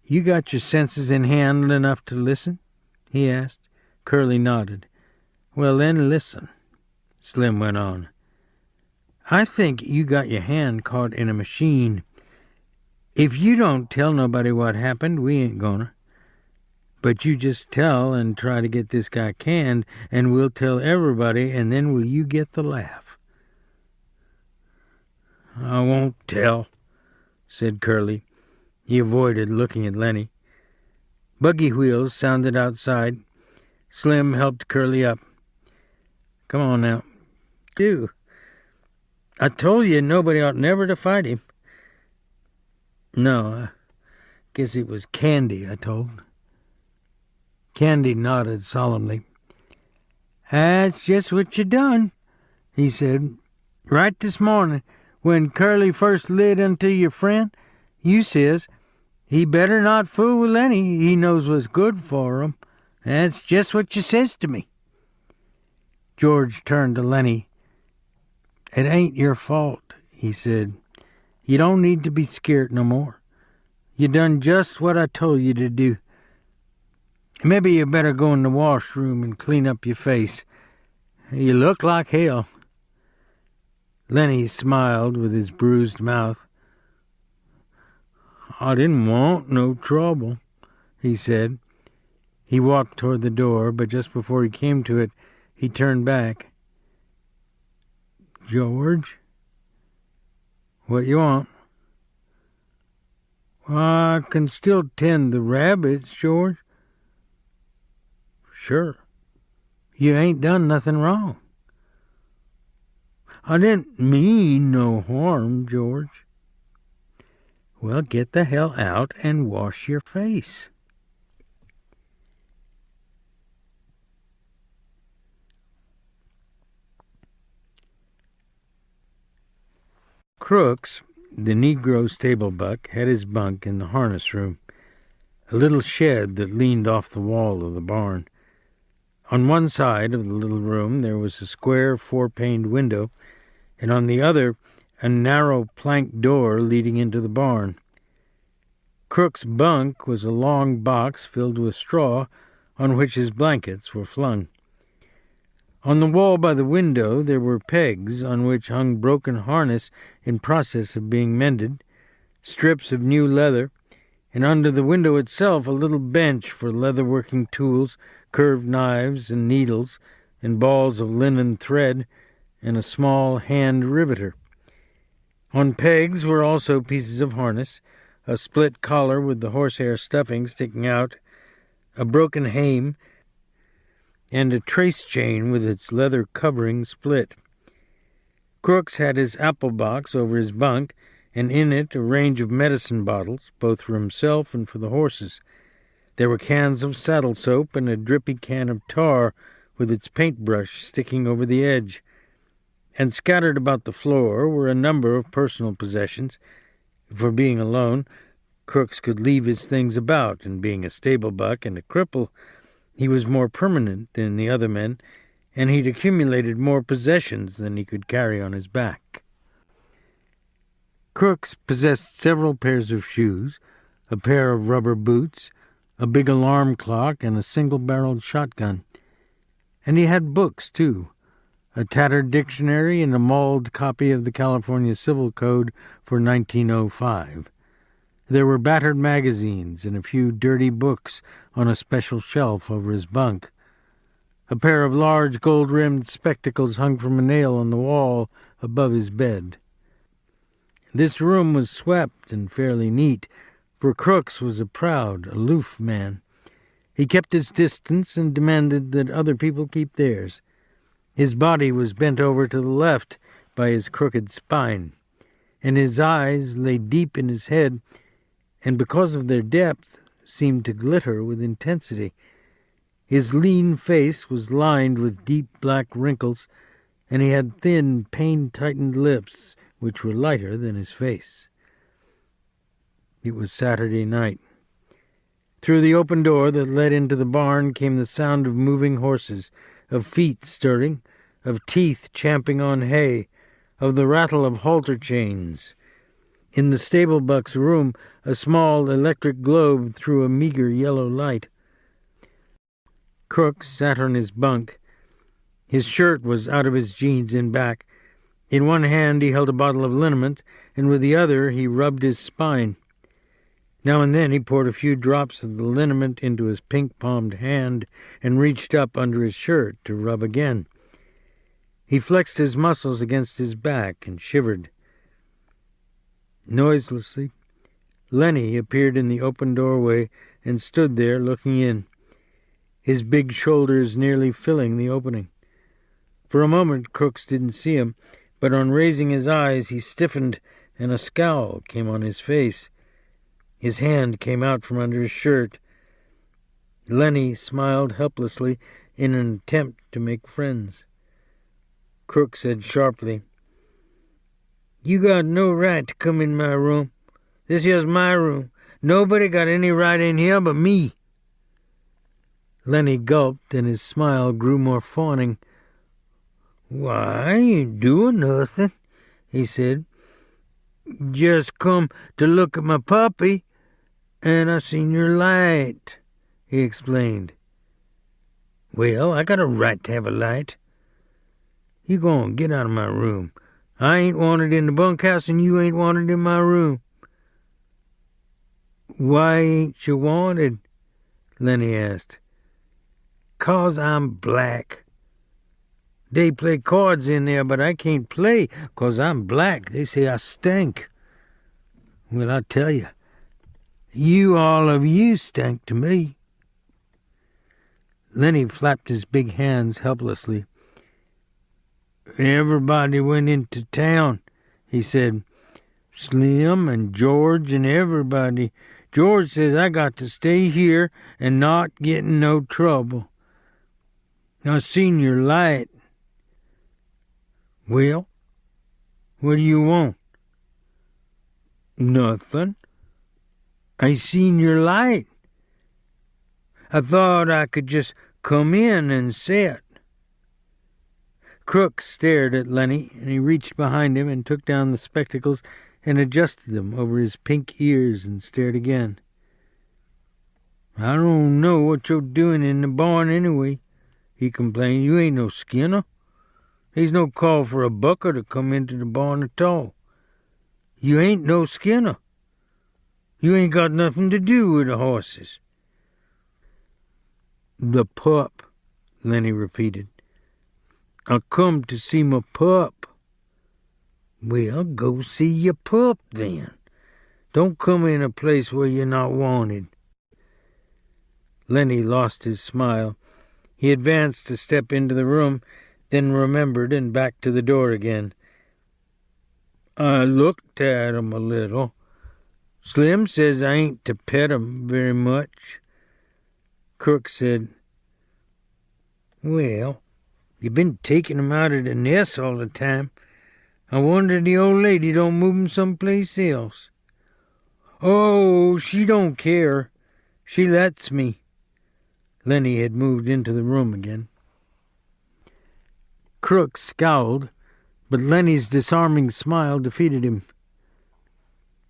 "You got your senses in hand enough to listen?" he asked. Curly nodded. "Well, then, listen," Slim went on. "I think you got your hand caught in a machine. If you don't tell nobody what happened, we ain't gonna. But you just tell and try to get this guy canned, and we'll tell everybody, and then will you get the laugh?" "I won't tell," said Curly. He avoided looking at Lenny. Buggy wheels sounded outside. Slim helped Curly up. "Come on now. Do. I told you nobody ought never to fight him." "No, I guess it was Candy I told." Candy nodded solemnly. "That's just what you done," he said. "Right this morning, when Curly first lit unto your friend, you says, 'He better not fool with Lenny. He knows what's good for him.' That's just what you says to me." George turned to Lenny. "It ain't your fault," he said. "You don't need to be scared no more. You done just what I told you to do. Maybe you better go in the washroom and clean up your face. You look like hell." Lenny smiled with his bruised mouth. "I didn't want no trouble," he said. He walked toward the door, but just before he came to it, he turned back. "George? What you want?" "I can still tend the rabbits, George." "Sure. You ain't done nothing wrong." "I didn't mean no harm, George." "Well, get the hell out and wash your face." Crooks, the Negro stable buck, had his bunk in the harness room, a little shed that leaned off the wall of the barn. On one side of the little room there was a square four-paned window, and on the other a narrow plank door leading into the barn. Crook's bunk was a long box filled with straw on which his blankets were flung. On the wall by the window there were pegs on which hung broken harness in process of being mended, strips of new leather, and under the window itself a little bench for leather-working tools, curved knives and needles, and balls of linen thread, and a small hand riveter. On pegs were also pieces of harness, a split collar with the horsehair stuffing sticking out, a broken hame, and a trace chain with its leather covering split. Crooks had his apple box over his bunk, and in it a range of medicine bottles, both for himself and for the horses. There were cans of saddle soap and a drippy can of tar with its paintbrush sticking over the edge. And scattered about the floor were a number of personal possessions. For being alone, Crooks could leave his things about, and being a stable buck and a cripple, he was more permanent than the other men, and he'd accumulated more possessions than he could carry on his back. Crooks possessed several pairs of shoes, a pair of rubber boots, a big alarm clock, and a single-barreled shotgun. And he had books, too, a tattered dictionary and a mauled copy of the California Civil Code for 1905. There were battered magazines and a few dirty books on a special shelf over his bunk. A pair of large gold-rimmed spectacles hung from a nail on the wall above his bed. This room was swept and fairly neat, for Crooks was a proud, aloof man. He kept his distance and demanded that other people keep theirs. His body was bent over to the left by his crooked spine, and his eyes lay deep in his head, and because of their depth, seemed to glitter with intensity. His lean face was lined with deep black wrinkles, and he had thin, pain-tightened lips, which were lighter than his face. It was Saturday night. Through the open door that led into the barn came the sound of moving horses, of feet stirring, of teeth champing on hay, of the rattle of halter chains. In the stable buck's room, a small electric globe threw a meager yellow light. Crooks sat on his bunk. His shirt was out of his jeans in back. In one hand he held a bottle of liniment, and with the other he rubbed his spine. Now and then he poured a few drops of the liniment into his pink-palmed hand and reached up under his shirt to rub again. He flexed his muscles against his back and shivered. Noiselessly, Lenny appeared in the open doorway and stood there looking in, his big shoulders nearly filling the opening. For a moment Crooks didn't see him, but on raising his eyes he stiffened and a scowl came on his face. His hand came out from under his shirt. Lenny smiled helplessly in an attempt to make friends. Crooks said sharply, "You got no right to come in my room. This here's my room. Nobody got any right in here but me." Lenny gulped, and his smile grew more fawning. "Why, I ain't doing nothing," he said. "Just come to look at my puppy, and I seen your light," he explained. "Well, I got a right to have a light. You go on, get out of my room. I ain't wanted in the bunkhouse, and you ain't wanted in my room." "Why ain't you wanted?" Lenny asked. "'Cause I'm black. They play cards in there, but I can't play 'cause I'm black. They say I stink. Well, I tell you, all of you stink to me." Lenny flapped his big hands helplessly. "Everybody went into town," he said. "Slim and George and everybody. George says I got to stay here and not get in no trouble. I seen your light." "Well, what do you want?" "Nothing. I seen your light. I thought I could just come in and sit." Crooks stared at Lenny, and he reached behind him and took down the spectacles and adjusted them over his pink ears and stared again. "I don't know what you're doing in the barn anyway," he complained. "You ain't no Skinner. There's no call for a bucker to come into the barn at all. You ain't no Skinner. You ain't got nothing to do with the horses." "The pup," Lenny repeated. "I come to see my pup." "Well, go see your pup then. Don't come in a place where you're not wanted." Lenny lost his smile. He advanced a step into the room, then remembered and backed to the door again. "I looked at 'em a little. Slim says I ain't to pet 'em very much." Crook said, "Well, you've been taking 'em out of the nest all the time. I wonder the old lady don't move 'em someplace else." "Oh, she don't care. She lets me." Lenny had moved into the room again. Crook scowled, but Lenny's disarming smile defeated him.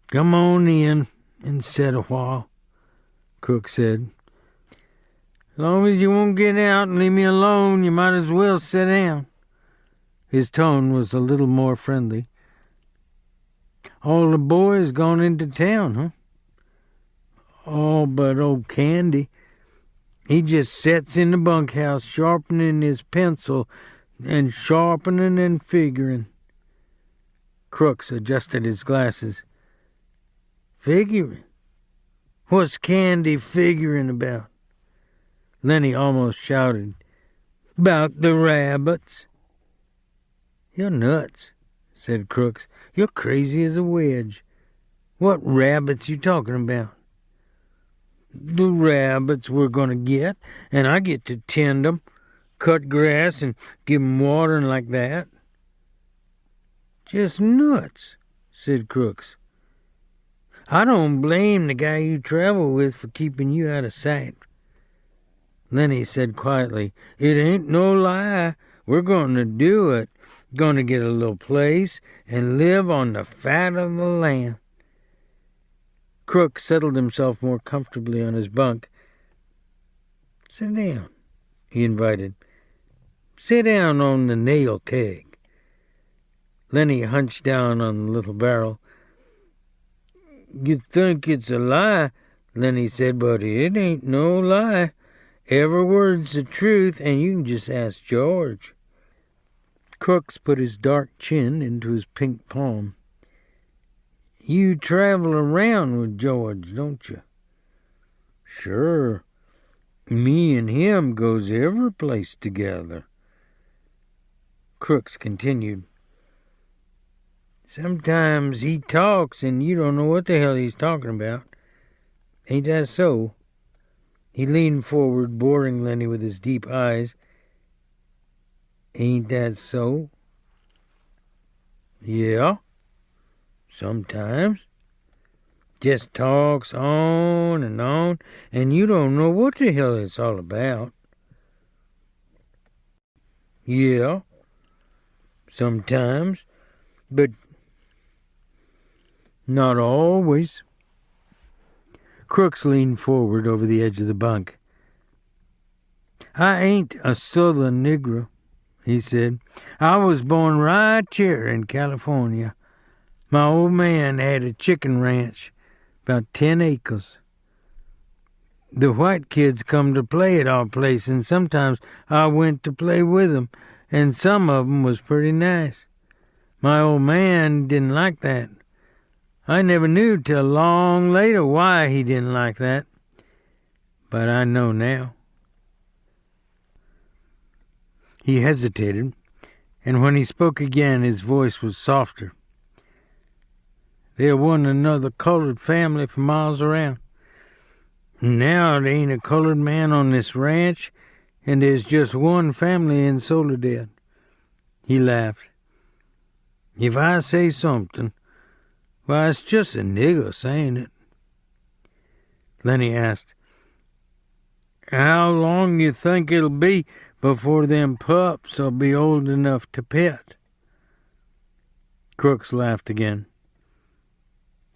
"Come on in and sit a while," Crook said. "As long as you won't get out and leave me alone, you might as well sit down." His tone was a little more friendly. "All the boys gone into town, huh?" "All but old Candy. He just sits in the bunkhouse sharpening his pencil and sharpening and figuring." Crooks adjusted his glasses. "Figuring? What's Candy figuring about?" Lenny almost shouted. "About the rabbits." "You're nuts," said Crooks. "You're crazy as a wedge. What rabbits you talking about?" "The rabbits we're going to get, and I get to tend 'em, cut grass and give 'em water and like that." "Just nuts," said Crooks. "I don't blame the guy you travel with for keeping you out of sight." Lenny said quietly, "It ain't no lie. We're going to do it. Going to get a little place and live on the fat of the land." Crook settled himself more comfortably on his bunk. "Sit down," he invited. "Sit down on the nail keg." Lenny hunched down on the little barrel. "You think it's a lie," Lenny said, "but it ain't no lie. Every word's the truth, and you can just ask George." Crooks put his dark chin into his pink palm. "You travel around with George, don't you?" "Sure. Me and him goes every place together." Crooks continued. "Sometimes he talks and you don't know what the hell he's talking about. Ain't that so?" He leaned forward, boring Lenny with his deep eyes. "Ain't that so?" "Yeah, sometimes. Just talks on, and you don't know what the hell it's all about." "Yeah, sometimes, but not always." Crooks leaned forward over the edge of the bunk. "I ain't a Southern Negro," he said. "I was born right here in California. My old man had a chicken ranch, about 10 acres. The white kids come to play at our place, and sometimes I went to play with them, and some of 'em was pretty nice. My old man didn't like that. I never knew till long later why he didn't like that, but I know now." He hesitated, and when he spoke again, his voice was softer. "There wasn't another colored family for miles around. Now there ain't a colored man on this ranch, and there's just one family in Soledad." He laughed. "If I say something, why, it's just a nigger saying it." Lenny asked, "How long you think it'll be before them pups'll be old enough to pet?" Crooks laughed again.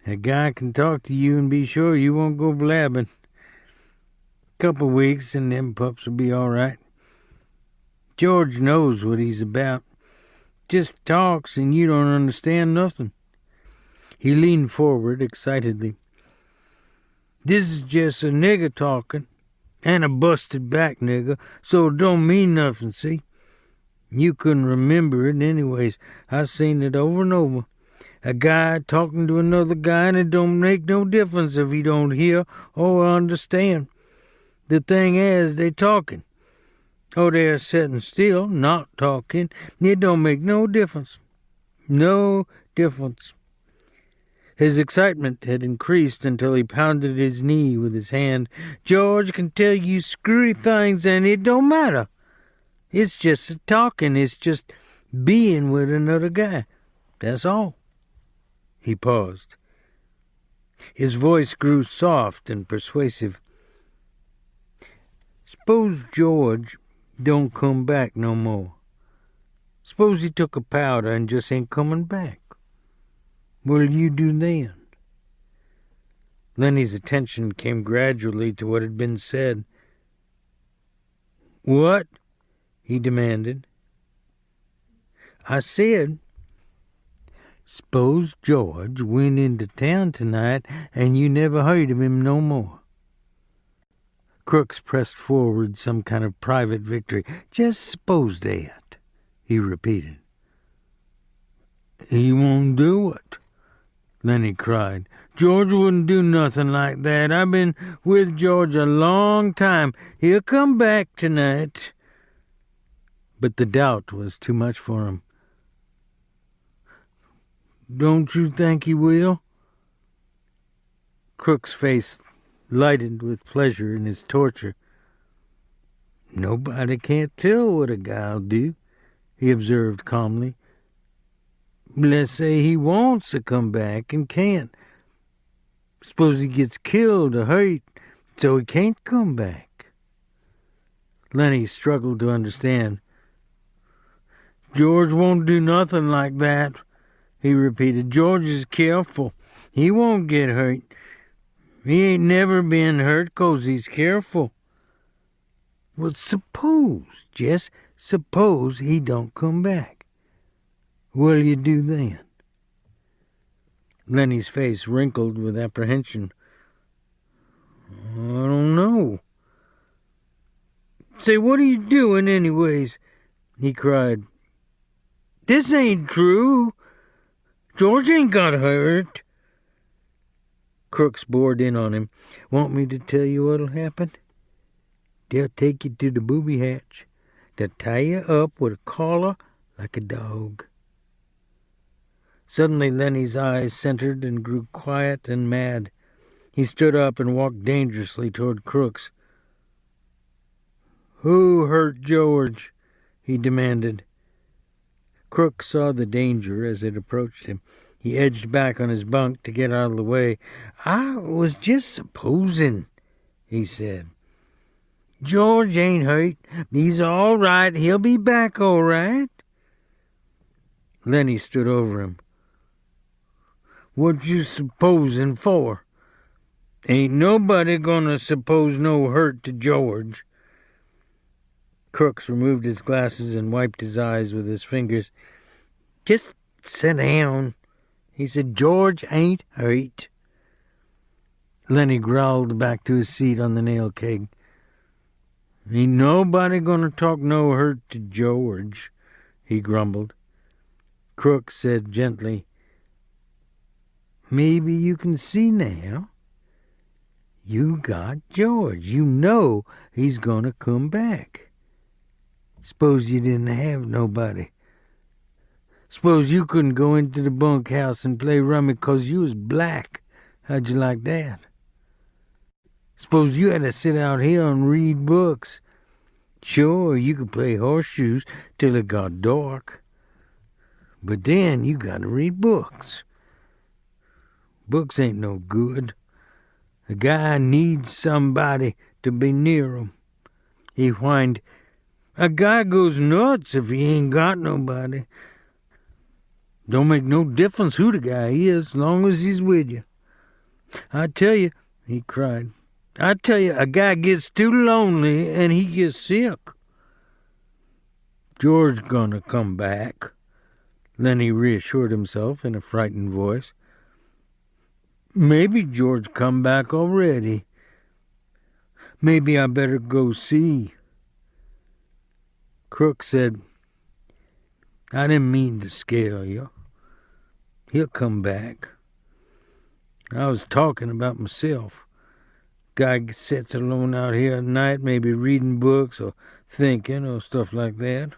A guy can talk to you and be sure you won't go blabbing. Couple weeks and them pups will be all right. George knows what he's about. Just talks and you don't understand nothing." He leaned forward excitedly. "This is just a nigger talking, and a busted back nigger, so it don't mean nothing, see? You couldn't remember it anyways. I seen it over and over. A guy talking to another guy, and it don't make no difference if he don't hear or understand. The thing is, they talking. Or they're sitting still, not talking. It don't make no difference. No difference." His excitement had increased until he pounded his knee with his hand. "George can tell you screwy things, and it don't matter. It's just a talking. It's just being with another guy. That's all." He paused. His voice grew soft and persuasive. "S'pose George don't come back no more. S'pose he took a powder and just ain't coming back. What'll you do then?" Lenny's attention came gradually to what had been said. "What?" he demanded. "I said, s'pose George went into town tonight and you never heard of him no more." Crooks pressed forward some kind of private victory. "Just suppose that," he repeated. "He won't do it," Lenny cried. "George wouldn't do nothing like that. I've been with George a long time. He'll come back tonight." But the doubt was too much for him. "Don't you think he will?" Crook's face lighted with pleasure in his torture. "Nobody can't tell what a guy'll do," he observed calmly. "Let's say he wants to come back and can't. Suppose he gets killed or hurt, so he can't come back." Lenny struggled to understand. "George won't do nothing like that," he repeated. "George is careful. He won't get hurt. He ain't never been hurt 'cause he's careful." "Well, suppose, just suppose he don't come back. What'll you do then?" Lenny's face wrinkled with apprehension. "I don't know." "Say, what are you doing anyways?" he cried. "This ain't true. George ain't got hurt." Crooks bored in on him. "Want me to tell you what'll happen? They'll take you to the booby hatch. They'll tie you up with a collar like a dog." Suddenly Lenny's eyes centered and grew quiet and mad. He stood up and walked dangerously toward Crooks. "Who hurt George?" he demanded. Crooks saw the danger as it approached him. He edged back on his bunk to get out of the way. "I was just supposing," he said. "George ain't hurt. He's all right. He'll be back all right." Lenny stood over him. "What you supposing for? Ain't nobody gonna suppose no hurt to George." Crooks removed his glasses and wiped his eyes with his fingers. "Just sit down," he said. "George ain't hurt." Lenny growled back to his seat on the nail keg. "Ain't nobody gonna talk no hurt to George," he grumbled. Crooks said gently, "Maybe you can see now. You got George. You know he's gonna come back. Suppose you didn't have nobody. Suppose you couldn't go into the bunkhouse and play rummy 'cause you was black. How'd you like that? Suppose you had to sit out here and read books. Sure, you could play horseshoes till it got dark. But then you got to read books. Books ain't no good. A guy needs somebody to be near him." He whined, "A guy goes nuts if he ain't got nobody. Don't make no difference who the guy is, long as he's with you. I tell you, he cried, I tell you, a guy gets too lonely and he gets sick. George gonna come back, Lenny reassured himself in a frightened voice. Maybe George come back already. Maybe I better go see. Crook said, I didn't mean to scare you. He'll come back. I was talking about myself. Guy sits alone out here at night, maybe reading books or thinking or stuff like that.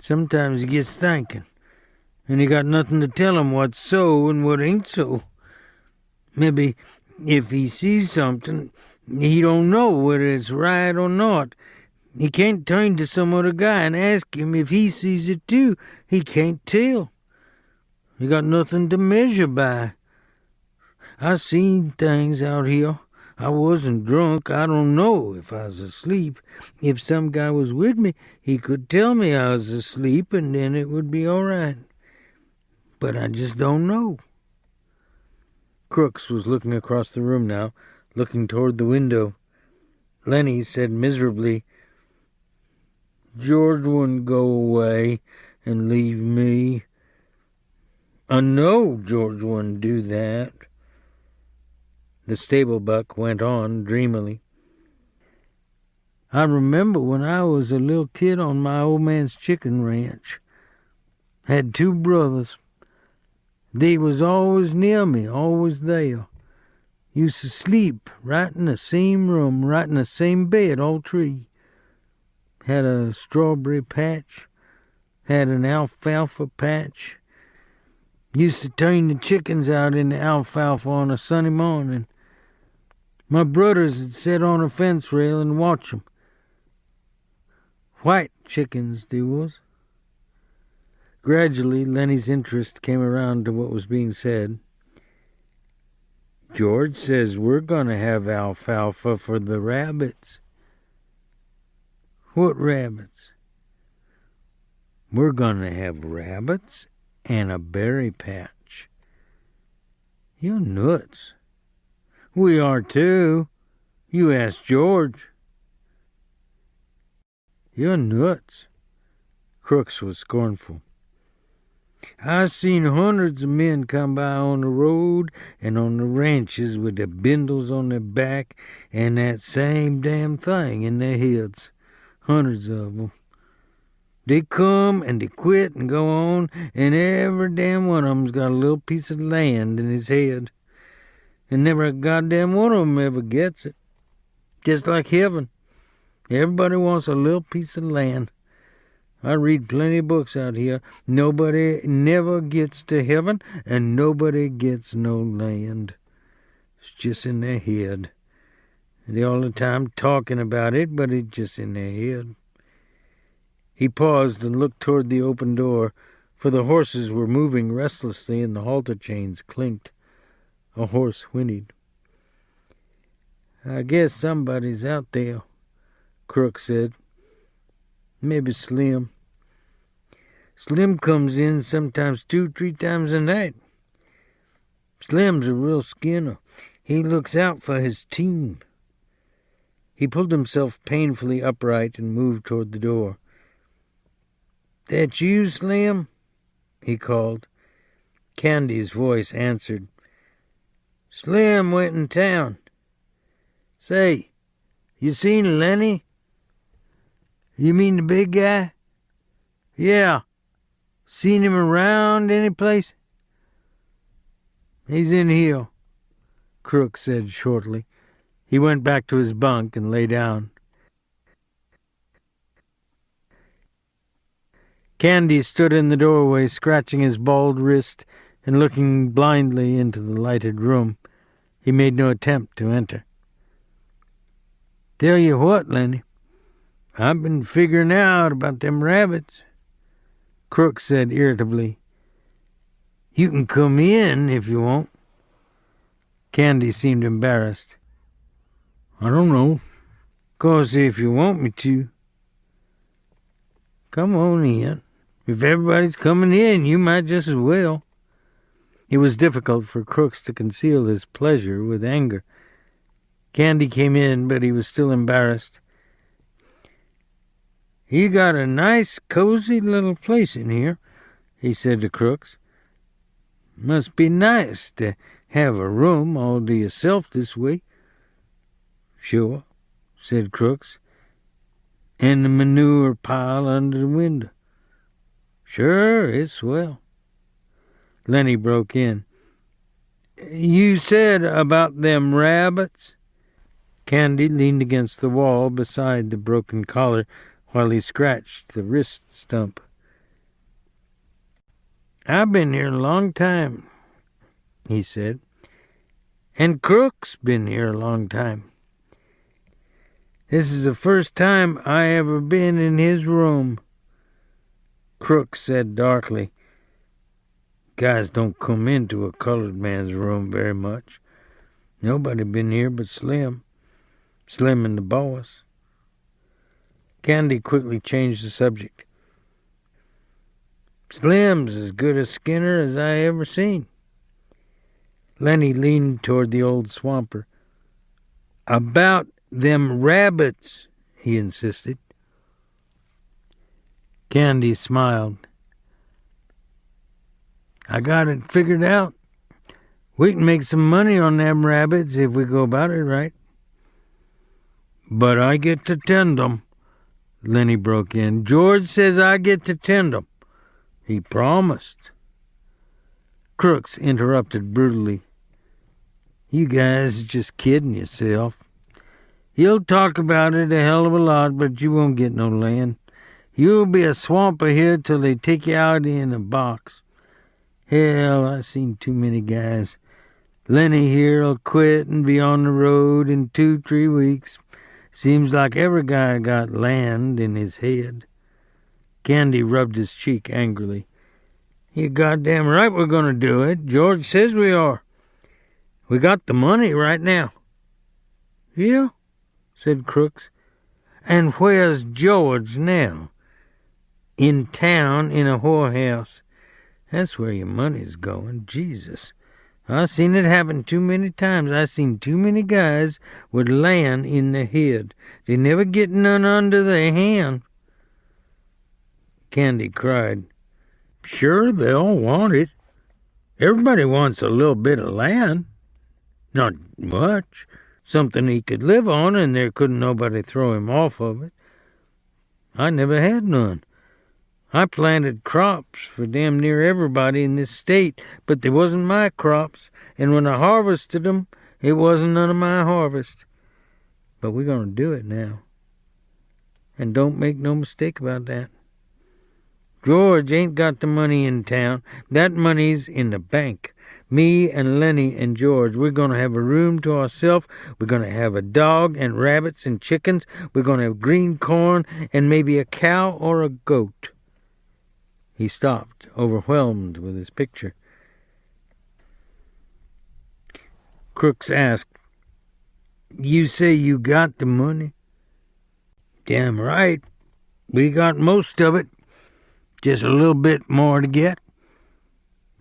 Sometimes he gets thinking, and he got nothing to tell him what's so and what ain't so. Maybe if he sees something, he don't know whether it's right or not. He can't turn to some other guy and ask him if he sees it too. He can't tell. He got nothing to measure by. I seen things out here. I wasn't drunk. I don't know if I was asleep. If some guy was with me, he could tell me I was asleep, and then it would be all right. But I just don't know. Crooks was looking across the room now, looking toward the window. Lenny said miserably, George wouldn't go away and leave me. I know George wouldn't do that. The stable buck went on dreamily. I remember when I was a little kid on my old man's chicken ranch. Had 2 brothers. They was always near me, always there. Used to sleep right in the same room, right in the same bed, all 3. Had a strawberry patch. Had an alfalfa patch. Used to turn the chickens out in the alfalfa on a sunny morning. My brothers would sit on a fence rail and watch 'em. White chickens, they was. Gradually, Lenny's interest came around to what was being said. George says we're going to have alfalfa for the rabbits. What rabbits? We're going to have rabbits and a berry patch. You're nuts. We are too. You ask George. You're nuts. Crooks was scornful. I seen hundreds of men come by on the road and on the ranches with their bindles on their back and that same damn thing in their heads. Hundreds of them. They come and they quit and go on, and every damn one of them's got a little piece of land in his head. And never a goddamn one of them ever gets it. Just like heaven. Everybody wants a little piece of land. I read plenty of books out here. Nobody never gets to heaven, and nobody gets no land. It's just in their head. They all the time talking about it, but it's just in their head. He paused and looked toward the open door, for the horses were moving restlessly and the halter chains clinked. A horse whinnied. I guess somebody's out there, Crook said. Maybe Slim. Slim comes in sometimes 2-3 times a night. Slim's a real skinner. He looks out for his team. He pulled himself painfully upright and moved toward the door. That you, Slim? He called. Candy's voice answered. Slim went in town. Say, you seen Lenny? You mean the big guy? Yeah. Seen him around any place? He's in here, Crook said shortly. He went back to his bunk and lay down. Candy stood in the doorway, scratching his bald wrist and looking blindly into the lighted room. He made no attempt to enter. Tell you what, Lenny, I've been figuring out about them rabbits, Crook said irritably. You can come in if you want. Candy seemed embarrassed. I don't know. 'Course if you want me to. Come on in. If everybody's coming in, you might just as well. It was difficult for Crooks to conceal his pleasure with anger. Candy came in, but he was still embarrassed. "You got a nice, cozy little place in here," he said to Crooks. "Must be nice to have a room all to yourself this way." "Sure," said Crooks. "And the manure pile under the window." "Sure, it's swell." Lenny broke in. "You said about them rabbits?" Candy leaned against the wall beside the broken collar while he scratched the wrist stump. "I've been here a long time," he said. "And Crook's been here a long time. This is the first time I ever been in his room." Crook said darkly, "Guys don't come into a colored man's room very much. Nobody been here but Slim. Slim and the boss." Candy quickly changed the subject. "Slim's as good a skinner as I ever seen." Lenny leaned toward the old swamper. "About them rabbits," he insisted. Candy smiled. "I got it figured out. We can make some money on them rabbits if we go about it right." "But I get to tend 'em," Lenny broke in. "George says I get to tend 'em. He promised." Crooks interrupted brutally. "You guys are just kidding yourself. You'll talk about it a hell of a lot, but you won't get no land. You'll be a swamper here till they take you out in a box. Hell, I seen too many guys. Lenny here'll quit and be on the road in 2-3 weeks. Seems like every guy got land in his head." Candy rubbed his cheek angrily. "You're goddamn right we're going to do it. George says we are. We got the money right now." "Yeah?" said Crooks. "And where's George now?" "In town in a whorehouse. That's where your money's going. Jesus. I seen it happen too many times. I seen too many guys with land in their head. They never get none under their hand." Candy cried. "Sure, they all want it. Everybody wants a little bit of land. Not much. Something he could live on, and there couldn't nobody throw him off of it. I never had none. I planted crops for damn near everybody in this state, but they wasn't my crops, and when I harvested 'em, it wasn't none of my harvest. But we're going to do it now. And don't make no mistake about that. George ain't got the money in town. That money's in the bank. Me and Lenny and George, we're going to have a room to ourselves. We're going to have a dog and rabbits and chickens. We're going to have green corn and maybe a cow or a goat." He stopped, overwhelmed with his picture. Crooks asked, "You say you got the money?" "Damn right. We got most of it. Just a little bit more to get.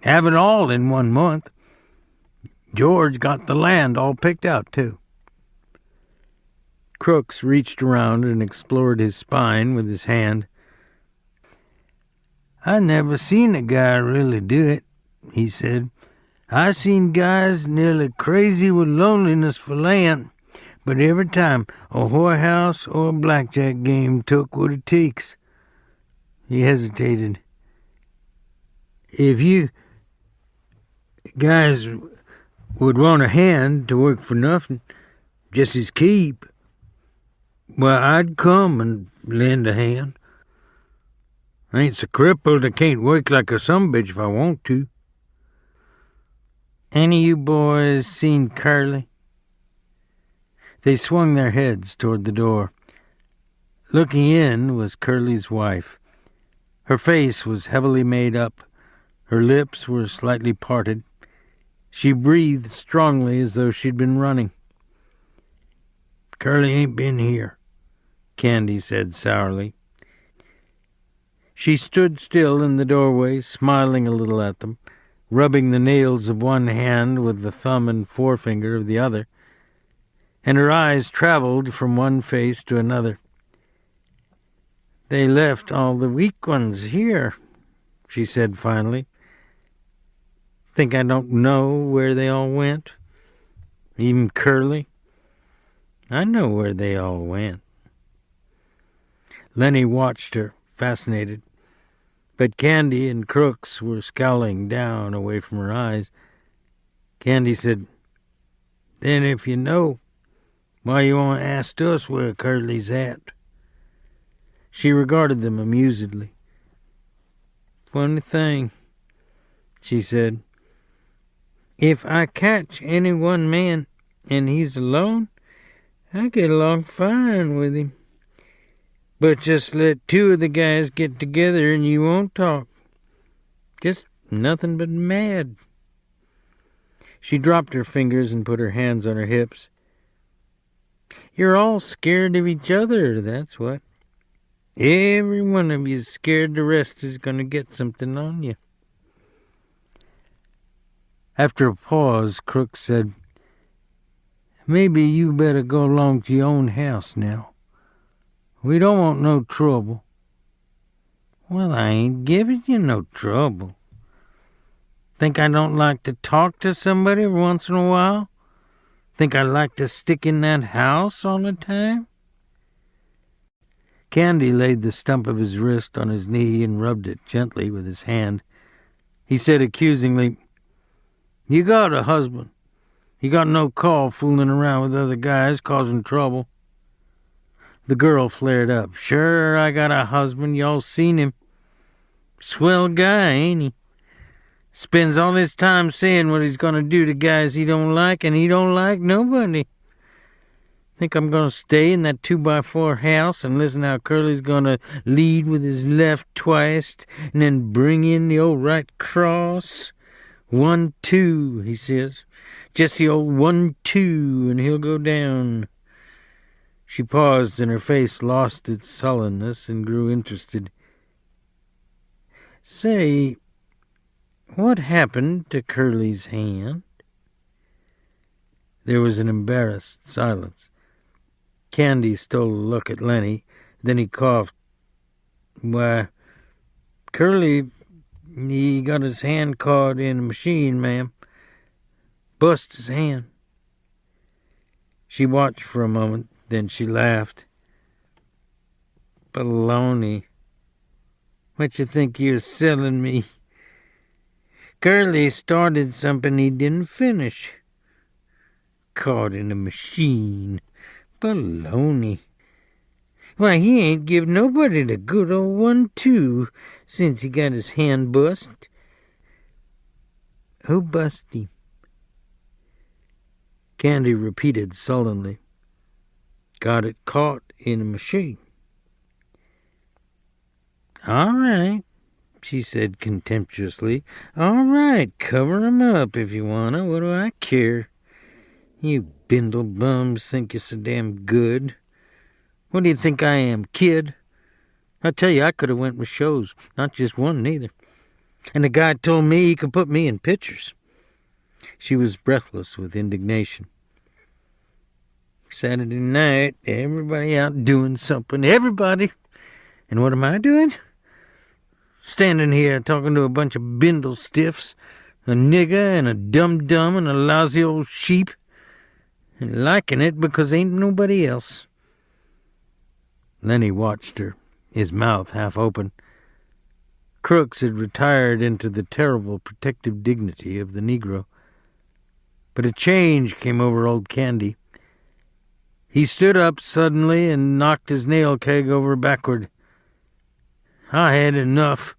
Have it all in 1 month. George got the land all picked out, too." Crooks reached around and explored his spine with his hand. "I never seen a guy really do it," he said. "I seen guys nearly crazy with loneliness for land, but every time a whorehouse or a blackjack game took what it takes." He hesitated. "If you guys would want a hand to work for nothing, just as keep, well, I'd come and lend a hand. I ain't so crippled I can't work like a sumbitch if I want to." "Any of you boys seen Curly?" They swung their heads toward the door. Looking in was Curly's wife. Her face was heavily made up. Her lips were slightly parted. She breathed strongly as though she'd been running. "Curly ain't been here," Candy said sourly. She stood still in the doorway, smiling a little at them, rubbing the nails of one hand with the thumb and forefinger of the other, and her eyes traveled from one face to another. "They left all the weak ones here," she said finally. "Think I don't know where they all went? Even Curly? I know where they all went." Lenny watched her, fascinated, but Candy and Crooks were scowling down away from her eyes. Candy said, "Then if you know, why you won't ask us where Curly's at?" She regarded them amusedly. "Funny thing," she said. "If I catch any one man and he's alone, I get along fine with him. But just let two of the guys get together and you won't talk. Just nothing but mad." She dropped her fingers and put her hands on her hips. "You're all scared of each other, that's what. Every one of you's scared the rest is going to get something on you." After a pause, Crooks said, "Maybe you better go along to your own house now. We don't want no trouble." "Well, I ain't giving you no trouble. Think I don't like to talk to somebody every once in a while? Think I like to stick in that house all the time?" Candy laid the stump of his wrist on his knee and rubbed it gently with his hand. He said accusingly, "You got a husband. You got no call fooling around with other guys causing trouble." The girl flared up. "Sure, I got a husband. Y'all seen him. Swell guy, ain't he? Spends all his time saying what he's gonna do to guys he don't like, and he don't like nobody. Think I'm gonna stay in that 2x4 house and listen how Curly's gonna lead with his left twice and then bring in the old right cross? 1-2, he says. Just the old 1-2, and he'll go down." She paused, and her face lost its sullenness and grew interested. "Say, what happened to Curly's hand?" There was an embarrassed silence. Candy stole a look at Lenny, then he coughed. "Why, Curly, he got his hand caught in a machine, ma'am. Bust his hand." She watched for a moment, then she laughed. "Baloney. What you think you're selling me? Curly started something he didn't finish. Caught in a machine. Baloney. Why, he ain't give nobody the good old 1-2 since he got his hand bust." "Who bust him?" Candy repeated sullenly. "Got it caught in a machine." "All right," she said contemptuously. "All right, cover 'em up if you wanna. What do I care? You bindle bums think you're so damn good. What do you think I am, kid? I tell you, I could have went with shows, not just one neither. And the guy told me he could put me in pictures." She was breathless with indignation. "Saturday night, everybody out doing something. Everybody. And what am I doing? Standing here talking to a bunch of bindle stiffs, a nigger and a dum-dum and a lousy old sheep, and liking it because ain't nobody else." Lenny watched her, his mouth half open. Crooks had retired into the terrible protective dignity of the Negro. But a change came over old Candy. He stood up suddenly and knocked his nail keg over backward. "I had enough,"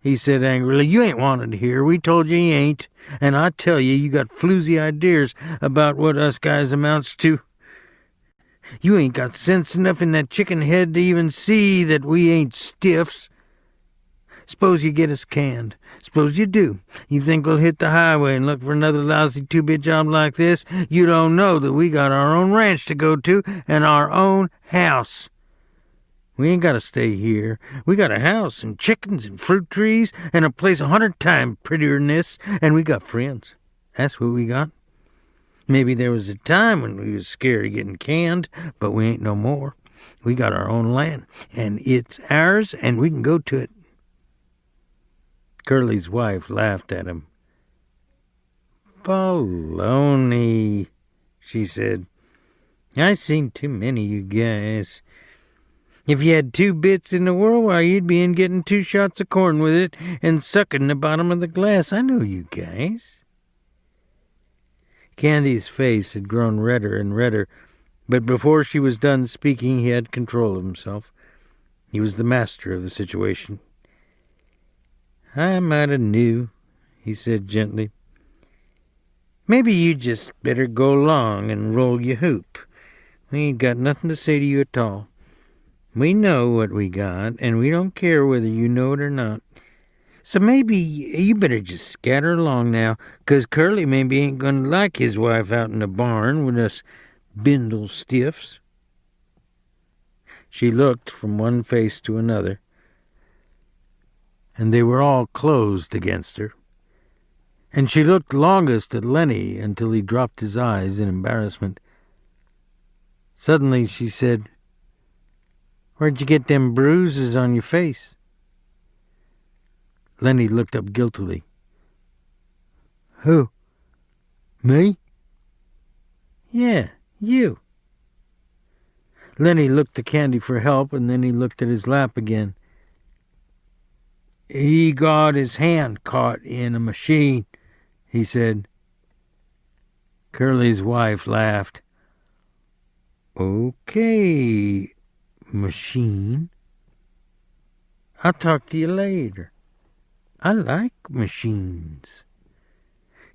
he said angrily. "You ain't wanted to hear. We told you ain't. And I tell you, you got floozy ideas about what us guys amounts to. You ain't got sense enough in that chicken head to even see that we ain't stiffs. Suppose you get us canned. Suppose you do. You think we'll hit the highway and look for another lousy two-bit job like this? You don't know that we got our own ranch to go to and our own house. We ain't got to stay here. We got a house and chickens and fruit trees and a place 100 times prettier than this, and we got friends. That's what we got. Maybe there was a time when we was scared of getting canned, but we ain't no more. We got our own land, and it's ours, and we can go to it. Curly's wife laughed at him. "Baloney," she said. "I seen too many of you guys. If you had 2 bits in the world, why, you'd be in getting 2 shots of corn with it and sucking the bottom of the glass. I know you guys." Candy's face had grown redder and redder, but before she was done speaking, he had control of himself. He was the master of the situation. "I might have knew," he said gently. "Maybe you just better go along and roll your hoop. We ain't got nothing to say to you at all. We know what we got, and we don't care whether you know it or not. So maybe you better just scatter along now, 'cause Curly maybe ain't going to like his wife out in the barn with us bindle stiffs." She looked from one face to another, and they were all closed against her. And she looked longest at Lenny until he dropped his eyes in embarrassment. Suddenly she said, "Where'd you get them bruises on your face?" Lenny looked up guiltily. "Who? Me?" "Yeah, you." Lenny looked to Candy for help, and then he looked at his lap again. "He got his hand caught in a machine," he said. Curly's wife laughed. "Okay, machine. I'll talk to you later. I like machines."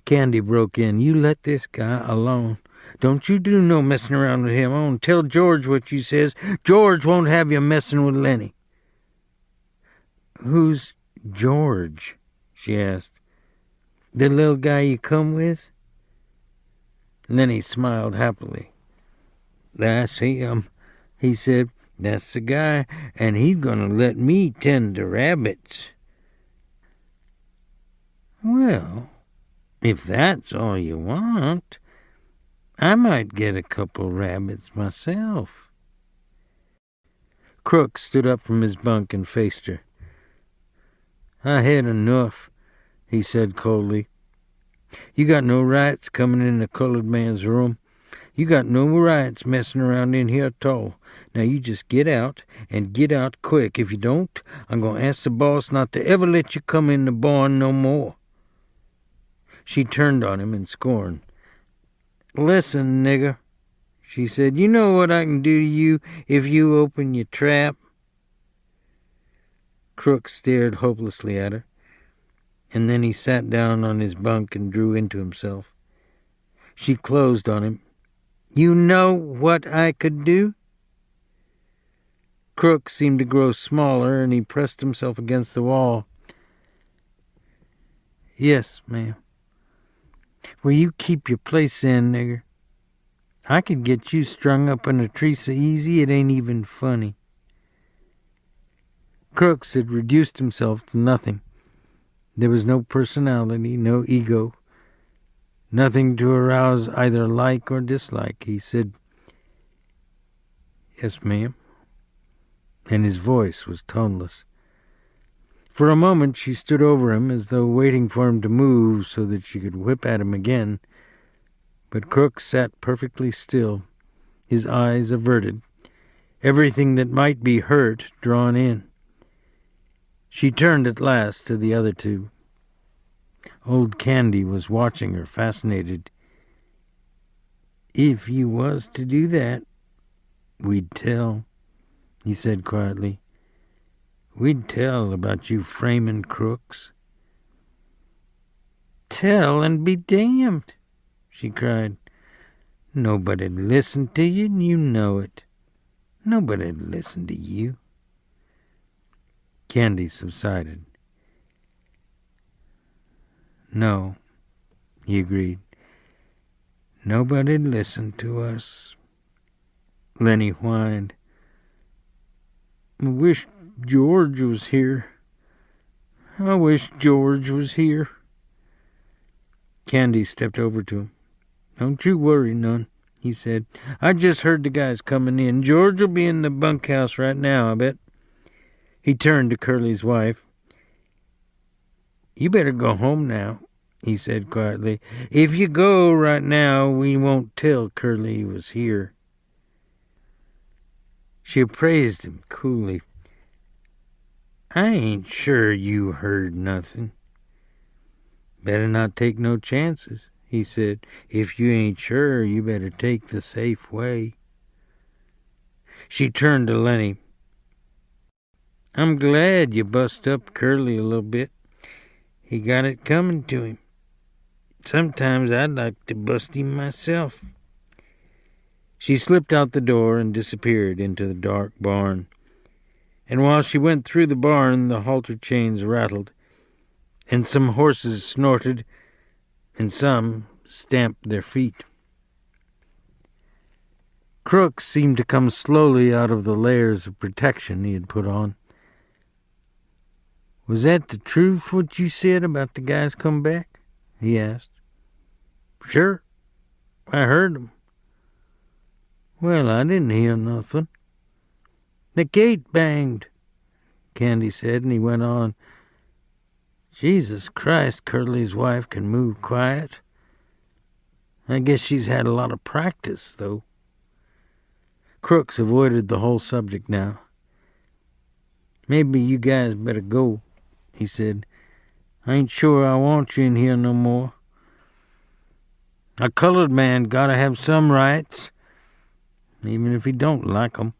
Candy broke in. "You let this guy alone. Don't you do no messing around with him. I won't tell George what you says. George won't have you messing with Lenny." "Who's George?" she asked. "The little guy you come with?" Lenny smiled happily. "That's him," he said. "That's the guy, and he's gonna let me tend the rabbits." "Well, if that's all you want, I might get a couple rabbits myself." Crook stood up from his bunk and faced her. "I had enough," he said coldly. "You got no rights coming in the colored man's room. You got no rights messing around in here at all. Now you just get out, and get out quick. If you don't, I'm going to ask the boss not to ever let you come in the barn no more." She turned on him in scorn. "Listen, nigger," she said, "you know what I can do to you if you open your trap?" Crook stared hopelessly at her, and then he sat down on his bunk and drew into himself. She closed on him. "You know what I could do?" Crook seemed to grow smaller, and he pressed himself against the wall. "Yes, ma'am." "Well, you keep your place in, nigger. I could get you strung up in a tree so easy it ain't even funny." Crooks had reduced himself to nothing. There was no personality, no ego, nothing to arouse either like or dislike. He said, "Yes, ma'am," and his voice was toneless. For a moment she stood over him as though waiting for him to move so that she could whip at him again. But Crooks sat perfectly still, his eyes averted, everything that might be hurt drawn in. She turned at last to the other two. Old Candy was watching her, fascinated. "If you was to do that, we'd tell," he said quietly. "We'd tell about you framing crooks." "Tell and be damned," she cried. "Nobody'd listen to you, and you know it. Nobody'd listen to you." Candy subsided. "No," he agreed. "Nobody'd listen to us." Lenny whined. I wish George was here. I wish George was here. Candy stepped over to him. Don't you worry none, he said. I just heard the guys coming in. George will be in the bunkhouse right now, I bet. He turned to Curly's wife. You better go home now, he said quietly. If you go right now, we won't tell Curly was here. She appraised him coolly. I ain't sure you heard nothing. Better not take no chances, he said. If you ain't sure, you better take the safe way. She turned to Lenny. I'm glad you bust up Curly a little bit. He got it coming to him. Sometimes I'd like to bust him myself. She slipped out the door and disappeared into the dark barn. And while she went through the barn, the halter chains rattled, and some horses snorted, and some stamped their feet. Crooks seemed to come slowly out of the layers of protection he had put on. Was that the truth, what you said about the guys come back? He asked. Sure, I heard 'em. Well, I didn't hear nothing. The gate banged, Candy said, and he went on. Jesus Christ, Curly's wife can move quiet. I guess she's had a lot of practice, though. Crooks avoided the whole subject now. Maybe you guys better go, he said. I ain't sure I want you in here no more. A colored man gotta have some rights, even if he don't like 'em.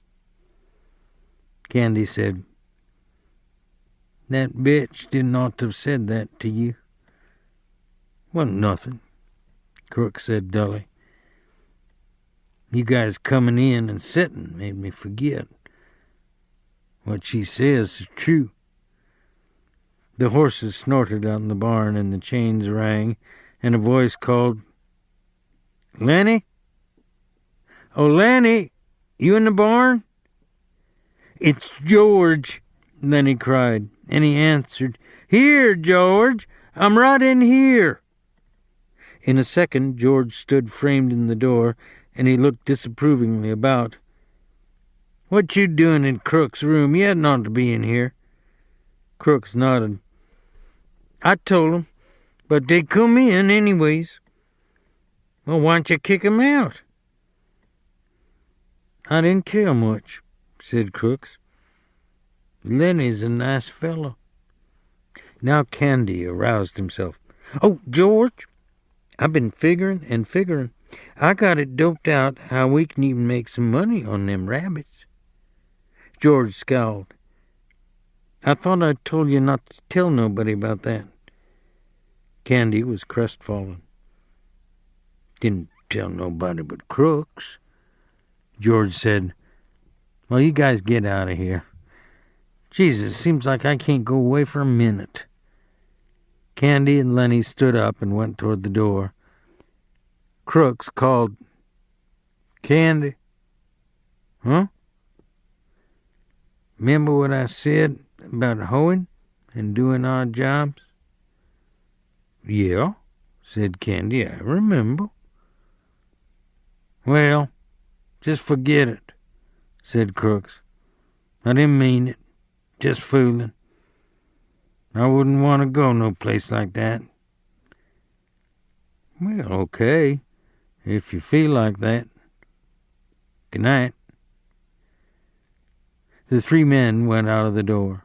Candy said, That bitch didn't ought to have said that to you. Wasn't nothing, Crooks said dully. You guys coming in and sitting made me forget. What she says is true. The horses snorted out in the barn, and the chains rang, and a voice called, Lenny? Oh, Lenny, you in the barn? It's George, Lenny cried, and he answered, Here, George, I'm right in here. In a second, George stood framed in the door, and he looked disapprovingly about. What you doing in Crook's room? You hadn't ought to be in here. Crooks nodded. I told 'em, but they come in anyways. Well, why don't you kick 'em out? I didn't care much, said Crooks. Lenny's a nice fellow. Now Candy aroused himself. Oh, George, I've been figuring and figuring. I got it doped out how we can even make some money on them rabbits. George scowled. I thought I told you not to tell nobody about that. Candy was crestfallen. Didn't tell nobody but Crooks. George said, Well, you guys get out of here. Jesus, seems like I can't go away for a minute. Candy and Lenny stood up and went toward the door. Crooks called, Candy? Huh? Remember what I said about hoeing and doing odd jobs? Yeah, said Candy, I remember. Well, just forget it, said Crooks. I didn't mean it. Just fooling. I wouldn't want to go no place like that. Well, okay, if you feel like that. Good night. The three men went out of the door.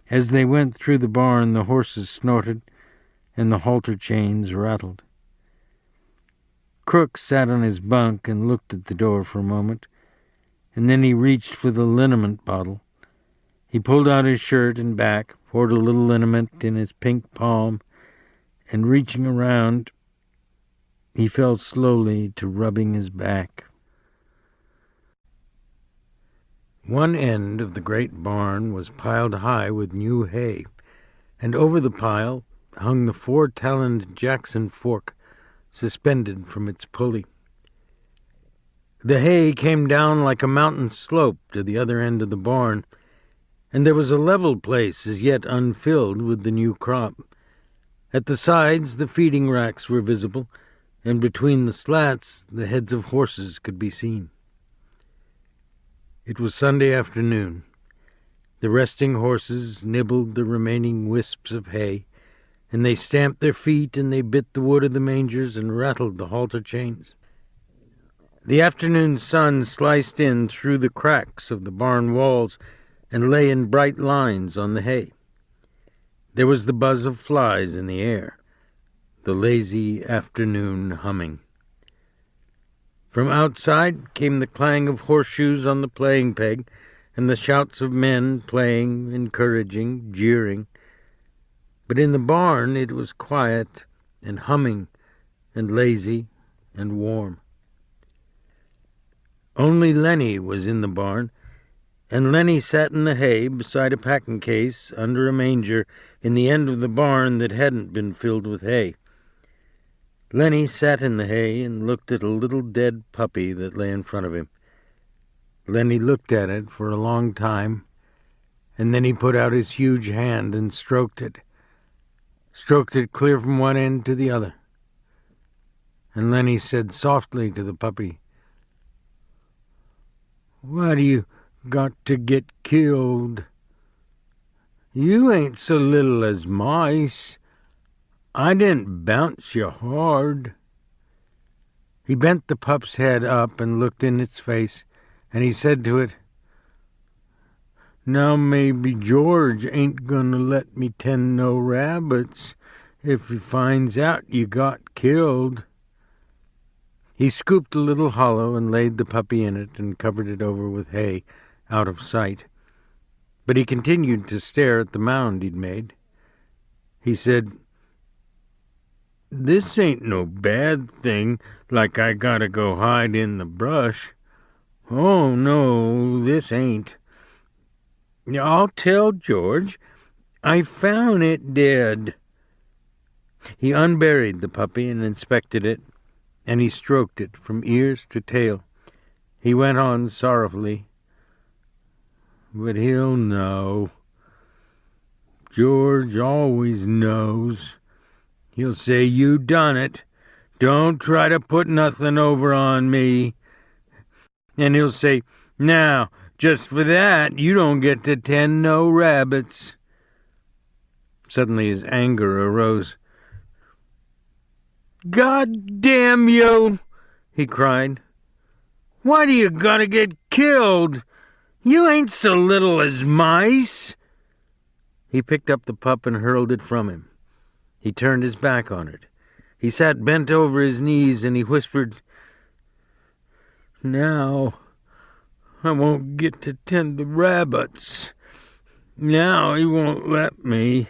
As they went through the barn, the horses snorted and the halter chains rattled. Crooks sat on his bunk and looked at the door for a moment, and then he reached for the liniment bottle. He pulled out his shirt and back, poured a little liniment in his pink palm, and reaching around, he fell slowly to rubbing his back. One end of the great barn was piled high with new hay, and over the pile hung the 4-taloned Jackson fork, suspended from its pulley. The hay came down like a mountain slope to the other end of the barn, and there was a level place as yet unfilled with the new crop. At the sides the feeding racks were visible, and between the slats the heads of horses could be seen. It was Sunday afternoon. The resting horses nibbled the remaining wisps of hay, and they stamped their feet and they bit the wood of the mangers and rattled the halter chains. The afternoon sun sliced in through the cracks of the barn walls and lay in bright lines on the hay. There was the buzz of flies in the air, the lazy afternoon humming. From outside came the clang of horseshoes on the playing peg and the shouts of men playing, encouraging, jeering. But in the barn it was quiet and humming and lazy and warm. Only Lenny was in the barn, and Lenny sat in the hay beside a packing case under a manger in the end of the barn that hadn't been filled with hay. Lenny sat in the hay and looked at a little dead puppy that lay in front of him. Lenny looked at it for a long time, and then he put out his huge hand and stroked it clear from one end to the other. And Lenny said softly to the puppy, "Why do you got to get killed? You ain't so little as mice. I didn't bounce you hard." He bent the pup's head up and looked in its face, and he said to it, "Now maybe George ain't gonna let me tend no rabbits if he finds out you got killed." He scooped a little hollow and laid the puppy in it and covered it over with hay, out of sight. But he continued to stare at the mound he'd made. He said, "This ain't no bad thing, like I gotta go hide in the brush. Oh, no, this ain't. I'll tell George. I found it dead." He unburied the puppy and inspected it, and he stroked it from ears to tail. He went on sorrowfully, "But he'll know. George always knows. He'll say you done it. Don't try to put nothing over on me. And he'll say, now, just for that, you don't get to tend no rabbits." Suddenly his anger arose. "God damn you!" he cried. "Why do you gotta get killed? You ain't so little as mice." He picked up the pup and hurled it from him. He turned his back on it. He sat bent over his knees and he whispered, "Now I won't get to tend the rabbits. Now he won't let me."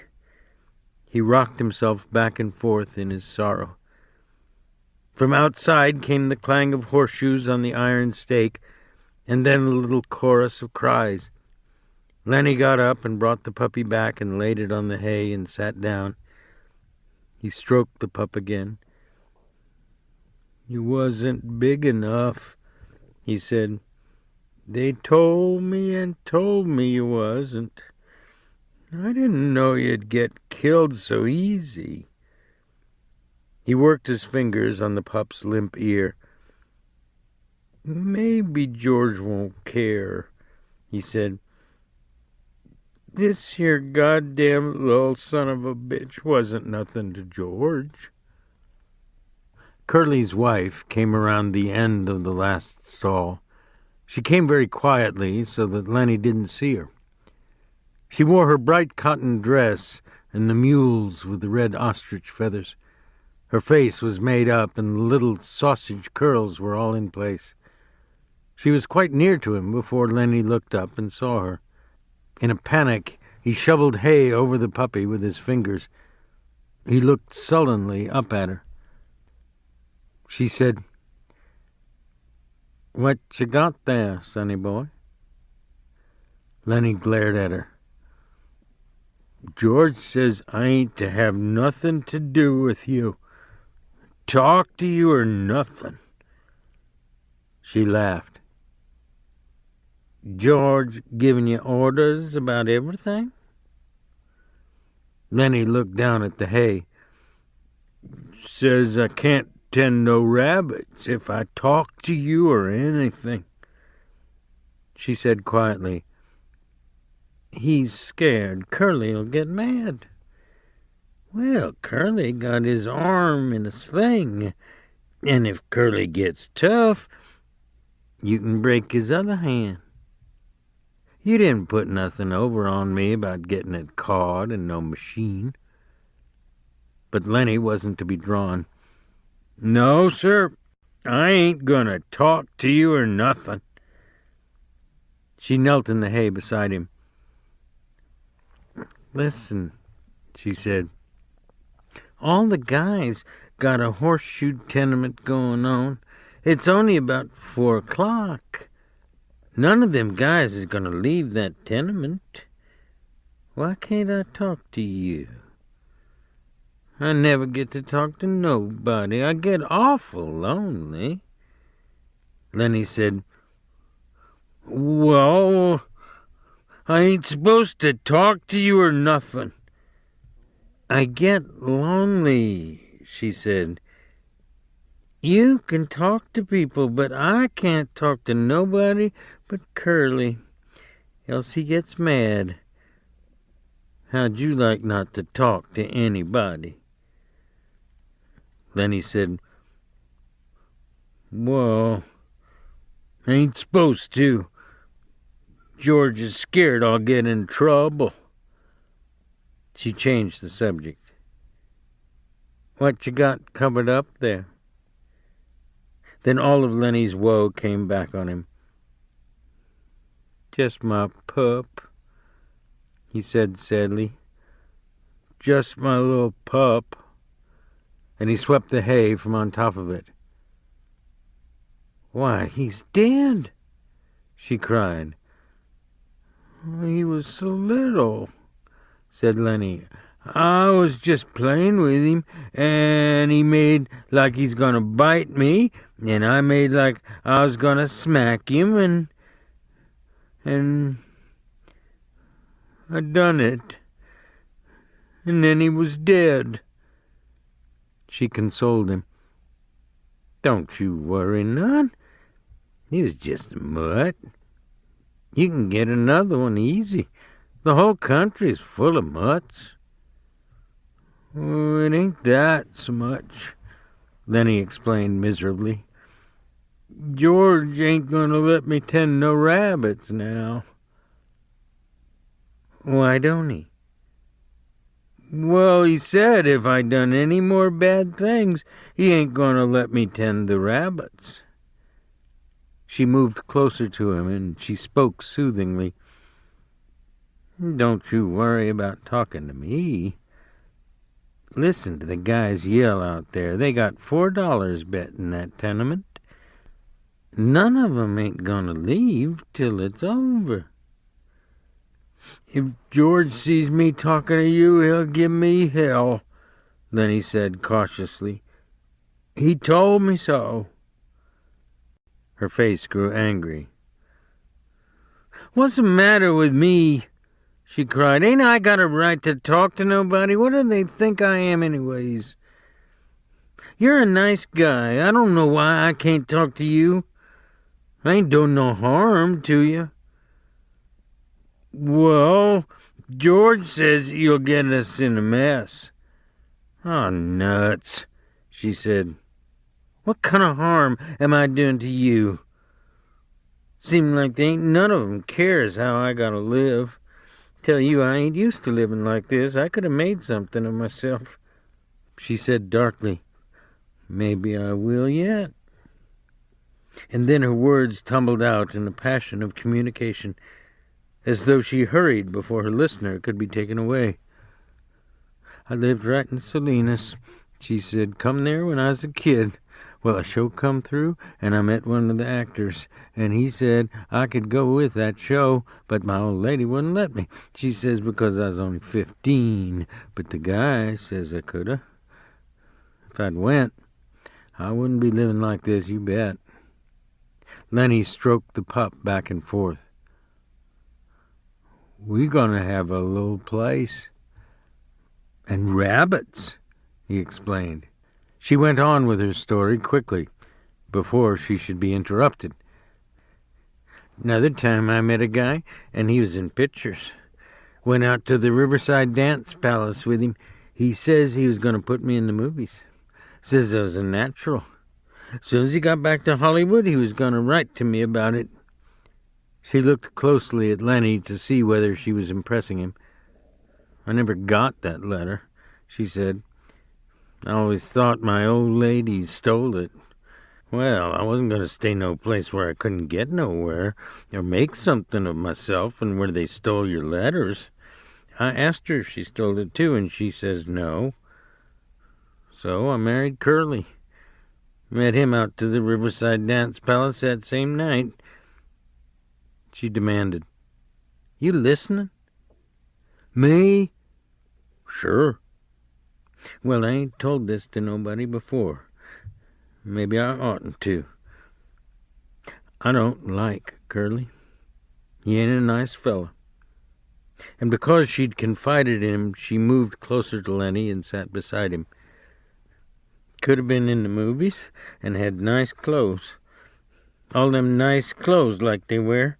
He rocked himself back and forth in his sorrow. From outside came the clang of horseshoes on the iron stake, and then a little chorus of cries. Lenny got up and brought the puppy back and laid it on the hay and sat down. He stroked the pup again. "You wasn't big enough," he said. "They told me you wasn't. I didn't know you'd get killed so easy." He worked his fingers on the pup's limp ear. "Maybe George won't care," he said. "This here goddamn little son of a bitch wasn't nothing to George." Curly's wife came around the end of the last stall. She came very quietly so that Lenny didn't see her. She wore her bright cotton dress and the mules with the red ostrich feathers. Her face was made up and the little sausage curls were all in place. She was quite near to him before Lenny looked up and saw her. In a panic, he shoveled hay over the puppy with his fingers. He looked sullenly up at her. She said, "What you got there, sonny boy?" Lenny glared at her. "George says I ain't to have nothing to do with you. Talk to you or nothing." She laughed. "George giving you orders about everything?" Lenny looked down at the hay. "Says I can't tend no rabbits if I talk to you or anything." She said quietly, "He's scared Curly'll get mad." "Well, Curly got his arm in a sling, and if Curly gets tough, you can break his other hand. You didn't put nothing over on me about getting it caught in no machine." But Lenny wasn't to be drawn. "No, sir, I ain't gonna talk to you or nothing." She knelt in the hay beside him. "Listen," she said, "all the guys got a horseshoe tenement going on. It's only about 4 o'clock. None of them guys is going to leave that tenement. Why can't I talk to you? I never get to talk to nobody. I get awful lonely." Lenny said, "Well, I ain't supposed to talk to you or nothing." "I get lonely," she said. "You can talk to people, but I can't talk to nobody but Curly, else he gets mad. How'd you like not to talk to anybody?" Lenny said, "Well, I ain't supposed to. George is scared I'll get in trouble." She changed the subject. "What you got covered up there?" Then all of Lenny's woe came back on him. "Just my pup," he said sadly. "Just my little pup." And he swept the hay from on top of it. "Why, he's dead," she cried. "He was so little," said Lenny. "I was just playing with him, and he made like he's gonna bite me, and I made like I was gonna smack him, and I done it. And then he was dead." She consoled him. "Don't you worry none. He was just a mutt. You can get another one easy. The whole country's full of mutts." "Oh, it ain't that so much," Lenny explained miserably. "George ain't gonna let me tend no rabbits now." "Why don't he?" "Well, he said if I done any more bad things, he ain't gonna let me tend the rabbits." She moved closer to him, and she spoke soothingly. "Don't you worry about talking to me. Listen to the guys yell out there. They got $4 betting that tenement. None of 'em ain't gonna leave till it's over." "If George sees me talking to you, he'll give me hell," Lenny said cautiously. "He told me so." Her face grew angry. "What's the matter with me?" she cried. "Ain't I got a right to talk to nobody? What do they think I am anyways? You're a nice guy. I don't know why I can't talk to you. I ain't done no harm to you." "Well, George says you'll get us in a mess." "Oh, nuts," she said. "What kind of harm am I doing to you? Seem like they ain't none of 'em cares how I gotta live. Tell you, I ain't used to living like this. I could have made something of myself." She said darkly, "Maybe I will yet." And then her words tumbled out in a passion of communication, as though she hurried before her listener could be taken away. "I lived right in Salinas," she said. "Come there when I was a kid. Well, a show come through, and I met one of the actors, and he said I could go with that show, but my old lady wouldn't let me. She says because I was only 15, but the guy says I coulda. If I'd went, I wouldn't be living like this, you bet." Lenny stroked the pup back and forth. "We're gonna have a little place. And rabbits," he explained. She went on with her story quickly, before she should be interrupted. "Another time I met a guy, and he was in pictures. Went out to the Riverside Dance Palace with him. He says he was going to put me in the movies. Says I was a natural. As soon as he got back to Hollywood, he was going to write to me about it." She looked closely at Lenny to see whether she was impressing him. "I never got that letter," she said. "I always thought my old lady stole it. Well, I wasn't going to stay no place where I couldn't get nowhere, or make something of myself, and where they stole your letters. I asked her if she stole it too, and she says no. So I married Curly. Met him out to the Riverside Dance Palace that same night." She demanded, "You listening?" "Me?" "Sure." "Well, I ain't told this to nobody before. Maybe I oughtn't to. I don't like Curly. He ain't a nice fella." And because she'd confided in him, she moved closer to Lenny and sat beside him. "Could have been in the movies and had nice clothes. All them nice clothes like they wear.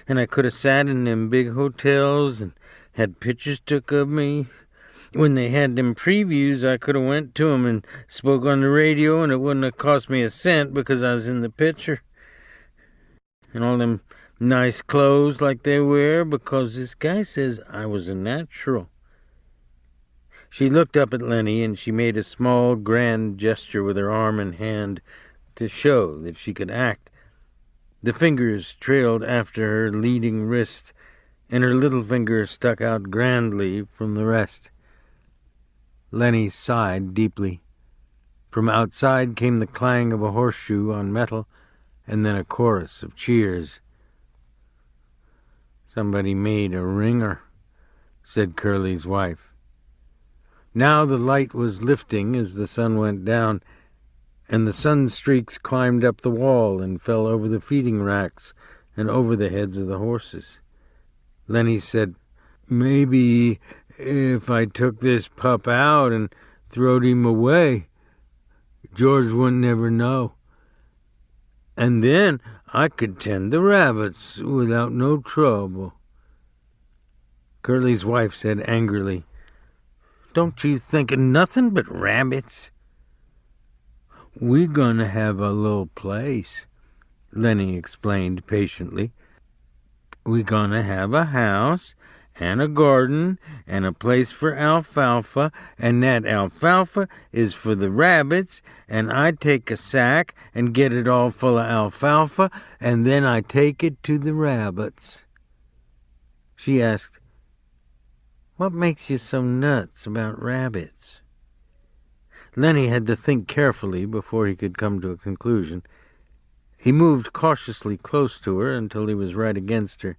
And I could have sat in them big hotels and had pictures took of me. When they had them previews, I could have went to 'em and spoke on the radio, and it wouldn't have cost me a cent because I was in the picture. And all them nice clothes like they wear because this guy says I was a natural." She looked up at Lenny, and she made a small, grand gesture with her arm and hand to show that she could act. The fingers trailed after her leading wrist, and her little finger stuck out grandly from the rest. Lenny sighed deeply. From outside came the clang of a horseshoe on metal, and then a chorus of cheers. "Somebody made a ringer," said Curly's wife. Now the light was lifting as the sun went down, and the sun streaks climbed up the wall and fell over the feeding racks and over the heads of the horses. Lenny said, "Maybe if I took this pup out and throwed him away, George wouldn't never know. And then I could tend the rabbits without no trouble." Curly's wife said angrily, "Don't you think of nothing but rabbits?" "We're gonna have a little place," Lenny explained patiently. "We're gonna have a house and a garden and a place for alfalfa, and that alfalfa is for the rabbits, and I take a sack and get it all full of alfalfa, and then I take it to the rabbits." She asked, "What makes you so nuts about rabbits?" Lenny had to think carefully before he could come to a conclusion. He moved cautiously close to her until he was right against her.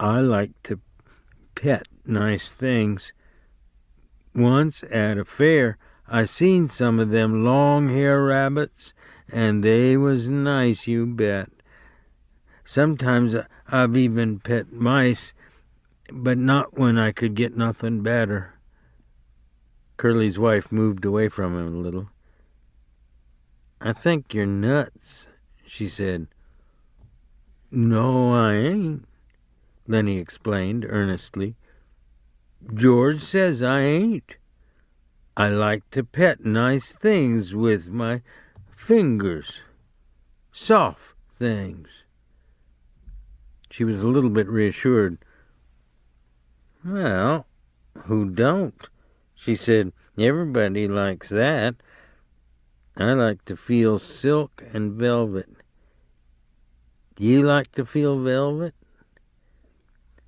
"I like to pet nice things. Once at a fair, I seen some of them long-hair rabbits, and they was nice, you bet. Sometimes I've even pet mice, but not when I could get nothing better." Curly's wife moved away from him a little. "I think you're nuts," she said. "No, I ain't," Lenny explained earnestly. "George says I ain't. I like to pet nice things with my fingers. Soft things." She was a little bit reassured. "Well, who don't?" she said. "Everybody likes that. I like to feel silk and velvet. Do you like to feel velvet?"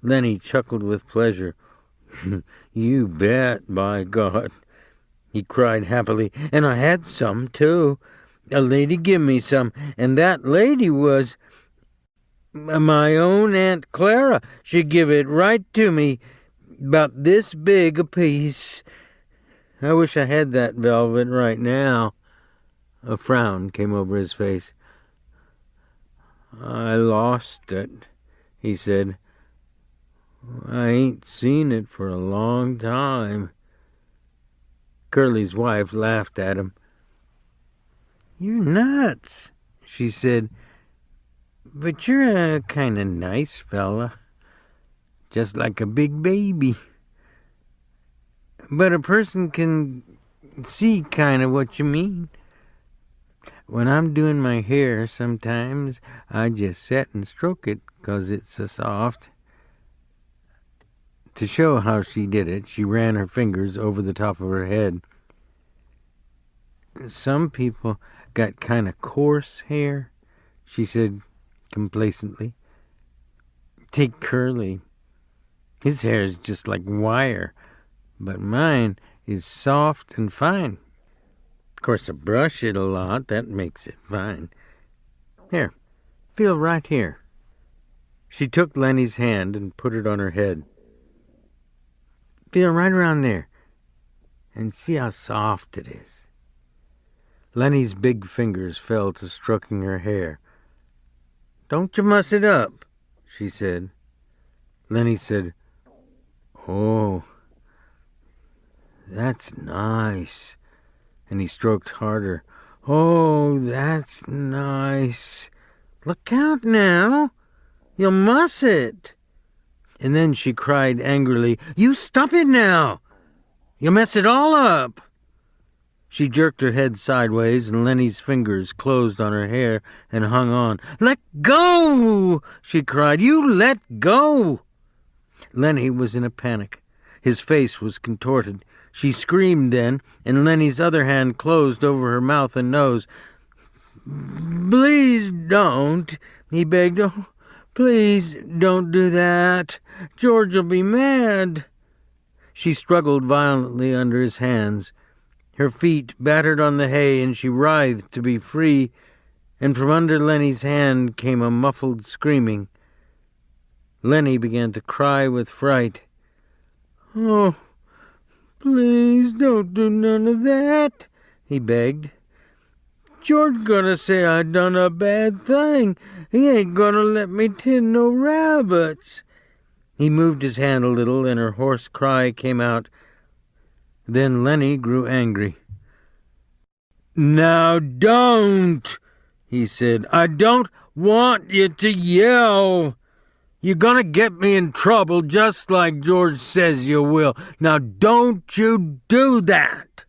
Lenny chuckled with pleasure. "You bet, by God," he cried happily. "And I had some, too. A lady give me some, and that lady was my own Aunt Clara. She give it right to me, about this big a piece. I wish I had that velvet right now. A frown came over his face. "I lost it," he said. "I ain't seen it for a long time." Curly's wife laughed at him. "You're nuts," she said. "But you're a kind of nice fella, just like a big baby. But a person can see kind of what you mean. When I'm doing my hair, sometimes I just sit and stroke it 'cause it's so soft." To show how she did it, she ran her fingers over the top of her head. "Some people got kind of coarse hair," she said complacently. "Take Curly. His hair is just like wire, but mine is soft and fine. Of course, I brush it a lot. That makes it fine. Here, feel right here." She took Lenny's hand and put it on her head. "Feel right around there and see how soft it is." Lenny's big fingers fell to stroking her hair. "Don't you muss it up," she said. Lenny said, "Oh, that's nice." And he stroked harder. "Oh, that's nice. Look out now. You'll muss it." And then she cried angrily, "You stop it now. You'll mess it all up." She jerked her head sideways, and Lenny's fingers closed on her hair and hung on. "Let go!" she cried. "You let go!" Lenny was in a panic. His face was contorted. She screamed then, and Lenny's other hand closed over her mouth and nose. "Please don't," he begged. "Oh, please don't do that. George'll be mad." She struggled violently under his hands. Her feet battered on the hay, and she writhed to be free, and from under Lenny's hand came a muffled screaming. Lenny began to cry with fright. "Oh, please don't do none of that," he begged. "George gonna say I done a bad thing. He ain't gonna let me tin no rabbits." He moved his hand a little, and her hoarse cry came out. Then Lenny grew angry. "Now don't," he said. "I don't want you to yell. You're gonna get me in trouble just like George says you will. Now don't you do that."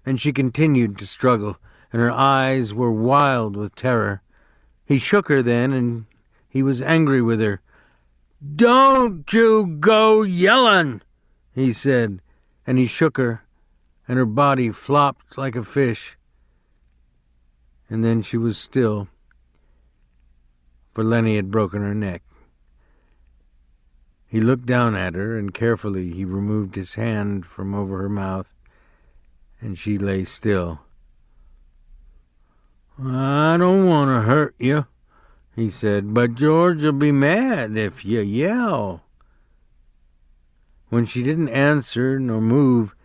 And she continued to struggle, and her eyes were wild with terror. He shook her then, and he was angry with her. "Don't you go yellin'," he said, and he shook her, and her body flopped like a fish. And then she was still, for Lenny had broken her neck. He looked down at her, and carefully he removed his hand from over her mouth, and she lay still. "I don't want to hurt you," he said, "but George'll be mad if you yell." When she didn't answer nor move,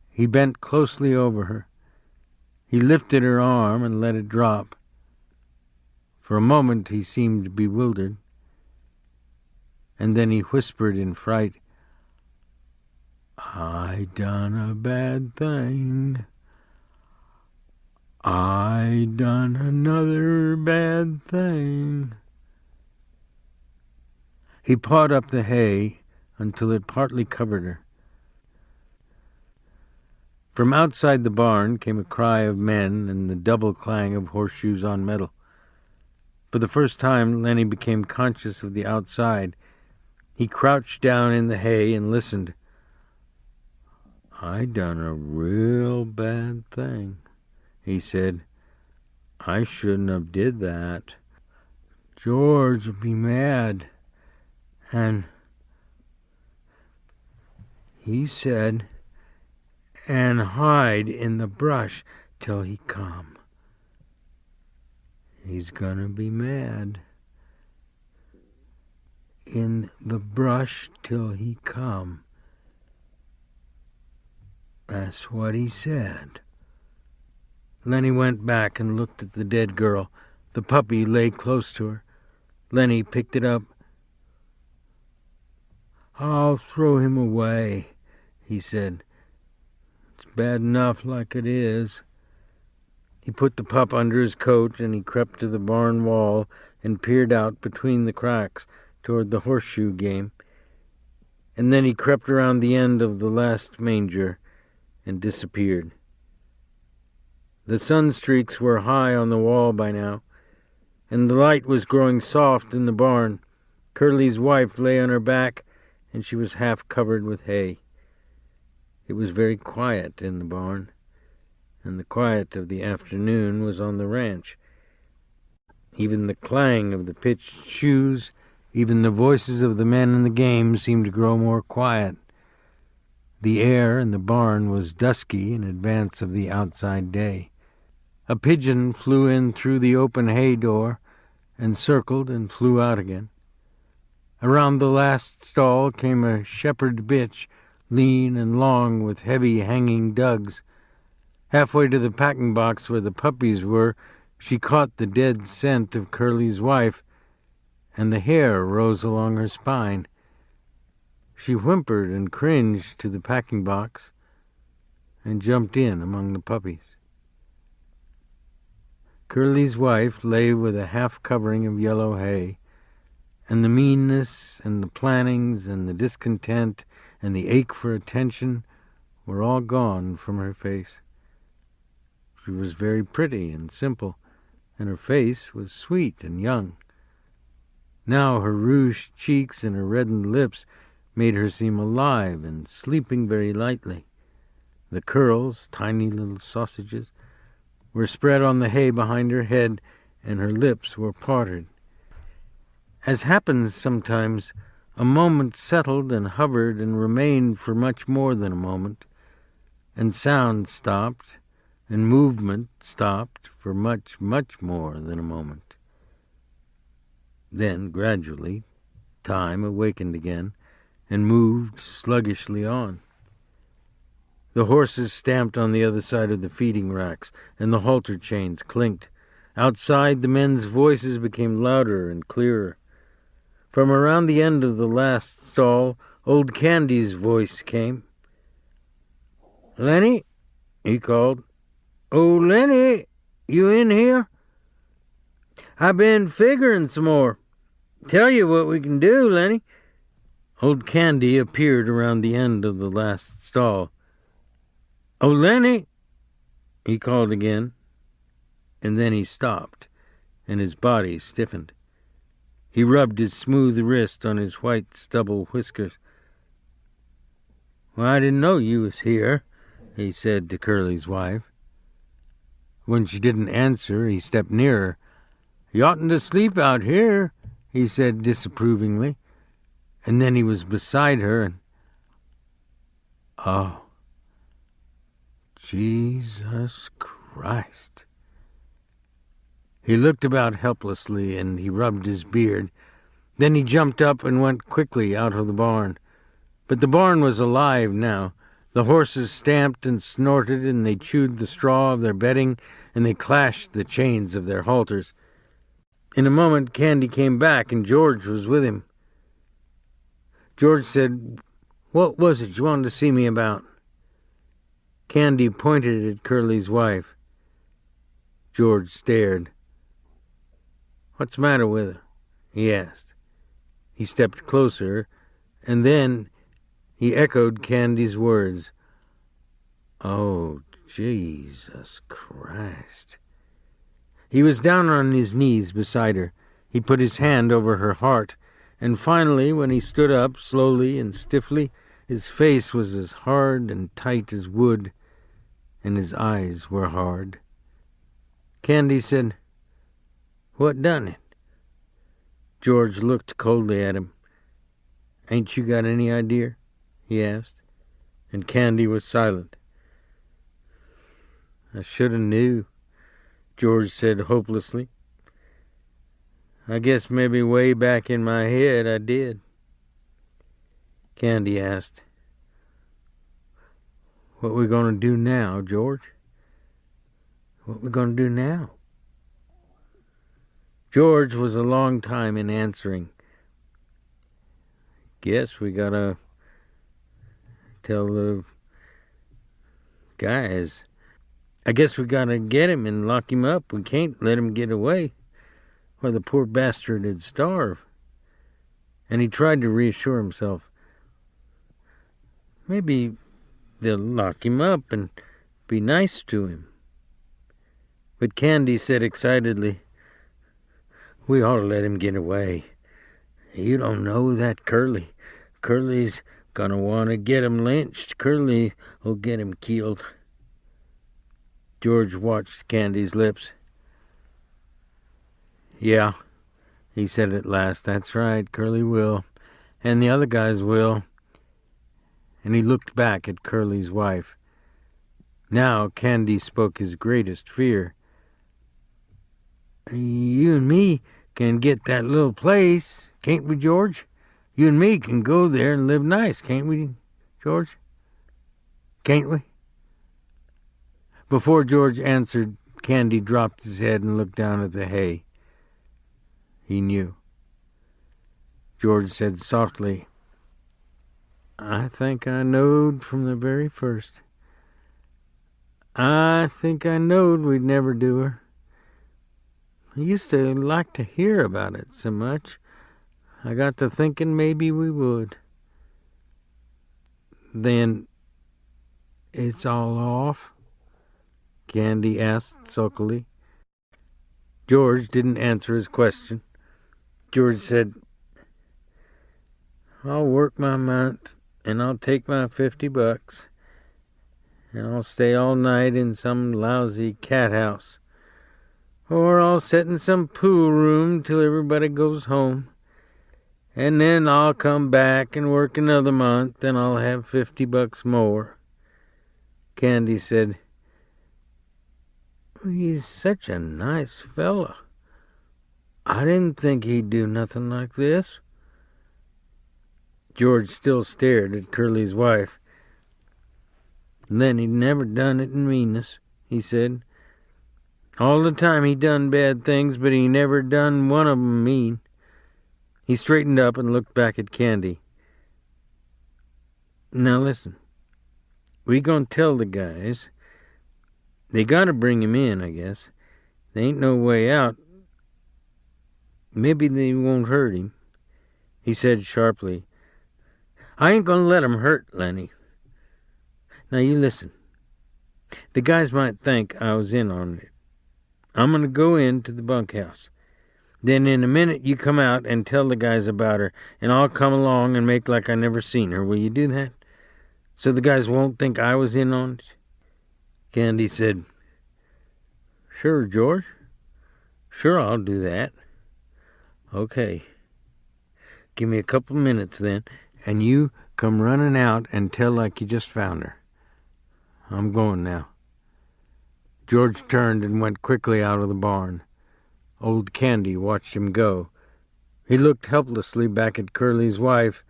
he bent closely over her. He lifted her arm and let it drop. For a moment he seemed bewildered, and then he whispered in fright, "I done a bad thing. I done another bad thing." He pawed up the hay until it partly covered her. From outside the barn came a cry of men and the double clang of horseshoes on metal. For the first time, Lenny became conscious of the outside. He crouched down in the hay and listened. "I done a real bad thing," he said. "I shouldn't have did that. George'll be mad. And he said, and hide in the brush till he come. He's gonna be mad. In the brush till he come. That's what he said." Lenny went back and looked at the dead girl. The puppy lay close to her. Lenny picked it up. "I'll throw him away," he said. "It's bad enough like it is." He put the pup under his coat and he crept to the barn wall and peered out between the cracks toward the horseshoe game. And then he crept around the end of the last manger and disappeared. The sun streaks were high on the wall by now, and the light was growing soft in the barn. Curly's wife lay on her back, and she was half covered with hay. It was very quiet in the barn, and the quiet of the afternoon was on the ranch. Even the clang of the pitched shoes, even the voices of the men in the game seemed to grow more quiet. The air in the barn was dusky in advance of the outside day. A pigeon flew in through the open hay door and circled and flew out again. Around the last stall came a shepherd bitch, lean and long with heavy hanging dugs. Halfway to the packing box where the puppies were, she caught the dead scent of Curly's wife, and the hair rose along her spine. She whimpered and cringed to the packing box and jumped in among the puppies. Curly's wife lay with a half covering of yellow hay, and the meanness and the plannings and the discontent and the ache for attention were all gone from her face. She was very pretty and simple, and her face was sweet and young. Now her rouged cheeks and her reddened lips made her seem alive and sleeping very lightly. The curls, tiny little sausages, were spread on the hay behind her head, and her lips were parted. As happens sometimes, a moment settled and hovered and remained for much more than a moment, and sound stopped, and movement stopped for much, much more than a moment. Then, gradually, time awakened again and moved sluggishly on. The horses stamped on the other side of the feeding racks, and the halter chains clinked. Outside, the men's voices became louder and clearer. From around the end of the last stall, old Candy's voice came. "Lenny," he called. "Oh, Lenny, you in here? I been figuring some more. Tell you what we can do, Lenny." Old Candy appeared around the end of the last stall. "Oh, Lenny," he called again, and then he stopped, and his body stiffened. He rubbed his smooth wrist on his white stubble whiskers. "Well, I didn't know you was here," he said to Curly's wife. When she didn't answer, he stepped nearer. "You oughtn't to sleep out here," he said disapprovingly, and then he was beside her and... Oh, Jesus Christ. He looked about helplessly and he rubbed his beard. Then he jumped up and went quickly out of the barn. But the barn was alive now. The horses stamped and snorted, and they chewed the straw of their bedding, and they clashed the chains of their halters. In a moment, Candy came back, and George was with him. George said, "What was it you wanted to see me about?" Candy pointed at Curly's wife. George stared. "What's the matter with her?" he asked. He stepped closer, and then he echoed Candy's words. "Oh, Jesus Christ." He was down on his knees beside her. He put his hand over her heart, and finally, when he stood up slowly and stiffly, his face was as hard and tight as wood, and his eyes were hard. Candy said, "What done it?" George looked coldly at him. "Ain't you got any idea?" he asked, and Candy was silent. "I should have knew," George said hopelessly. "I guess maybe way back in my head I did." Candy asked, "What we going to do now, George?" What we gonna do now? George was a long time in answering. Guess we gotta tell the guys. I guess we gotta get him and lock him up. We can't let him get away, or the poor bastard'd starve. And he tried to reassure himself. Maybe they'll lock him up and be nice to him. But Candy said excitedly, "We ought to let him get away. You don't know that Curly. Curly's gonna want to get him lynched. Curly will get him killed." George watched Candy's lips. "Yeah," he said at last, "that's right, Curly will. And the other guys will." And he looked back at Curly's wife. Now Candy spoke his greatest fear. "You and me can get that little place, can't we, George? You and me can go there and live nice, can't we, George? Can't we?" Before George answered, Candy dropped his head and looked down at the hay. He knew. George said softly, "I think I knowed from the very first. I think I knowed we'd never do her. I used to like to hear about it so much. I got to thinking maybe we would." "Then it's all off?" Candy asked sulkily. George didn't answer his question. George said, "I'll work my month, and I'll take my $50, and I'll stay all night in some lousy cat house. Or I'll sit in some pool room till everybody goes home. And then I'll come back and work another month, and I'll have $50 more." Candy said, "He's such a nice fella. I didn't think he'd do nothing like this." George still stared at Curly's wife. "Then he'd never done it in meanness," he said. "All the time he done bad things, but he never done one of 'em mean." He straightened up and looked back at Candy. "Now listen, we gonna tell the guys. They gotta bring him in, I guess. There ain't no way out. Maybe they won't hurt him." He said sharply, "I ain't gonna let 'em hurt Lenny. Now you listen. The guys might think I was in on it. I'm gonna go into the bunkhouse. Then in a minute you come out and tell the guys about her, and I'll come along and make like I never seen her. Will you do that? So the guys won't think I was in on it?" Candy said, "Sure, George. Sure, I'll do that." "Okay. Give me a couple minutes then, and you come running out and tell like you just found her. I'm going now." George turned and went quickly out of the barn. Old Candy watched him go. He looked helplessly back at Curly's wife,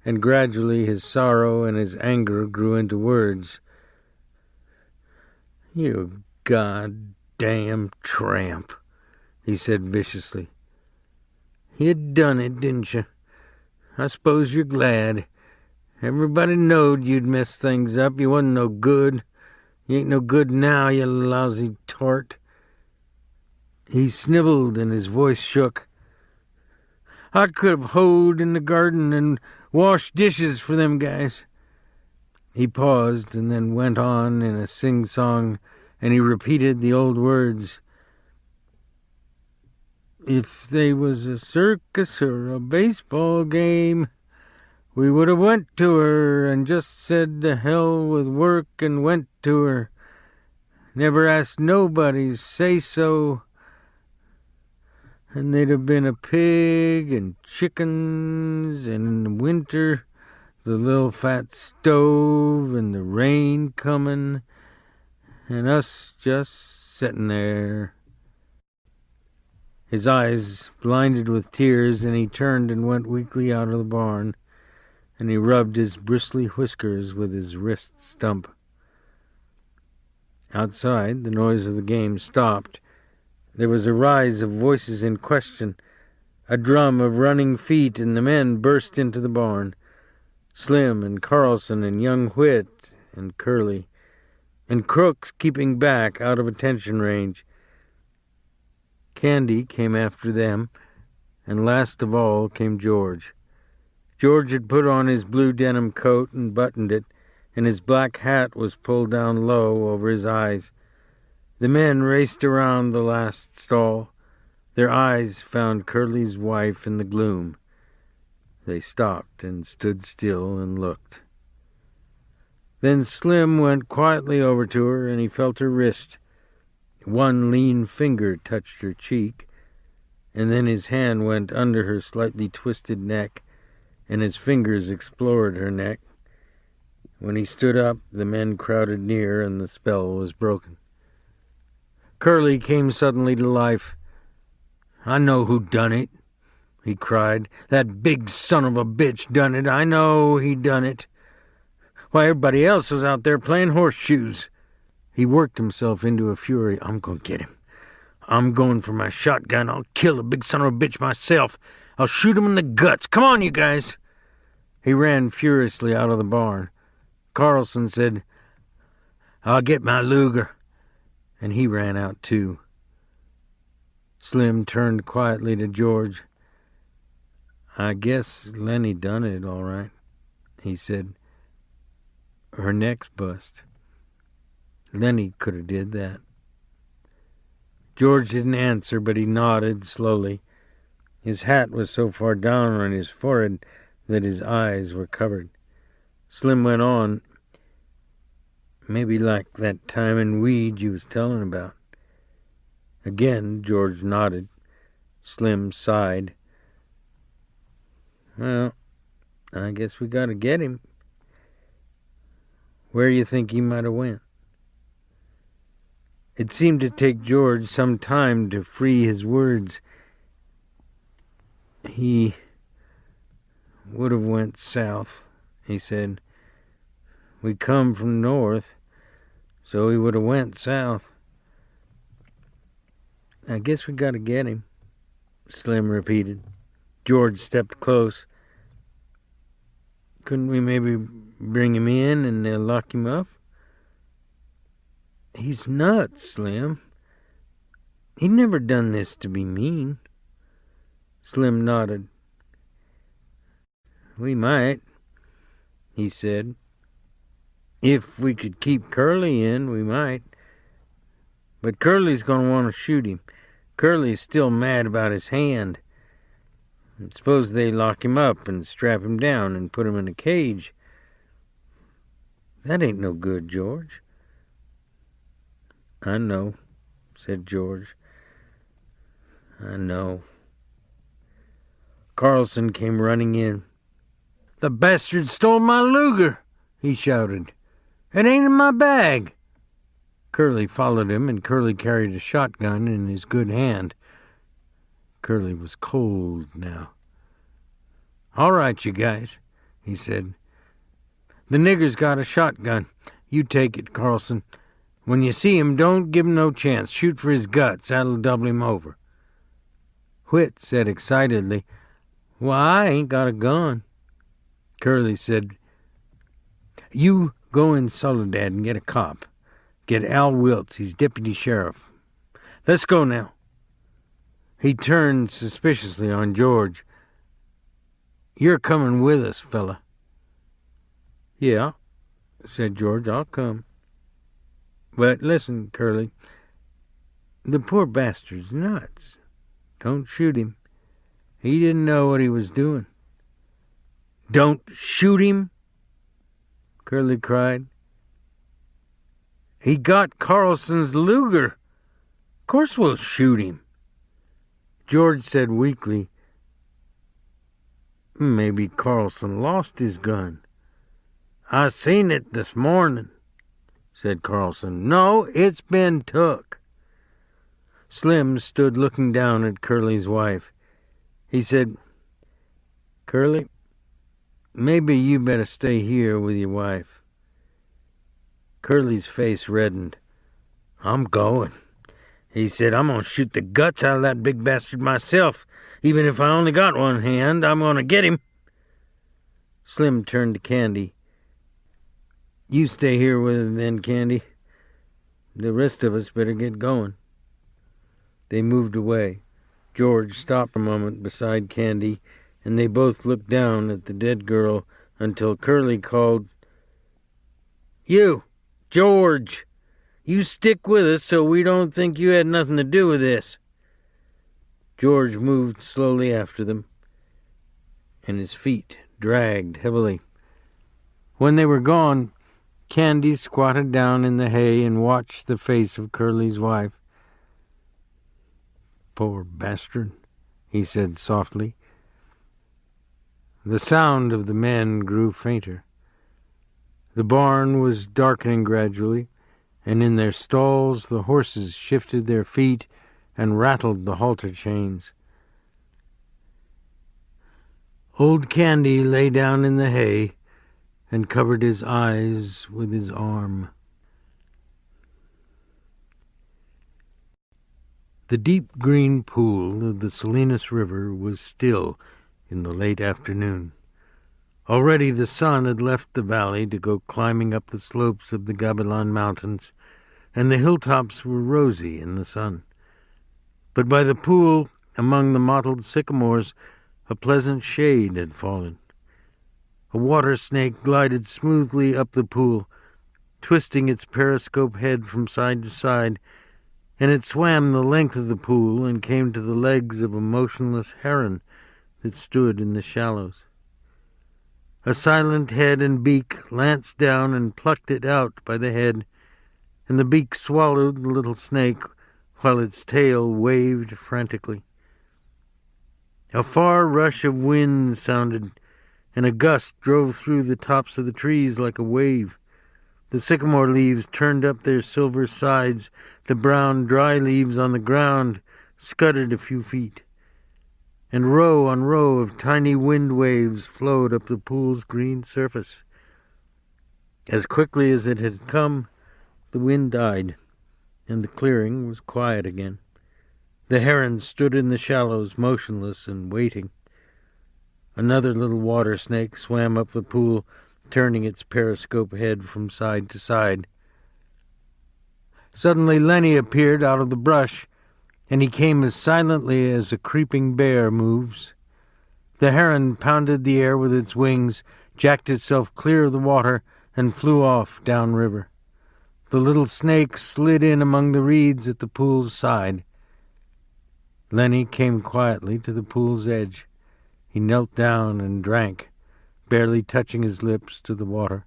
and gradually his sorrow and his anger grew into words. "You goddamn tramp," he said viciously. "You done it, didn't you? I suppose you're glad. Everybody knowed you'd mess things up. You wasn't no good. You ain't no good now, you lousy tart." He sniveled and his voice shook. "I could have hoed in the garden and washed dishes for them guys." He paused and then went on in a sing-song, and he repeated the old words. "If they was a circus or a baseball game, we would have went to her and just said to hell with work and went to her. Never asked nobody's say-so. And they'd have been a pig and chickens, and in the winter the little fat stove and the rain coming, and us just sitting there." His eyes blinded with tears, and he turned and went weakly out of the barn, and he rubbed his bristly whiskers with his wrist stump. Outside, the noise of the game stopped. There was a rise of voices in question, a drum of running feet, and the men burst into the barn. Slim and Carlson and young Whit and Curly, and Crooks keeping back out of attention range. Candy came after them, and last of all came George. George had put on his blue denim coat and buttoned it, and his black hat was pulled down low over his eyes. The men raced around the last stall. Their eyes found Curly's wife in the gloom. They stopped and stood still and looked. Then Slim went quietly over to her, and he felt her wrist. One lean finger touched her cheek, and then his hand went under her slightly twisted neck, and his fingers explored her neck. When he stood up, the men crowded near, and the spell was broken. Curly came suddenly to life. "I know who done it," he cried. "That big son of a bitch done it. I know he done it. Why, everybody else was out there playing horseshoes." He worked himself into a fury. "I'm going to get him. I'm going for my shotgun. I'll kill the big son of a bitch myself. I'll shoot him in the guts. Come on, you guys." He ran furiously out of the barn. Carlson said, "I'll get my Luger," and he ran out too. Slim turned quietly to George. "I guess Lenny done it all right," he said. "Her neck's bust. Lenny could have did that." George didn't answer, but he nodded slowly. His hat was so far down on his forehead that his eyes were covered. Slim went on, "Maybe like that time in Weed you was telling about." Again, George nodded. Slim sighed. "Well, I guess we gotta get him. Where you think he might have went?" It seemed to take George some time to free his words. "He would have went south," he said. "We come from north, so he would have went south." "I guess we gotta get him," Slim repeated. George stepped close. "Couldn't we maybe bring him in and they'll lock him up?" "He's nuts, Slim. He never done this to be mean." Slim nodded. "We might," he said. "If we could keep Curly in, we might. But Curly's going to want to shoot him. Curly's still mad about his hand. And suppose they lock him up and strap him down and put him in a cage. That ain't no good, George." "I know," said George. "I know." Carlson came running in. "The bastard stole my Luger," he shouted. "It ain't in my bag." Curly followed him, and Curly carried a shotgun in his good hand. Curly was cold now. "All right, you guys," he said. "The nigger's got a shotgun. You take it, Carlson. When you see him, don't give him no chance. Shoot for his guts. That'll double him over." Whit said excitedly, "Why, I ain't got a gun." Curly said, "You go in Soledad and get a cop. Get Al Wiltz. He's deputy sheriff. Let's go now." He turned suspiciously on George. "You're coming with us, fella." "Yeah," said George, "I'll come. But listen, Curly, the poor bastard's nuts. Don't shoot him. He didn't know what he was doing." "Don't shoot him?" Curly cried. "He got Carlson's Luger. Of course we'll shoot him." George said weakly, "Maybe Carlson lost his gun." "I seen it this morning," said Carlson. "No, it's been took." Slim stood looking down at Curly's wife. He said, "Curly, maybe you better stay here with your wife." Curly's face reddened. I'm going. He said, I'm going to shoot the guts out of that big bastard myself. Even if I only got one hand, I'm going to get him. Slim turned to Candy. You stay here with him then, Candy. The rest of us better get going. They moved away. George stopped a moment beside Candy, and they both looked down at the dead girl until Curly called, You, George, you stick with us so we don't think you had nothing to do with this. George moved slowly after them, and his feet dragged heavily. When they were gone, Candy squatted down in the hay and watched the face of Curly's wife. Poor bastard, he said softly. The sound of the men grew fainter. The barn was darkening gradually, and in their stalls the horses shifted their feet and rattled the halter chains. Old Candy lay down in the hay and covered his eyes with his arm. The deep green pool of the Salinas River was still in the late afternoon. Already the sun had left the valley to go climbing up the slopes of the Gabilan Mountains, and the hilltops were rosy in the sun. But by the pool, among the mottled sycamores, a pleasant shade had fallen. A water snake glided smoothly up the pool, twisting its periscope head from side to side, and it swam the length of the pool and came to the legs of a motionless heron that stood in the shallows. A silent head and beak lanced down and plucked it out by the head, and the beak swallowed the little snake while its tail waved frantically. A far rush of wind sounded, and a gust drove through the tops of the trees like a wave. The sycamore leaves turned up their silver sides. The brown, dry leaves on the ground scudded a few feet, and row on row of tiny wind waves flowed up the pool's green surface. As quickly as it had come, the wind died, and the clearing was quiet again. The heron stood in the shallows, motionless and waiting. Another little water snake swam up the pool, turning its periscope head from side to side. Suddenly Lenny appeared out of the brush, and he came as silently as a creeping bear moves. The heron pounded the air with its wings, jacked itself clear of the water, and flew off downriver. The little snake slid in among the reeds at the pool's side. Lenny came quietly to the pool's edge. He knelt down and drank, barely touching his lips to the water.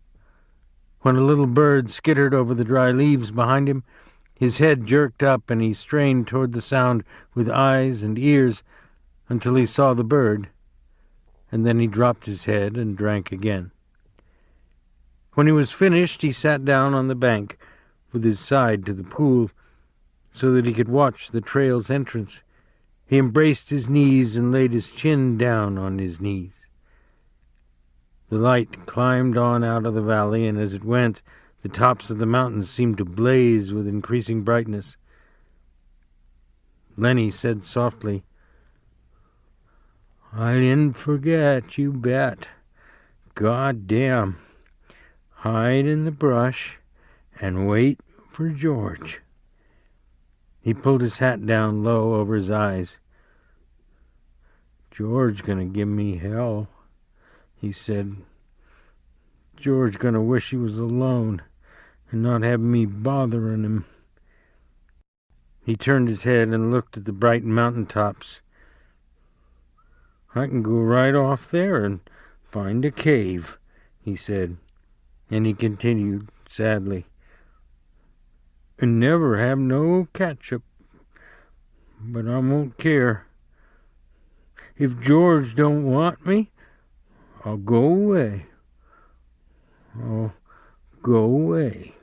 When a little bird skittered over the dry leaves behind him, his head jerked up and he strained toward the sound with eyes and ears until he saw the bird, and then he dropped his head and drank again. When he was finished, he sat down on the bank with his side to the pool so that he could watch the trail's entrance. He embraced his knees and laid his chin down on his knees. The light climbed on out of the valley, and as it went, the tops of the mountains seemed to blaze with increasing brightness. Lenny said softly, "I didn't forget, you bet. God damn. Hide in the brush and wait for George." He pulled his hat down low over his eyes. "George gonna give me hell," he said. "George gonna wish he was alone and not have me bothering him." He turned his head and looked at the bright mountain tops. "I can go right off there and find a cave," he said, and he continued sadly, "and never have no ketchup, but I won't care. If George don't want me, I'll go away. I'll go away."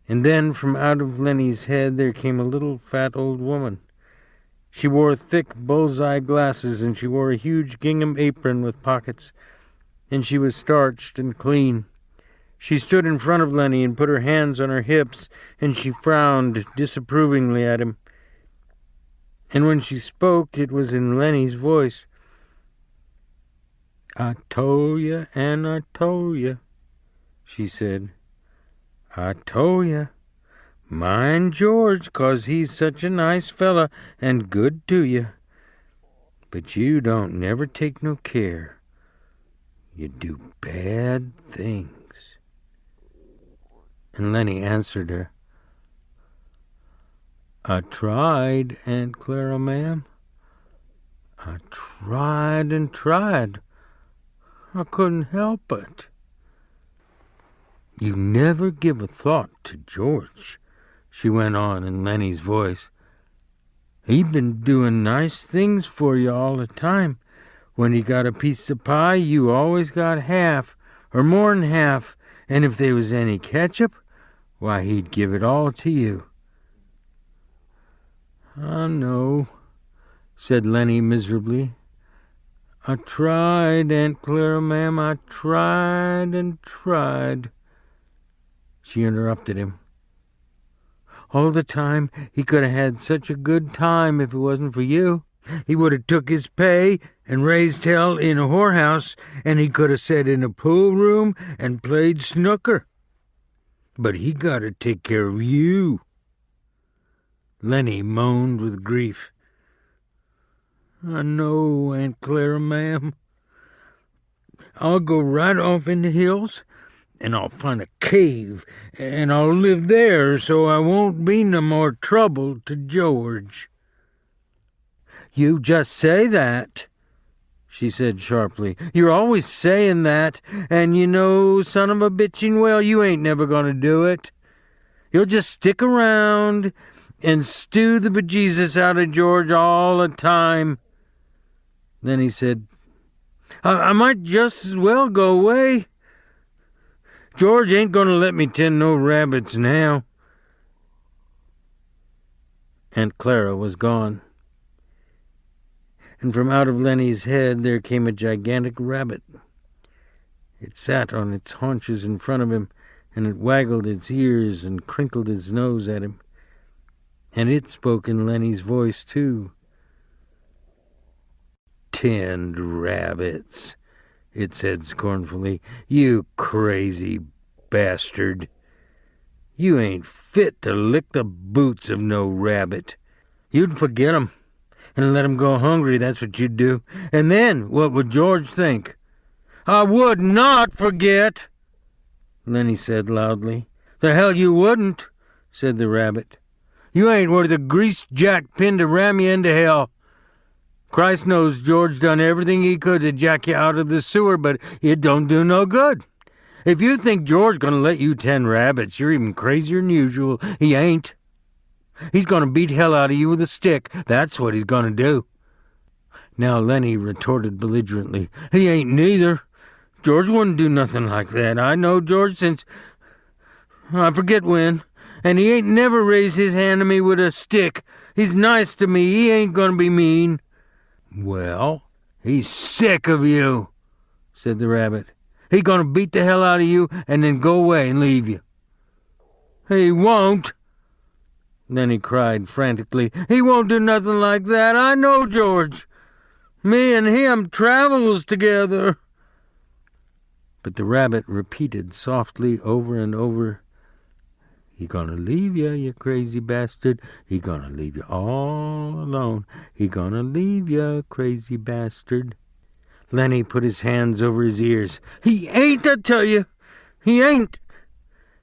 And then from out of Lenny's head there came a little fat old woman. She wore thick bullseye glasses, and she wore a huge gingham apron with pockets, and she was starched and clean. She stood in front of Lenny and put her hands on her hips, and she frowned disapprovingly at him. And when she spoke, it was in Lenny's voice. "I told you and I told you," she said. "I told you. Mind George, 'cause he's such a nice fella and good to you. But you don't never take no care. You do bad things." And Lenny answered her. "I tried, Aunt Clara, ma'am. I tried and tried. I couldn't help it." "You never give a thought to George," she went on in Lenny's voice. "He'd been doing nice things for you all the time. When he got a piece of pie, you always got half, or more'n half, and if there was any ketchup, why, he'd give it all to you." "I know," said Lenny miserably. "I tried, Aunt Clara, ma'am. I tried and tried." She interrupted him. "All the time he could have had such a good time if it wasn't for you. He would have took his pay and raised hell in a whorehouse, and he could have sat in a pool room and played snooker. But he got to take care of you." Lenny moaned with grief. "I know, Aunt Clara, ma'am. I'll go right off in the hills, and I'll find a cave, and I'll live there so I won't be no more trouble to George." "You just say that," she said sharply. "You're always saying that, and you know, son of a bitching well, you ain't never gonna do it. You'll just stick around and stew the bejesus out of George all the time." Then he said, I might just as well go away. George ain't going to let me tend no rabbits now." Aunt Clara was gone, and from out of Lenny's head there came a gigantic rabbit. It sat on its haunches in front of him, and it waggled its ears and crinkled its nose at him. And it spoke in Lenny's voice, too. "Tend rabbits," it said scornfully. "You crazy bastard. You ain't fit to lick the boots of no rabbit. You'd forget 'em and let 'em go hungry, that's what you'd do. And then what would George think?" "I would not forget," Lenny said loudly. "The hell you wouldn't," said the rabbit. "You ain't worth a greased jack pin to ram you into hell. Christ knows George done everything he could to jack you out of the sewer, but it don't do no good. If you think George's gonna let you tend rabbits, you're even crazier than usual. He ain't. He's gonna beat hell out of you with a stick. That's what he's gonna do." Now Lenny retorted belligerently, "He ain't neither. George wouldn't do nothing like that. I know George since I forget when, and he ain't never raised his hand to me with a stick. He's nice to me. He ain't gonna be mean." "Well, he's sick of you," said the rabbit. "He's gonna beat the hell out of you and then go away and leave you." "He won't," Lenny cried frantically. "He won't do nothing like that. I know George. Me and him travels together." But the rabbit repeated softly over and over, "He gonna leave you crazy bastard. He gonna leave you all alone. He gonna leave you, crazy bastard." Lenny put his hands over his ears. "He ain't, I tell you. He ain't."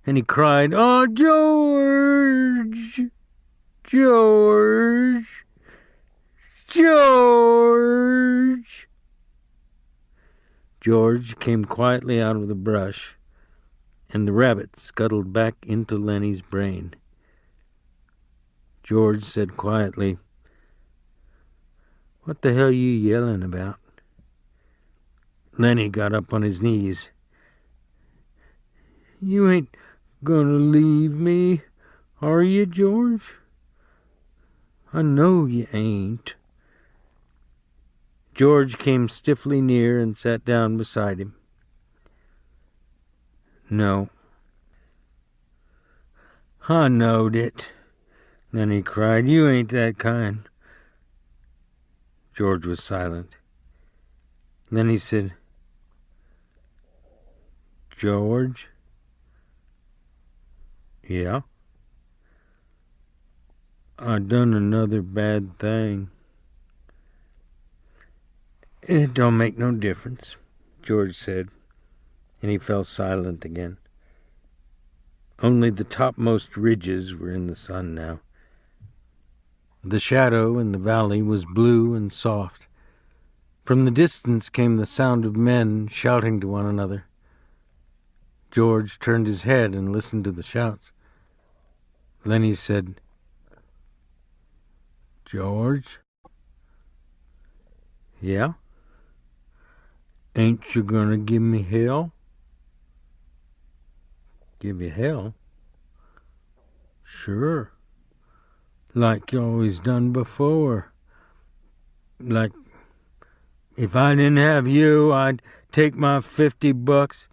And he cried, "Oh, George, George, George." George came quietly out of the brush, and the rabbit scuttled back into Lenny's brain. George said quietly, "What the hell you yelling about?" Lenny got up on his knees. "You ain't gonna leave me, are you, George? I know you ain't." George came stiffly near and sat down beside him. No. I knowed it. Then he cried, "You ain't that kind." George was silent. Then he said, "George?" "Yeah?" "I done another bad thing." "It don't make no difference," George said, and he fell silent again. Only the topmost ridges were in the sun now. The shadow in the valley was blue and soft. From the distance came the sound of men shouting to one another. George turned his head and listened to the shouts. Lenny said, "George?" "Yeah?" "Ain't you gonna give me hell?" "Give you hell?" "Sure. Like you always done before. Like if I didn't have you, I'd take my $50.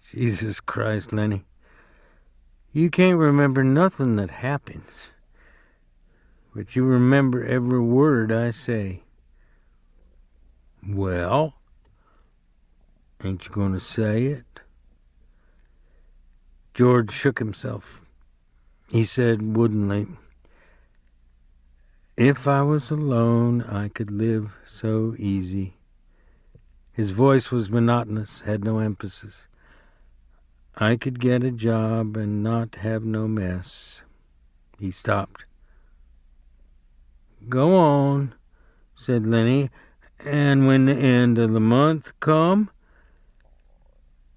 Jesus Christ, Lenny. You can't remember nothing that happens. But you remember every word I say. Well, ain't you gonna say it? George shook himself. He said woodenly, "If I was alone, I could live so easy." His voice was monotonous, had no emphasis. "I could get a job and not have no mess." He stopped. "Go on," said Lenny. "And when the end of the month come?"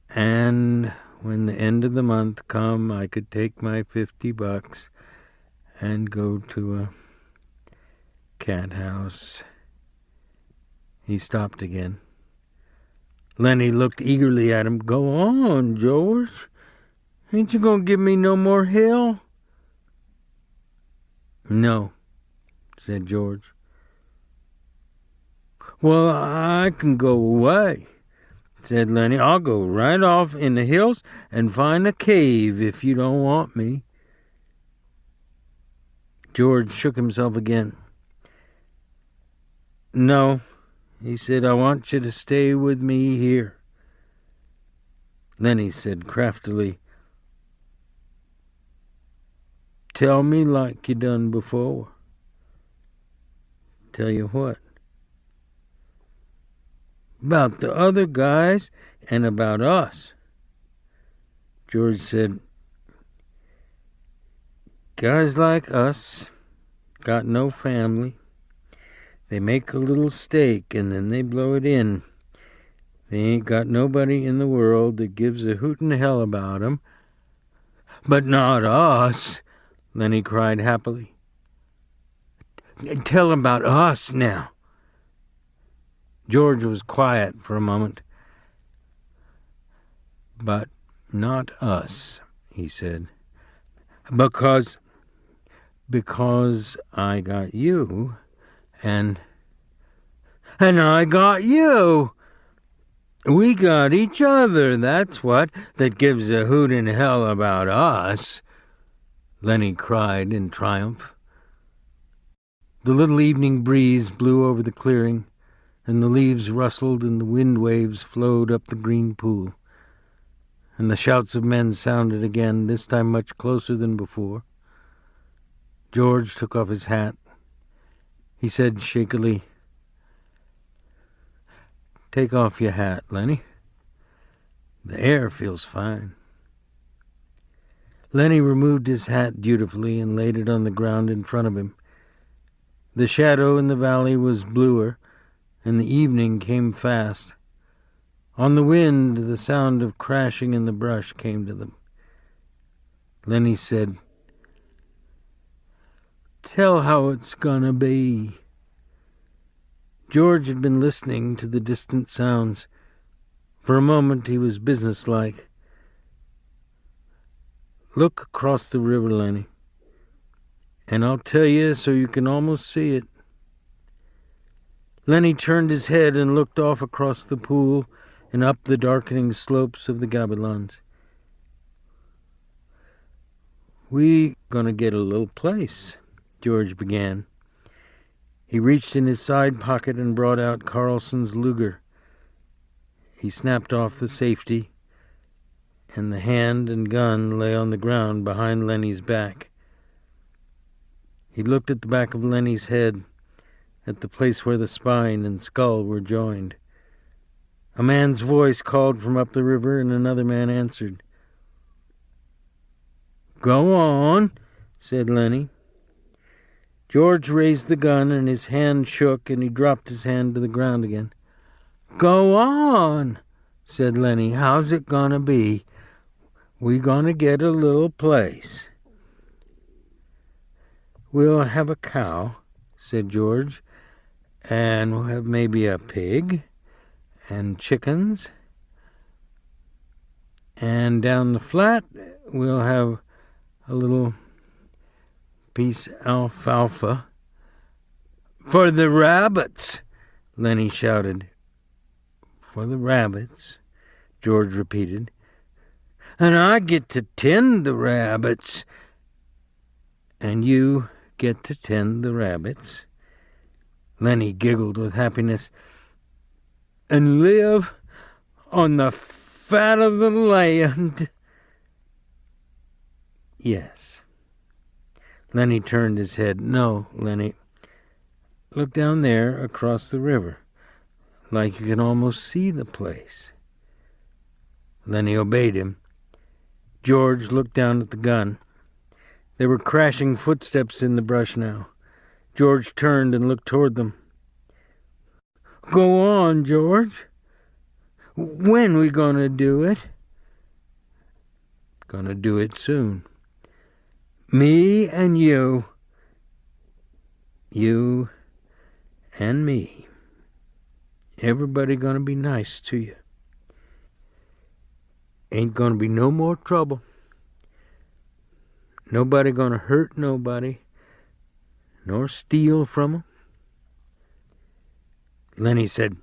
"And when the end of the month come, I could take my $50 and go to a cat house." He stopped again. Lenny looked eagerly at him. "Go on, George. Ain't you gonna give me no more hell?" "No," said George. "Well, I can go away," said Lenny. "I'll go right off in the hills and find a cave if you don't want me." George shook himself again. "No," he said, "I want you to stay with me here." Lenny said craftily, "Tell me like you done before." "Tell you what?" "About the other guys and about us." George said, "Guys like us got no family. They make a little stake and then they blow it in. They ain't got nobody in the world that gives a hoot in hell about 'em." "But not us," Lenny cried happily. "Tell about us now." George was quiet for a moment. "But not us," he said. Because I got you, and I got you. We got each other, that's what, that gives a hoot in hell about us," Lenny cried in triumph. The little evening breeze blew over the clearing, and the leaves rustled and the wind waves flowed up the green pool. And the shouts of men sounded again, this time much closer than before. George took off his hat. He said shakily, "Take off your hat, Lenny. The air feels fine." Lenny removed his hat dutifully and laid it on the ground in front of him. The shadow in the valley was bluer, and the evening came fast. On the wind, the sound of crashing in the brush came to them. Lenny said, "Tell how it's gonna be." George had been listening to the distant sounds. For a moment he was businesslike. "Look across the river, Lenny, and I'll tell you so you can almost see it." Lenny turned his head and looked off across the pool and up the darkening slopes of the Gabilons. "We gonna get a little place," George began. He reached in his side pocket and brought out Carlson's Luger. He snapped off the safety, and the hand and gun lay on the ground behind Lenny's back. He looked at the back of Lenny's head, at the place where the spine and skull were joined. A man's voice called from up the river, and another man answered. "Go on," said Lenny. George raised the gun, and his hand shook, and he dropped his hand to the ground again. "Go on," said Lenny. "How's it gonna be? We gonna get a little place." "We'll have a cow," said George, "and we'll have maybe a pig and chickens. And down the flat, we'll have a little piece alfalfa." "For the rabbits," Lenny shouted. "For the rabbits," George repeated. "And I get to tend the rabbits." "And you get to tend the rabbits." Lenny giggled with happiness. "And live on the fat of the land." "Yes." Lenny turned his head. "No, Lenny. Look down there across the river, like you can almost see the place." Lenny obeyed him. George looked down at the gun. There were crashing footsteps in the brush now. George turned and looked toward them. "Go on, George. When we gonna do it?" "Gonna do it soon." "Me and you." "You and me. Everybody gonna be nice to you. Ain't gonna be no more trouble. Nobody gonna hurt nobody, nor steal from 'em." Lenny said,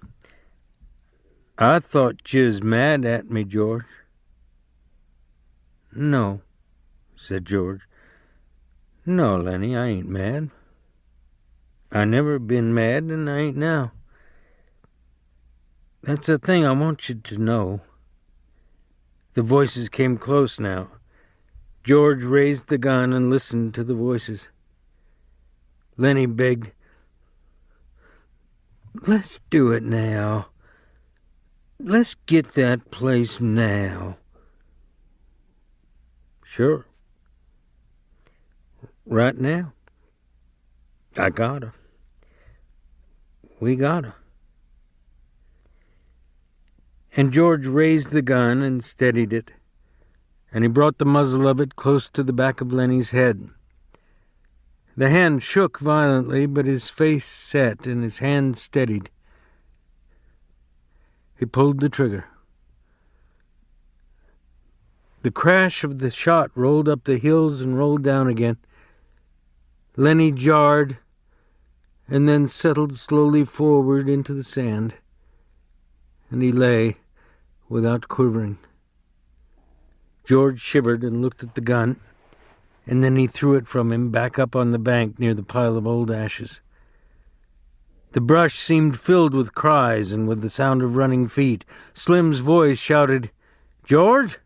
"I thought you was mad at me, George." "No," said George. "No, Lenny, I ain't mad. I never been mad, and I ain't now. That's the thing I want you to know." The voices came close now. George raised the gun and listened to the voices. Lenny begged, "Let's do it now. Let's get that place now." "Sure. Right now. I gotta. We gotta." And George raised the gun and steadied it, and he brought the muzzle of it close to the back of Lenny's head. The hand shook violently, but his face set and his hand steadied. He pulled the trigger. The crash of the shot rolled up the hills and rolled down again. Lenny jarred and then settled slowly forward into the sand, and he lay without quivering. George shivered and looked at the gun, and then he threw it from him back up on the bank near the pile of old ashes. The brush seemed filled with cries and with the sound of running feet. Slim's voice shouted, "George?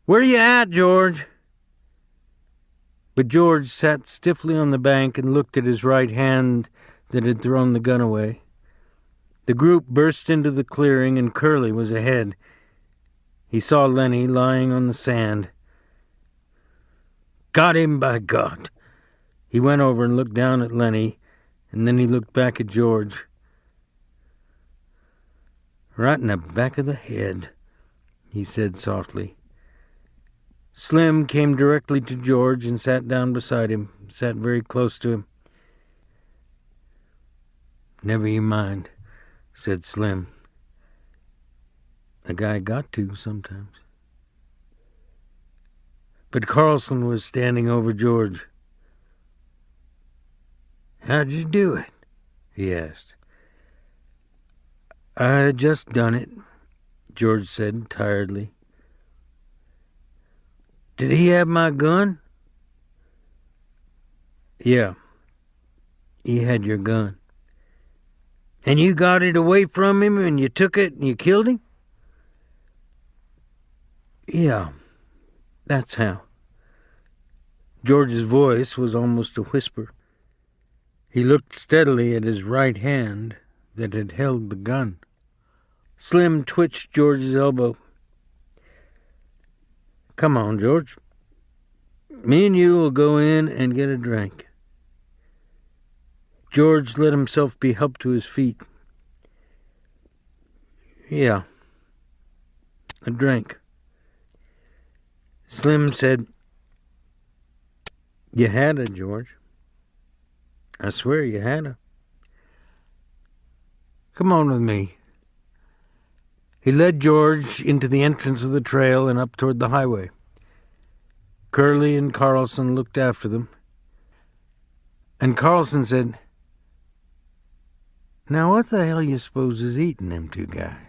Where you at, George?" But George sat stiffly on the bank and looked at his right hand that had thrown the gun away. The group burst into the clearing, and Curly was ahead. He saw Lenny lying on the sand. "Got him, by God!" He went over and looked down at Lenny, and then he looked back at George. "Right in the back of the head," he said softly. Slim came directly to George and sat down beside him, sat very close to him. "Never you mind," said Slim. "A guy got to sometimes." But Carlson was standing over George. "How'd you do it?" he asked. "I just done it. George said tiredly. Did he have my gun? Yeah, he had your gun. And you got it away from him and you took it and you killed him? Yeah, that's how. George's voice was almost a whisper. He looked steadily at his right hand that had held the gun. Slim twitched George's elbow. Come on, George. Me and you will go in and get a drink. George let himself be helped to his feet. Yeah, a drink. Slim said, You had her, George. I swear you had her. Come on with me. He led George into the entrance of the trail and up toward the highway. Curly and Carlson looked after them. And Carlson said, Now what the hell you suppose is eating them two guys?